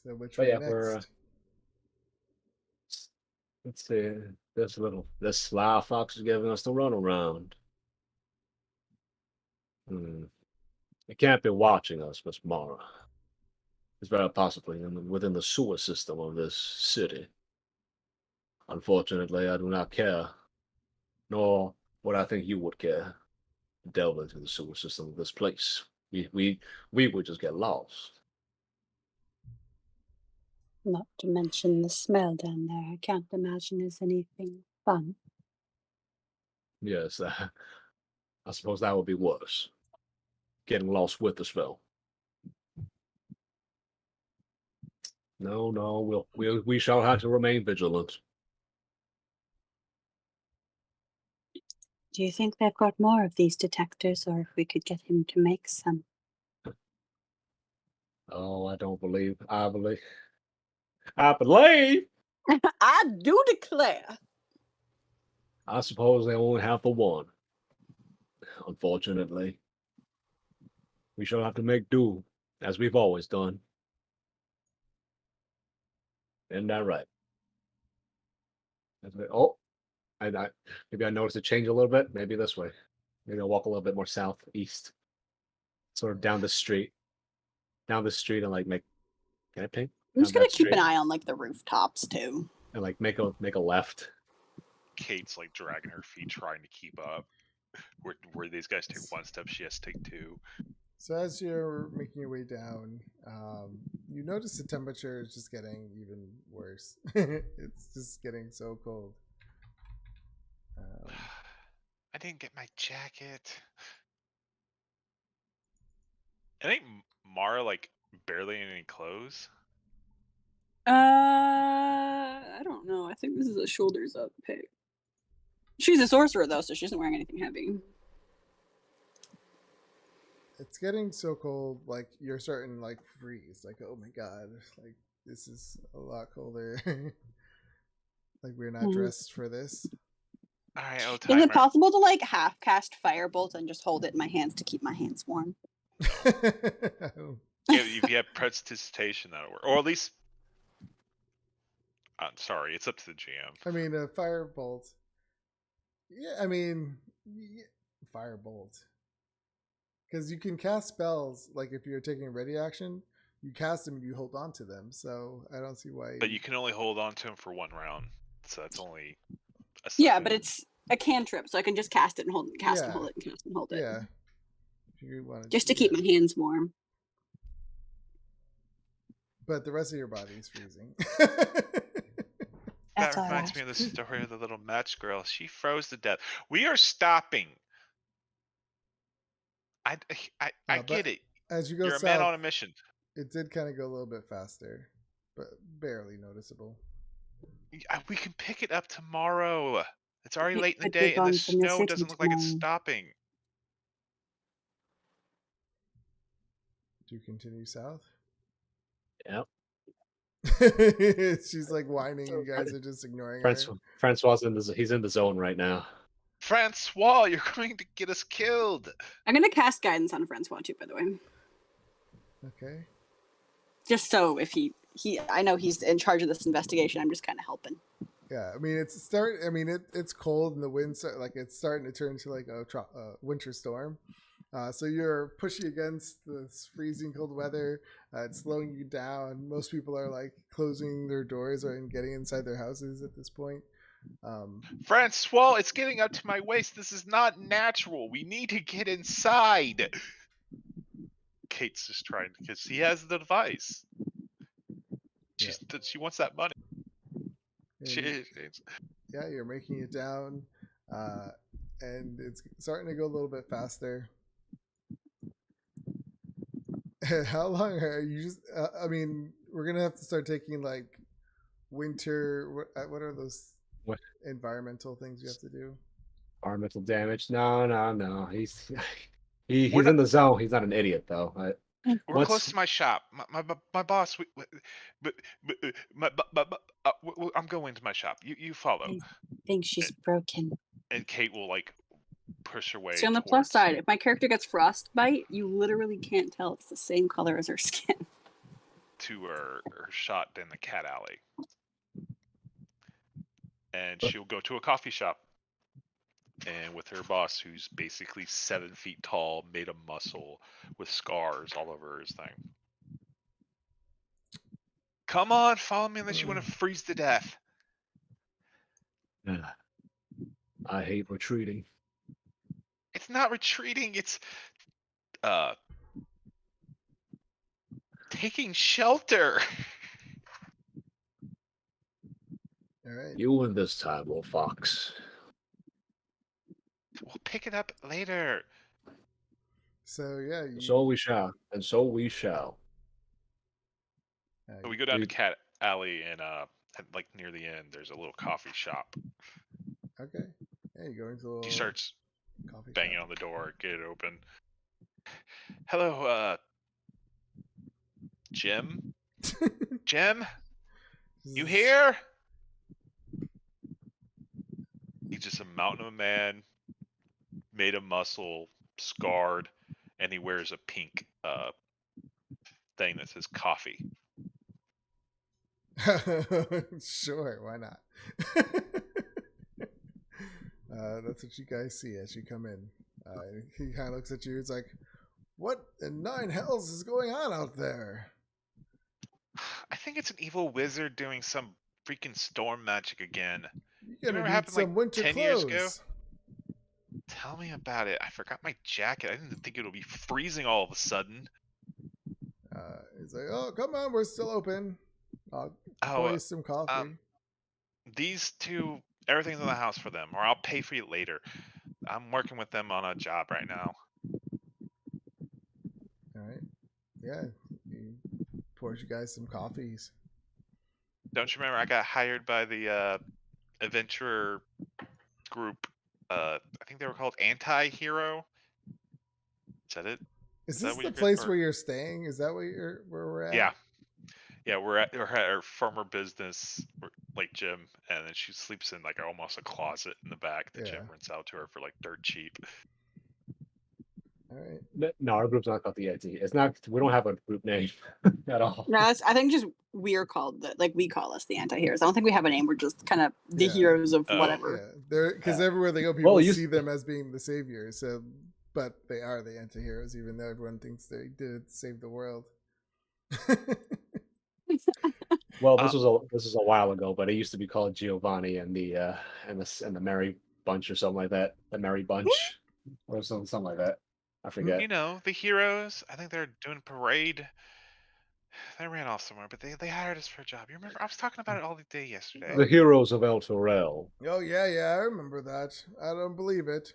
So which But one yeah, next? we're. Let's see. This sly fox is giving us the runaround. It can't be watching us, Miss Mara. It's very possibly within the sewer system of this city. Unfortunately, I do not care, nor would I think you would care, to delve into the sewer system of this place. We would just get lost. Not to mention the smell down there. I can't imagine there's anything fun. Yes, I suppose that would be worse. Getting lost with the smell. No, we shall have to remain vigilant. Do you think they've got more of these detectors, or if we could get him to make some? Oh, I believe. I do declare. I suppose they only have the one. Unfortunately. We shall have to make do, as we've always done. Isn't that right? Oh, maybe I noticed a change a little bit. Maybe this way. Maybe I'll walk a little bit more southeast. Sort of down the street. Down the street and like make. Can I ping? I'm just Down gonna that keep an street eye on like the rooftops too. and like make a left. Kate's like dragging her feet, trying to keep up. Where these guys take one step, she has to take two. So as you're making your way down, you notice the temperature is just getting even worse. It's just getting so cold. I didn't get my jacket. I think Mara like barely in any clothes. I don't know. I think this is a shoulders up pick. She's a sorcerer though, so she isn't wearing anything heavy. It's getting so cold, like you're starting to like freeze. Like, oh my god, like this is a lot colder. Like we're not dressed for this. All right, oh Is timer. it possible to like half cast firebolt and just hold it in my hands to keep my hands warm? If you have prestidigitation, that'll work. Or at least, I'm sorry, it's up to the GM. I mean, a firebolt. Yeah, I mean, firebolt. Because you can cast spells, like if you're taking a ready action, you cast them and you hold on to them. So I don't see why. But you can only hold on to him for one round, so that's only a Yeah, second. but it's a cantrip, so I can just cast it and hold it, cast Yeah. and hold it, and cast and hold it. Yeah. If you wanted Just to keep my hands warm. But the rest of your body is freezing. That's That all reminds right. me of the story of the little match girl. She froze to death. We are stopping. I but get it. As you go You're a south, man on a mission. it did kind of go a little bit faster, but barely noticeable. We can pick it up tomorrow. It's already It late in the could be day, and the gone from the snow city doesn't look like it's tomorrow. stopping. Do you continue south? Yep. She's like whining. You guys are just ignoring her. Francois he's in the zone right now. Francois, you're going to get us killed. I'm gonna cast guidance on Francois too, by the way. Okay. Just so if he I know he's in charge of this investigation, I'm just kind of helping. Yeah, I mean it's cold and the winds like it's starting to turn into like a winter storm. So you're pushing against this freezing cold weather. It's slowing you down. Most people are like closing their doors and getting inside their houses at this point. Francois, it's getting up to my waist. This is not natural. We need to get inside. Kate's just trying because he has the device. She wants that money. Yeah, you're making it down, and it's starting to go a little bit faster. How long are you just? I mean, we're gonna have to start taking like winter. What are those? What environmental things you have to do? Environmental damage? No. He's We're not- in the zone. He's not an idiot though. We're What's- close to my shop. My boss. I'm going to my shop. You follow. I think she's broken. And Kate will like push her way. See, on the plus towards- side, if my character gets frostbite, you literally can't tell it's the same color as her skin. to her shot in the cat alley. And she'll go to a coffee shop. And with her boss, who's basically 7 feet tall, made of muscle, with scars all over his thing. Come on, follow me unless you want to freeze to death. I hate retreating. It's not retreating, it's taking shelter. All right. You win this time, little fox. We'll pick it up later. So yeah, you, So we shall, and so we shall. We go down to We- Cat Alley and like near the end, there's a little coffee shop. okay. Yeah, you go into a He little starts coffee banging shop. on the door, get it open. Hello, Jim? Jim? You here? He's just a mountain of a man, made of muscle, scarred, and he wears a pink thing that says coffee. Sure, why not? That's what you guys see as you come in. He kind of looks at you. It's like, what in nine hells is going on out there? I think it's an evil wizard doing some freaking storm magic again. You remember gotta what need happened, some like, winter 10 clothes. years ago? Tell me about it. I forgot my jacket. I didn't think it would be freezing all of a sudden. He's like, oh, come on, we're still open. I'll pour you some coffee. These two, everything's in the house for them, or I'll pay for you later. I'm working with them on a job right now. All right. Yeah. He pours you guys some coffees. Don't you remember I got hired by the adventurer group? I think they were called Anti-Hero. Is that it? Is Is that this what the you're good place for? where you're staying? Is that where we're at? Yeah. Yeah, we're at our former business, like Jim, and then she sleeps in like almost a closet in the back that Jim Yeah. rents out to her for like dirt cheap. All right. No, our group's not called the AT. It's not. We don't have a group name at all. No, I think just we're called we call us the anti-heroes. I don't think we have a name. We're just kind of the Yeah. heroes of Oh. whatever. Yeah, they're because everywhere they go, people Well, you- see them as being the saviors. So, but they are the anti-heroes, even though everyone thinks they did save the world. Well, this was a while ago, but it used to be called Giovanni and the Merry Bunch or something like that. The Merry Bunch or something like that. I forget. You know, the heroes. I think they're doing a parade. They ran off somewhere, but they hired us for a job. You remember? I was talking about it all the day yesterday. The heroes of El Torel. Oh yeah, I remember that. I don't believe it.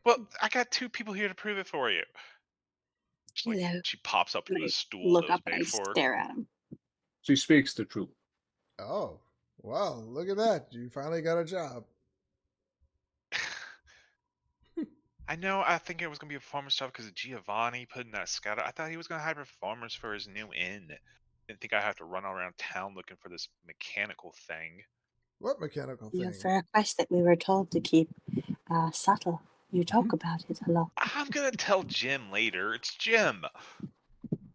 Well, I got 2 people here to prove it for you. Hello. She pops up from And the I stool Look that was up and I made for her. stare at him. She speaks the truth. Oh, wow! Look at that! You finally got a job. I know. I think it was gonna be a performance job because of Giovanni putting that scout. I thought he was gonna hire performers for his new inn. Didn't think I have to run around town looking for this mechanical thing. What mechanical You know, thing? for a quest that we were told to keep subtle, you talk about it a lot. I'm gonna tell Jim later. It's Jim.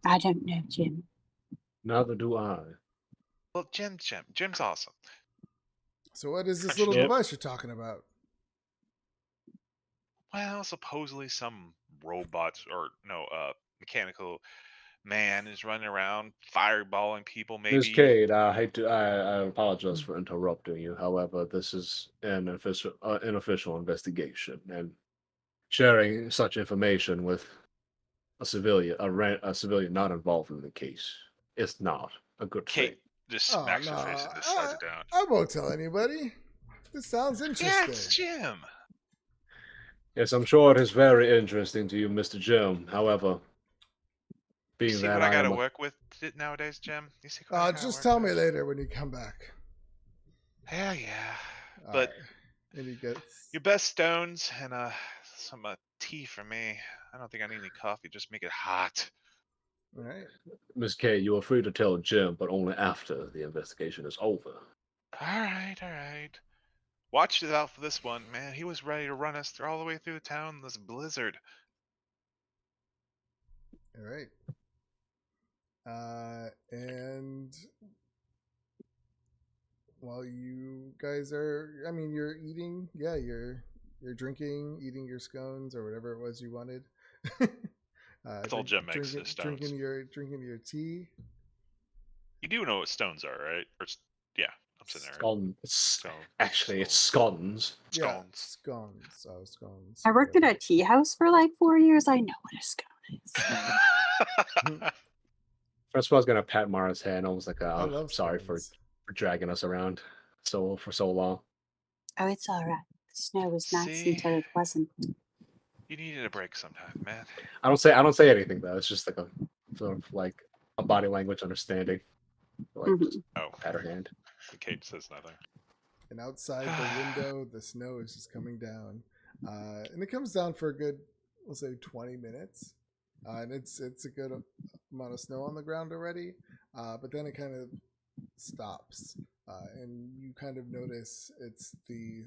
I don't know, Jim. Neither do I. Well, Jim's awesome. So, what is this Actually, little Yep. device you're talking about? Well, supposedly some robots or mechanical man is running around fireballing people. Maybe. Miss Cade, I apologize for interrupting you. However, this is an official investigation, and sharing such information with a civilian, a civilian not involved in the case, is not a good thing. Kate just Oh, smacks no, her face and just slides it down. I won't tell anybody. This sounds Yeah, interesting. it's Jim. Yes, I'm sure it is very interesting to you, Mr. Jim. However, being See that what I I gotta am a- work with nowadays, Jim? You see what I gotta Just work tell me with? later when you come back. Hell yeah. All But right. And he gets. your best stones and some tea for me. I don't think I need any coffee. Just make it hot. All right. Miss K, you are free to tell Jim, but only after the investigation is over. All right, all right. Watch it out for this one, man. He was ready to run us through all the way through the town in this blizzard. All right. And while you guys are, I mean, you're eating, yeah, you're drinking, eating your scones or whatever it was you wanted. That's all Jim makes is stones. Drinking your tea. You do know what stones are, right? Yeah, I'm sitting there. Actually, it's scones. Yeah, Scones. scones. Oh, scones. I worked at a tea house for like 4 years. I know what a scone is. Francois gonna pat Mara's hand, almost like, I I'm love sorry for scones. dragging us around for so long. Oh, it's all right. The snow was nice See? until it wasn't. You needed a break sometime, man. I don't say anything though. It's just like a sort of like a body language understanding. Like just Oh, pat her hand. Kate says nothing. And outside the window, the snow is just coming down, and it comes down for a good, we'll say, 20 minutes, and it's a good amount of snow on the ground already. But then it kind of stops, and you kind of notice it's the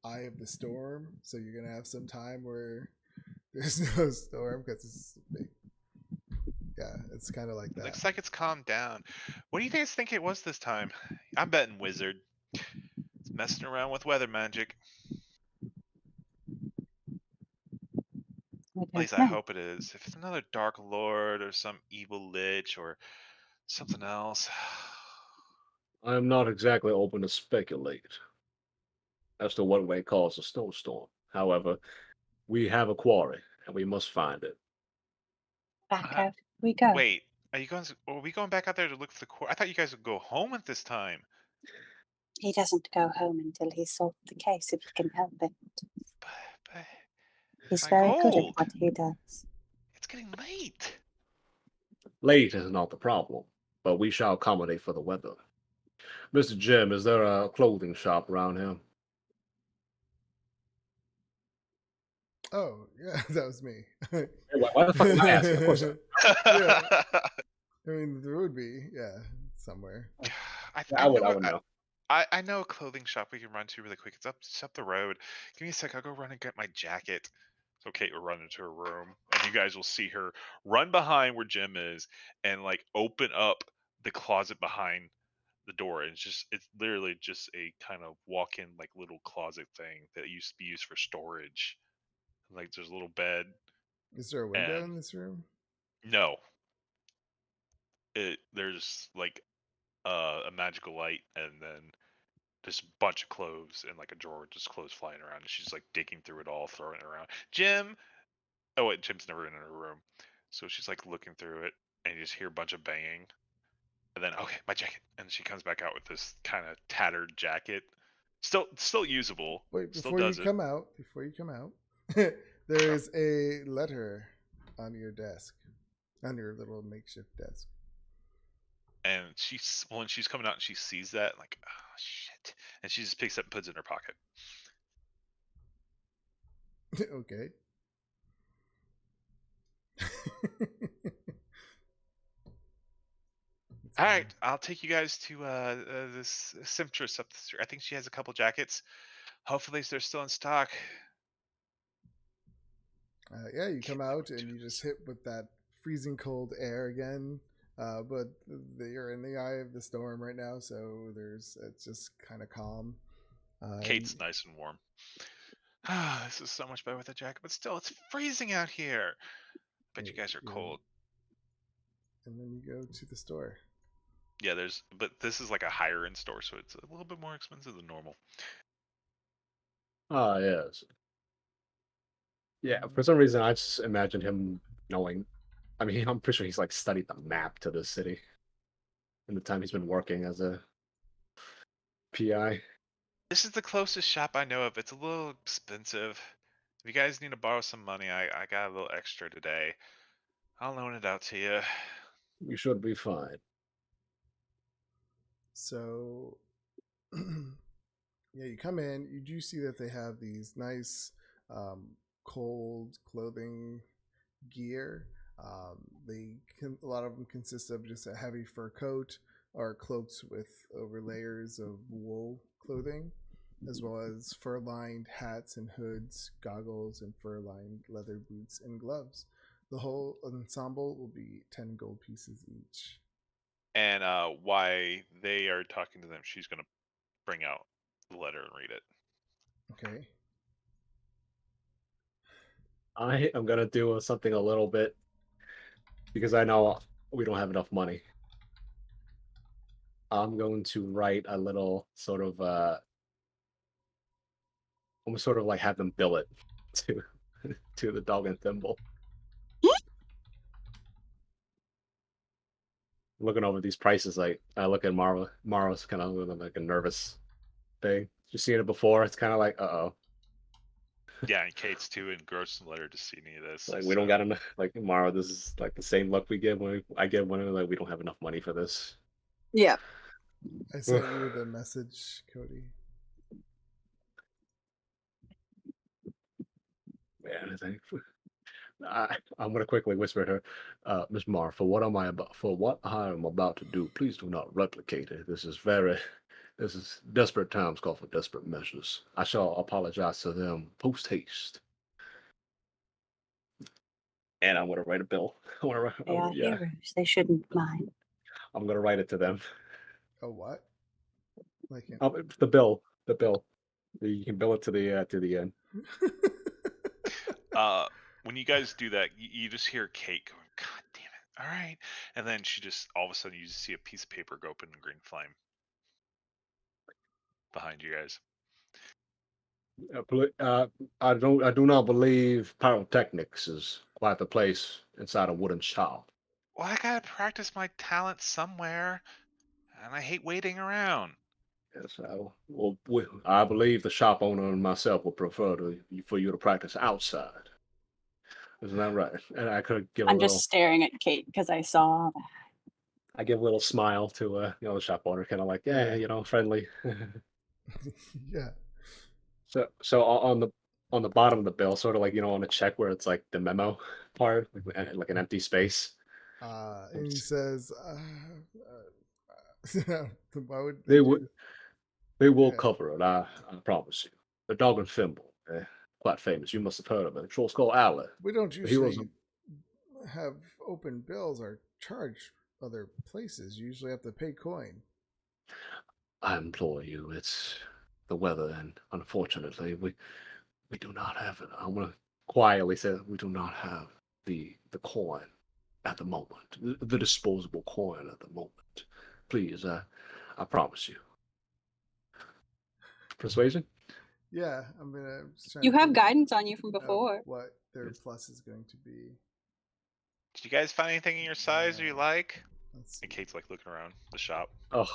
eye of the storm. So you're gonna have some time where there's no storm because it's big. Yeah, it's kind of like that. Looks like it's calmed down. What do you guys think it was this time? I'm betting Wizard. It's messing around with weather magic. I At don't least I know. hope it is. If it's another Dark Lord or some evil lich or something else. I am not exactly open to speculate as to what may cause a snowstorm. However, we have a quarry and we must find it. Back Uh, out we go. Wait, are we going back out there to look for the core? I thought you guys would go home at this time. He doesn't go home until he's solved the case if he can help it. But He's I'm very good at cold. what he does. It's getting late. Late is not the problem, but we shall accommodate for the weather. Mr. Jim, is there a clothing shop around here? Oh, yeah, that was me. Why the fuck am I asking? Of course. Yeah. I mean, there would be, yeah, somewhere. I would know. I know a clothing shop we can run to really quick. It's up the road. Give me a sec. I'll go run and get my jacket. So Kate will run into her room, and you guys will see her run behind where Jim is and like open up the closet behind the door. And it's literally just a kind of walk-in like little closet thing that used to be used for storage. Like there's a little bed. Is there a window And- in this room? No. There's like a magical light and then this bunch of clothes and like a drawer, just clothes flying around. And she's like digging through it all, throwing it around. Jim. Oh wait, Jim's never in her room, so she's like looking through it, and you just hear a bunch of banging, and then okay, my jacket, and she comes back out with this kind of tattered jacket, still usable. Wait, still before you does come out, there is a letter on your desk, on your little makeshift desk. And when she's coming out and she sees that, like, oh shit, and she just picks it up and puts it in her pocket. Okay. All right, I'll take you guys to this Simptress up the street. I think she has a couple jackets. Hopefully, they're still in stock. Yeah, you come out and you just hit with that freezing cold air again. But you're in the eye of the storm right now, so it's just kind of calm. Kate's nice and warm. This is so much better with a jacket, but still, it's freezing out here. Bet you guys are cold. And then you go to the store. Yeah, but this is like a higher end store, so it's a little bit more expensive than normal. Ah, yes. Yeah, for some reason, I just imagined him knowing. I mean, I'm pretty sure he's like studied the map to this city in the time he's been working as a PI. This is the closest shop I know of. It's a little expensive. If you guys need to borrow some money, I got a little extra today. I'll loan it out to you. You should be fine. So, yeah, you come in. You do see that they have these nice cold clothing gear. A lot of them consist of just a heavy fur coat or cloaks with over layers of wool clothing, as well as fur-lined hats and hoods, goggles, and fur-lined leather boots and gloves. The whole ensemble will be 10 gold pieces each. And why they are talking to them, she's gonna bring out the letter and read it. Okay. I am gonna do something a little bit because I know we don't have enough money. I'm going to write a little sort of almost sort of like have them bill it to to the dog and thimble. Looking over these prices, like I look at Mara. Mara's kind of like a nervous thing. You've seen it before. It's kind of like, oh, Yeah, and Kate's too engrossed in the letter to see any of this. like we don't so- got enough. Like Mara, this is like the same look we get when I get when like we don't have enough money for this. Yeah. I sent you the message, Cody. Man, I think I'm gonna quickly whisper to her, Miss Mara, for what I am about to do, please do not replicate it. This is desperate times call for desperate measures. I shall apologize to them post haste. And I'm gonna write a bill. I wanna write, They are yeah, heroes. They shouldn't mind. I'm gonna write it to them. Oh, what? Like, The bill. You can bill it to the end. When you guys do that, you just hear Kate going, "God damn it! All right," and then she just all of a sudden you just see a piece of paper go up in green flame behind you guys. I do not believe pyrotechnics is quite the place inside a wooden shop. Well, I gotta practice my talent somewhere, and I hate waiting around. Yes, I believe the shop owner and myself would prefer for you to practice outside. Isn't that right? And I could give I'm just staring at Kate because I saw that. I give a little smile to the shop owner, kind of like, yeah, friendly. yeah. So on the bottom of the bill, sort of like on the check where it's like the memo part, like an empty space. And he says, why would They will Yeah. cover it. I promise you. The dog and thimble, quite famous. You must have heard of it. Troll Skull Alley. We don't The heroes usually have open bills or charge other places. You usually have to pay coin. I implore you. It's the weather, and unfortunately, we do not have it. I'm gonna quietly say that we do not have the coin at the moment, the disposable coin at the moment. Please, I promise you. Persuasion? Yeah, I'm just trying You to have think guidance on you from of before. what their plus is going to be. Did you guys find anything in your size you like? Let's see. And Kate's like looking around the shop. Oh,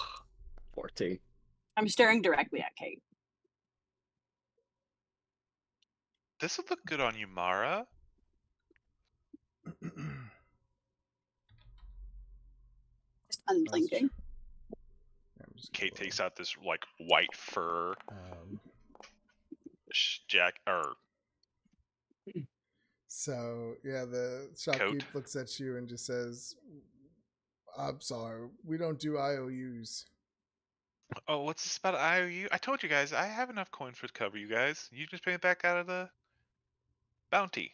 14. I'm staring directly at Kate. This would look good on you, Mara. Just unblinking. I'm just Kate gonna- takes out this like white fur Um, so yeah, the shopkeep looks at you and just says, "I'm sorry, we don't do IOUs." Oh, what's this about IOU? I told you guys I have enough coins to cover you guys. You just pay it back out of the bounty.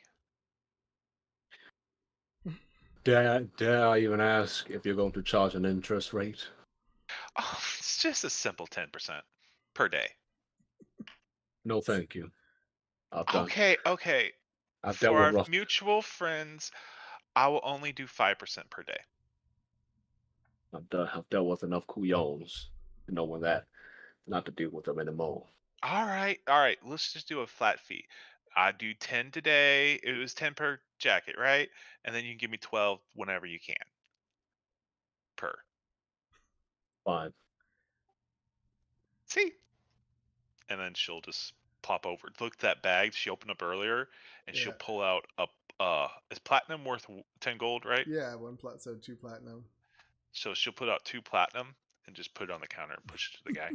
Dare I even ask if you're going to charge an interest rate? Oh, it's just a simple 10% per day. No, thank you. Okay. I've For dealt our with rough. mutual friends, I will only do 5% per day. I've dealt with enough couillons to know when that not to deal with them anymore. All right. Let's just do a flat fee. I do 10 today. It was 10 per jacket, right? And then you can give me 12 whenever you can. Per. Fine. See? And then she'll just pop over. Look at that bag she opened up earlier, and she'll Yeah. pull out a. Is platinum worth 10 gold, right? Yeah, so 2 platinum. So she'll put out 2 platinum and just put it on the counter and push it to the guy.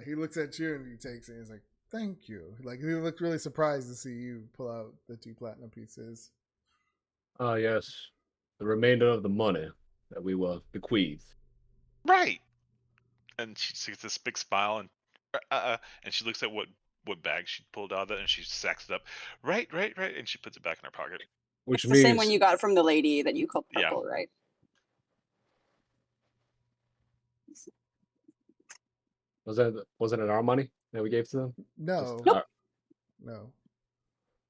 He looks at you and he takes it. And he's like, Thank you. Like, he looked really surprised to see you pull out the 2 platinum pieces. Ah, yes. The remainder of the money that we were bequeathed. Right. And she sees this big smile and she looks at what bag she pulled out of it and she sacks it up. Right, and she puts it back in her pocket. Which It's the means same one you got from the lady that you called Yeah. purple, right? wasn't it our money that we gave to them? No. Just our- No.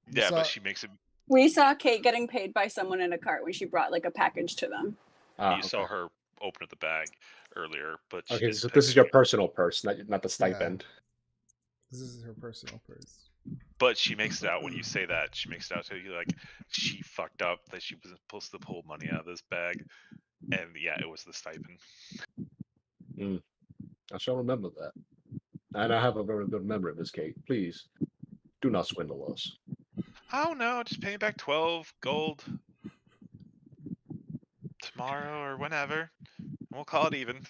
You Yeah, saw- but she makes it. We saw Kate getting paid by someone in a cart when she brought like a package to them. You saw her open up the bag earlier, but she Okay, didn't so pick this is your any. personal purse, not the stipend. This is her personal purse. But she makes it out when you say that. She makes it out to you like she fucked up that she wasn't supposed to pull money out of this bag, and yeah, it was the stipend. I shall remember that. And I have a very good memory, Miss Kate. Please, do not swindle us. Oh no, just pay me back 12 gold tomorrow or whenever. We'll call it even.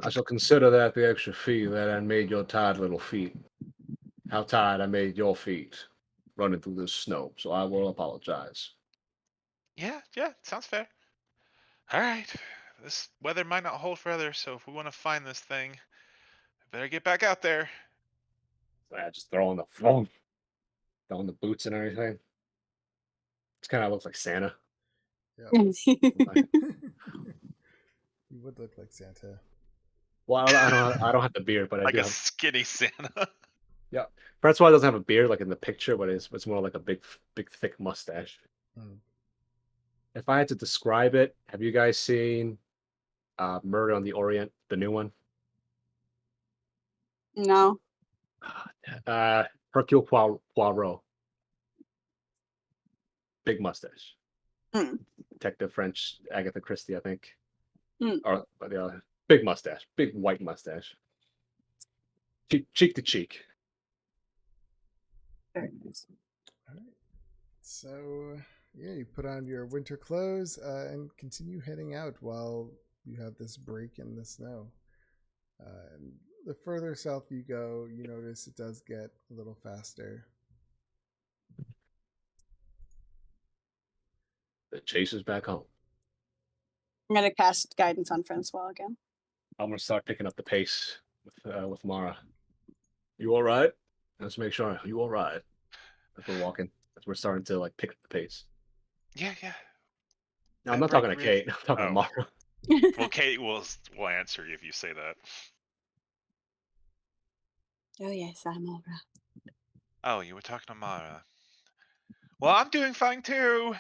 I shall consider that the extra fee that I made your tired little feet. How tired I made your feet running through this snow, so I will apologize. Yeah, sounds fair. All right, this weather might not hold forever, so if we want to find this thing, we better get back out there. So I just throw on the phone, throwing the boots and everything. It kind of looks like Santa. You would look like Santa. Well, I don't have the beard, but I Like do a have. skinny Santa. Yeah, Francois doesn't have a beard like in the picture, but it's more like a big thick mustache. Hmm. If I had to describe it, have you guys seen Murder on the Orient, the new one? No. Hercule Poirot. Big mustache. Hmm. Detective French, Agatha Christie, I think. Hmm. Or the other. Big mustache. Big white mustache. Cheek to cheek. Very nice. All right. So, yeah, you put on your winter clothes and continue heading out while you have this break in the snow. And the further south you go, you notice it does get a little faster. The chase is back home. I'm gonna cast guidance on Francois again. I'm gonna start picking up the pace with Mara. You all right? Let's make sure. You all right? As we're walking, as we're starting to like pick up the pace. Yeah. No, I'm That not talking to break really- Kate. I'm talking to Oh. Mara. Well, Kate will answer you if you say that. Oh yes, I'm all right. Oh, you were talking to Mara. Well, I'm doing fine too.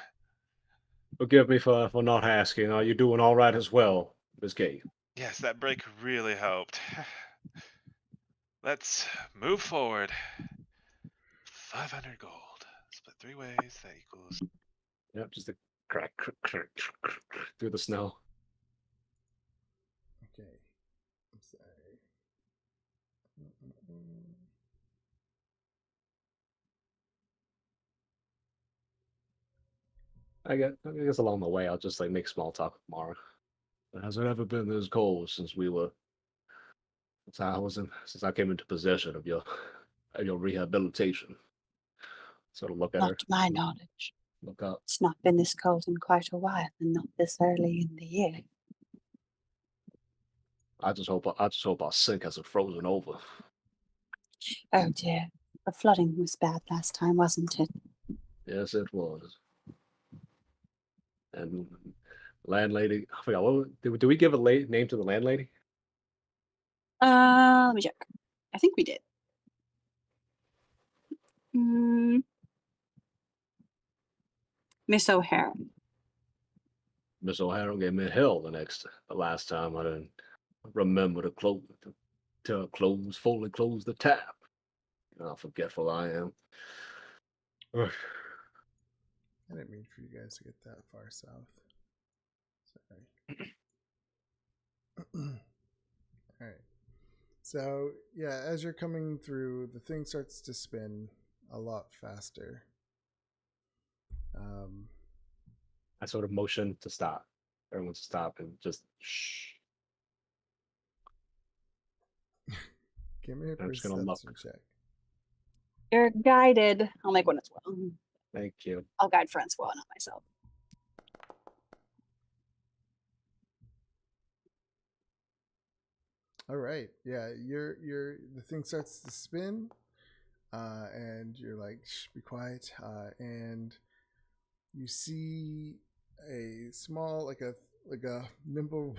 Forgive me for not asking. Are you doing all right as well, Miss Kate? Yes, that break really helped. Let's move forward. 500 gold. Split 3 ways. That equals. Yep, just a crack through the snow. Okay. I'm sorry. I guess along the way I'll just like make small talk with Mara. Has it ever been this cold since since I came into possession of your rehabilitation? Sort of look at her, Not to my knowledge. look up. It's not been this cold in quite a while, and not this early in the year. I just hope our sink hasn't frozen over. Oh dear. The flooding was bad last time, wasn't it? Yes, it was. And landlady, I forgot did we give a name to the landlady? Let me check. I think we did. Miss O'Hara. Miss O'Hara gave me hell the last time. I didn't remember to fully close the tap. How forgetful I am. Ugh. I didn't mean for you guys to get that far south. Sorry. All right. So, yeah, as you're coming through, the thing starts to spin a lot faster. I sort of motion to stop. Everyone to stop and just shh. Give me a I'm just gonna look. perception check. You're guided. I'll make one as well. Thank you. I'll guide Francois, not myself. All right. Yeah, the thing starts to spin, and you're like, shh, be quiet. And you see a small, like a nimble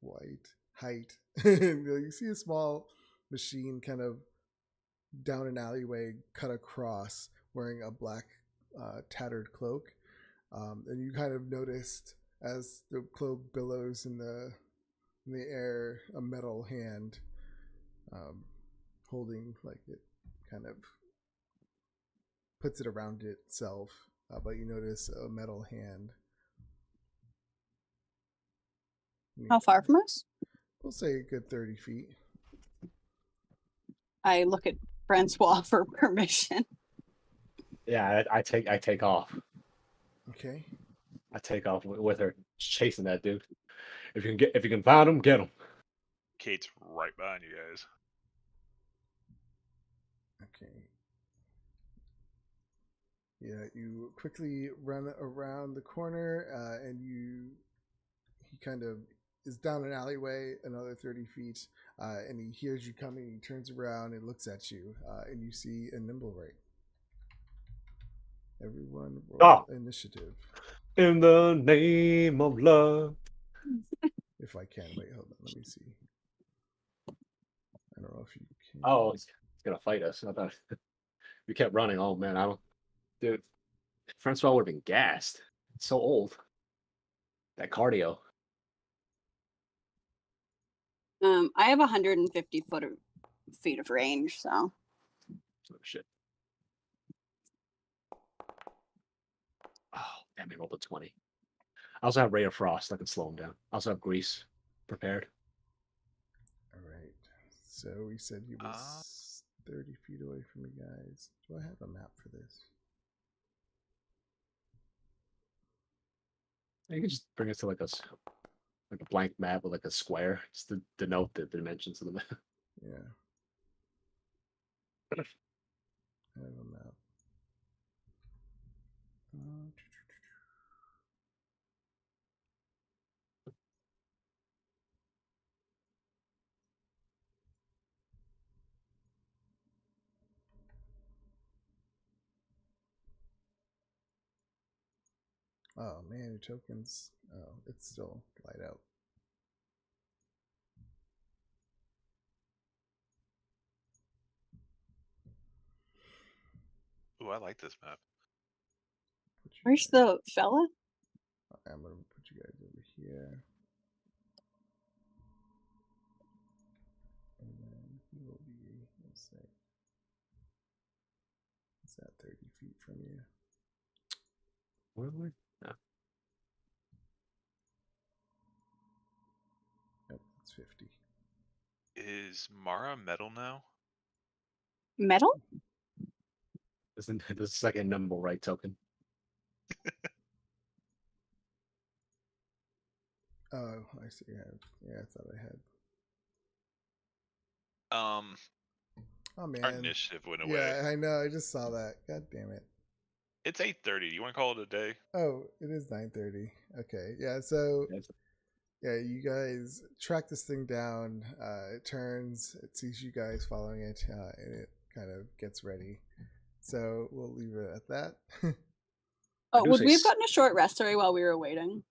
white height. You see a small machine kind of down an alleyway, cut across, wearing a black tattered cloak. And you kind of noticed as the cloak billows in the air, a metal hand holding, like, it kind of puts it around itself, but you notice a metal hand. How far from us? We'll say a good 30 feet. I look at Francois for permission. Yeah, I take off. Okay. I take off with her, chasing that dude. If you can find him, get him. Kate's right behind you guys. Okay. Yeah, you quickly run around the corner, and he kind of is down an alleyway another 30 feet, and he hears you coming. He turns around and looks at you, and you see a Nimblewright. Everyone roll initiative. In the name of love. If I can. Wait, hold on. Let me see. I don't know if you can. Oh, it's gonna fight us. I thought we kept running. Oh man, I don't. Dude, Francois would have been gassed. It's so old. That cardio. I have 150 feet of range, so. Oh shit. Oh, damn, he rolled a 20. I also have Ray of Frost. I can slow him down. I also have Grease prepared. All right. So we said he was 30 feet away from you guys. Do I have a map for this? You can just bring it to like a blank map with like a square, just to denote the dimensions of the map. Yeah. I have a map. Oh man, your tokens. Oh, it's still light out. Ooh, I like this map. Where's the fella? I'm gonna put you guys over here. And then he will be, let's say, is that 30 feet from you? Really? No. Yep, it's 50. Is Mara metal now? Metal? Isn't the second number right token? Oh, I see. Yeah, I thought I had. Oh man, Our initiative went away. Yeah, I know. I just saw that. God damn it. It's 8:30. You want to call it a day? Oh, it is 9:30. Okay, yeah. So, yeah, you guys track this thing down. It turns. It sees you guys following it, and it kind of gets ready. So we'll leave it at that. Oh, would we have gotten a short rest, sorry, while we were waiting?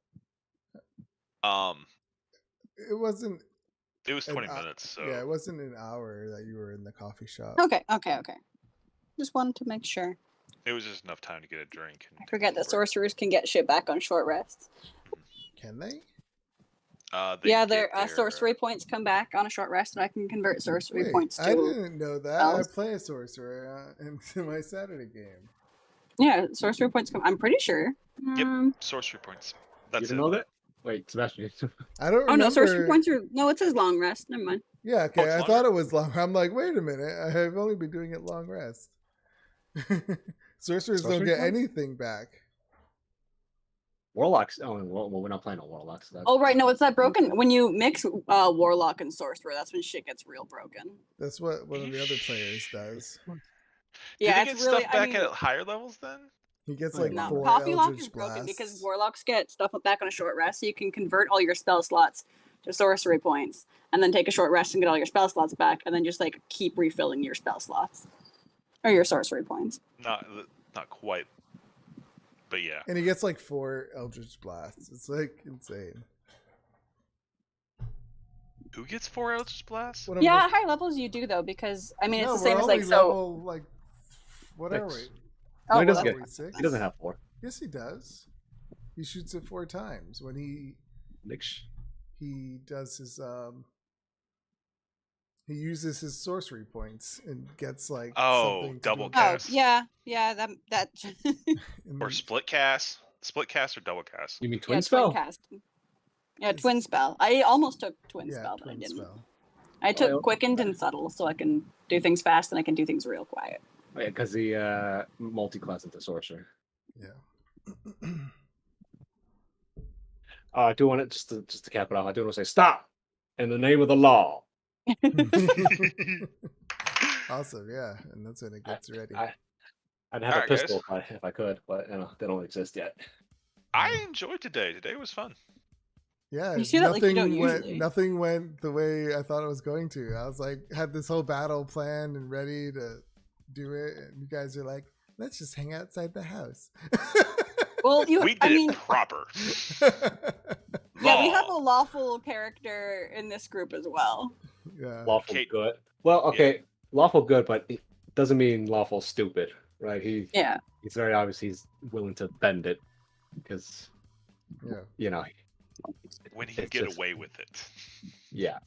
It wasn't. It was 20 minutes. So yeah, it wasn't an hour that you were in the coffee shop. Okay. Just wanted to make sure. it was just enough time to get a drink. And I forget that sorcerers can get shit back on short rests. Can they? Yeah, their sorcery points come back on a short rest, and I can convert sorcery points to. I didn't know that. spells. I play a sorcerer in my Saturday game. Yeah, sorcery points come. I'm pretty sure. Yep, sorcery points. That's You didn't know that? Wait, Sebastian. I don't. Oh no, sorcery points are no. It says long rest. Never mind. Yeah, okay. it's I thought it was long. I'm like, wait a minute. I've only been doing it long rest. Sorcerers don't get points? anything back. Warlocks. Oh, well, we're not playing on Warlocks. So Oh right, no, it's that broken when you mix warlock and sorcerer. That's when shit gets real broken. That's what one of the other players does. Yeah, Do they it's get really. stuff back I mean, at higher levels then? He gets No, like no, 4 coffee lock Eldritch is broken because blasts. warlocks get stuff back on a short rest, so you can convert all your spell slots to sorcery points, and then take a short rest and get all your spell slots back, and then just like keep refilling your spell slots or your sorcery points. Not quite. But yeah. And he gets like 4 Eldritch blasts. It's like insane. Who gets 4 Eldritch Blasts? One of Yeah, the- at higher levels you do though, because I mean it's No, the same we're as like only so. level, like what are we? 6. Oh, No, well, he doesn't that's get- Are we 6? He doesn't have 4. Yes, he does. He shoots it 4 times when he does his he uses his sorcery points and gets like Oh, something to double do- Oh cast. yeah, that and Or then- split cast? Split cast or double cast? You mean yeah, twin spell? twin cast. Yeah, twin spell. I almost took twin yeah, spell, but I twin didn't. spell. I took yeah. quickened and subtle, so I can do things fast and I can do things real quiet. Oh, yeah, because he multi-class into sorcerer. Yeah. I do want it just to cap it off. I do want to say stop in the name of the law. Awesome, yeah, and that's when it gets ready. I'd have Alright, a guys. pistol if I could, but they don't exist yet. I enjoyed today. Today was fun. Yeah, You see that, like, you don't went. usually. Nothing went the way I thought it was going to. I was like, had this whole battle planned and ready to do it, and you guys are like, let's just hang outside the house. Well, We I did mean, it proper. yeah, we have Law. a lawful character in this group as well. yeah. Lawful Kate- good. Well, okay, lawful good, but it doesn't mean lawful stupid, right? Yeah. He's very obvious. He's willing to bend it because Yeah. you know, When he can It's get just- away with it. yeah.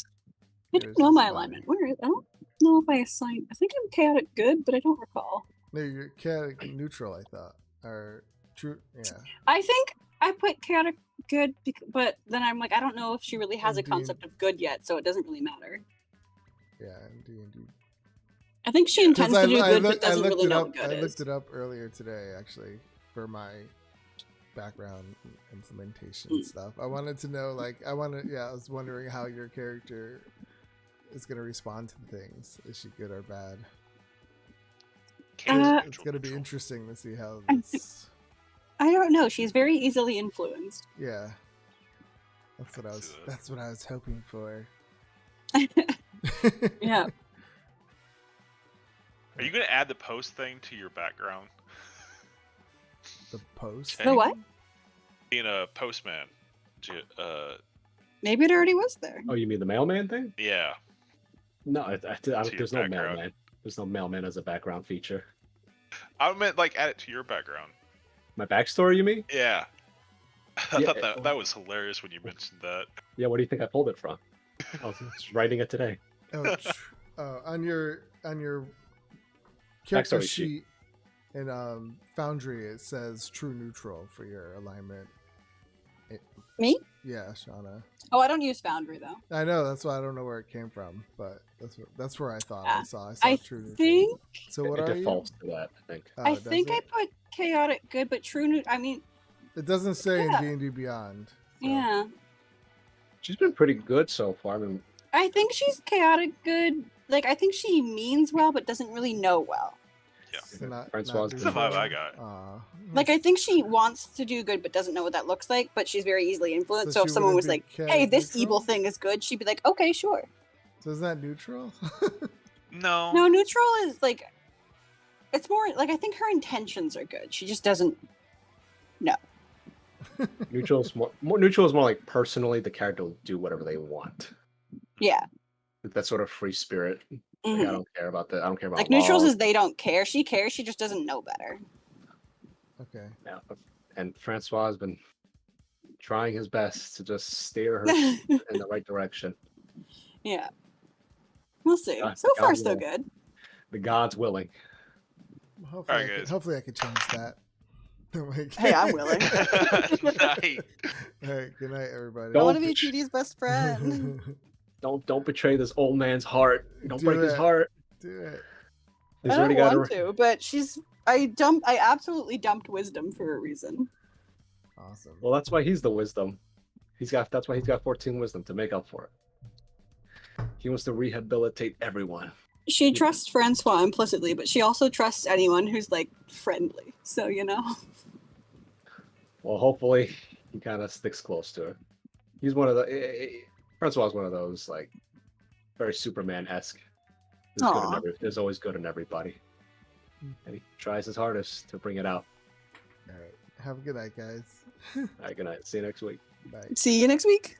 I There's don't know this my one. alignment. Where is? I don't know if I assigned. I think I'm chaotic good, but I don't recall. No, you're chaotic neutral, I thought. Or true, yeah. I think I put chaotic good, but then I'm like, I don't know if she really has a Indeed. concept of good yet, so it doesn't really matter. Yeah, D&D. I think she intends to do good, but doesn't really know what good I is. looked it up earlier today, actually, for my background implementation Mm. stuff. I wanted to know, like, I was wondering how your character is going to respond to things. Is she good or bad? It's going to be interesting to see how this. I don't know. She's very easily influenced. Yeah, that's what I was hoping for. Yeah. Are you going to add the post thing to your background? The post. The what? Being a postman. Maybe it already was there. Oh, you mean the mailman thing? Yeah. No, your there's no background. mailman. There's no mailman as a background feature. I meant like add it to your background. My backstory, you mean? Yeah. I Yeah, thought that was hilarious when you mentioned that. Yeah. What do you think I pulled it from? I was just writing it today. On your character Backstory sheet. sheet in Foundry, it says true neutral for your alignment. Me? Yeah, Shauna. Oh, I don't use Foundry though. I know, that's why I don't know where it came from, but that's where I thought I saw. I true neutral. think So what it are defaults to that, I think. you? I does think I it? put chaotic good, but true. I mean, It doesn't say Yeah. in D&D Beyond. so- yeah. She's been pretty good so far. I mean, I think she's chaotic good. Like I think she means well, but doesn't really know well. Yeah. So not, Francois not is That's the vibe neutral. I got. Aw. Like I think she wants to do good, but doesn't know what that looks like. But she's very easily influenced. So So if she someone wouldn't was be like, chaotic "Hey, this neutral? evil thing is good," she'd be like, "Okay, sure." So is that neutral? No. No, neutral is like, it's more like I think her intentions are good. She just doesn't. neutral is more neutral is more like personally the character will do whatever they want. Yeah. That sort of free spirit. Like, Mhm. I don't care about that. I don't care about Like neutrals laws. is they don't care. She cares. She just doesn't know better. Okay. Yeah, and Francois has been trying his best to just steer her in the right direction. Yeah. We'll see. God- So far, God so will. good. The gods willing. Hopefully, Alright, guys. hopefully I could change that. Like- Hey, I'm willing. Nice. All right, good night, everybody. I Don't want to be betray- TD's best friend. Don't betray this old man's heart. Don't Do break his it. heart. Do it. He's I already don't got want to, but I absolutely dumped wisdom for a reason. Awesome. Well, that's why he's the wisdom. That's why he's got 14 wisdom to make up for it. He wants to rehabilitate everyone. She trusts Francois implicitly, but she also trusts anyone who's like friendly. So Well, hopefully he kind of sticks close to her. He's one of the Francois is one of those like very Superman-esque. Aw. Is always good in everybody, and he tries his hardest to bring it out. All right. Have a good night, guys. All right, good night. See you next week. Bye. See you next week.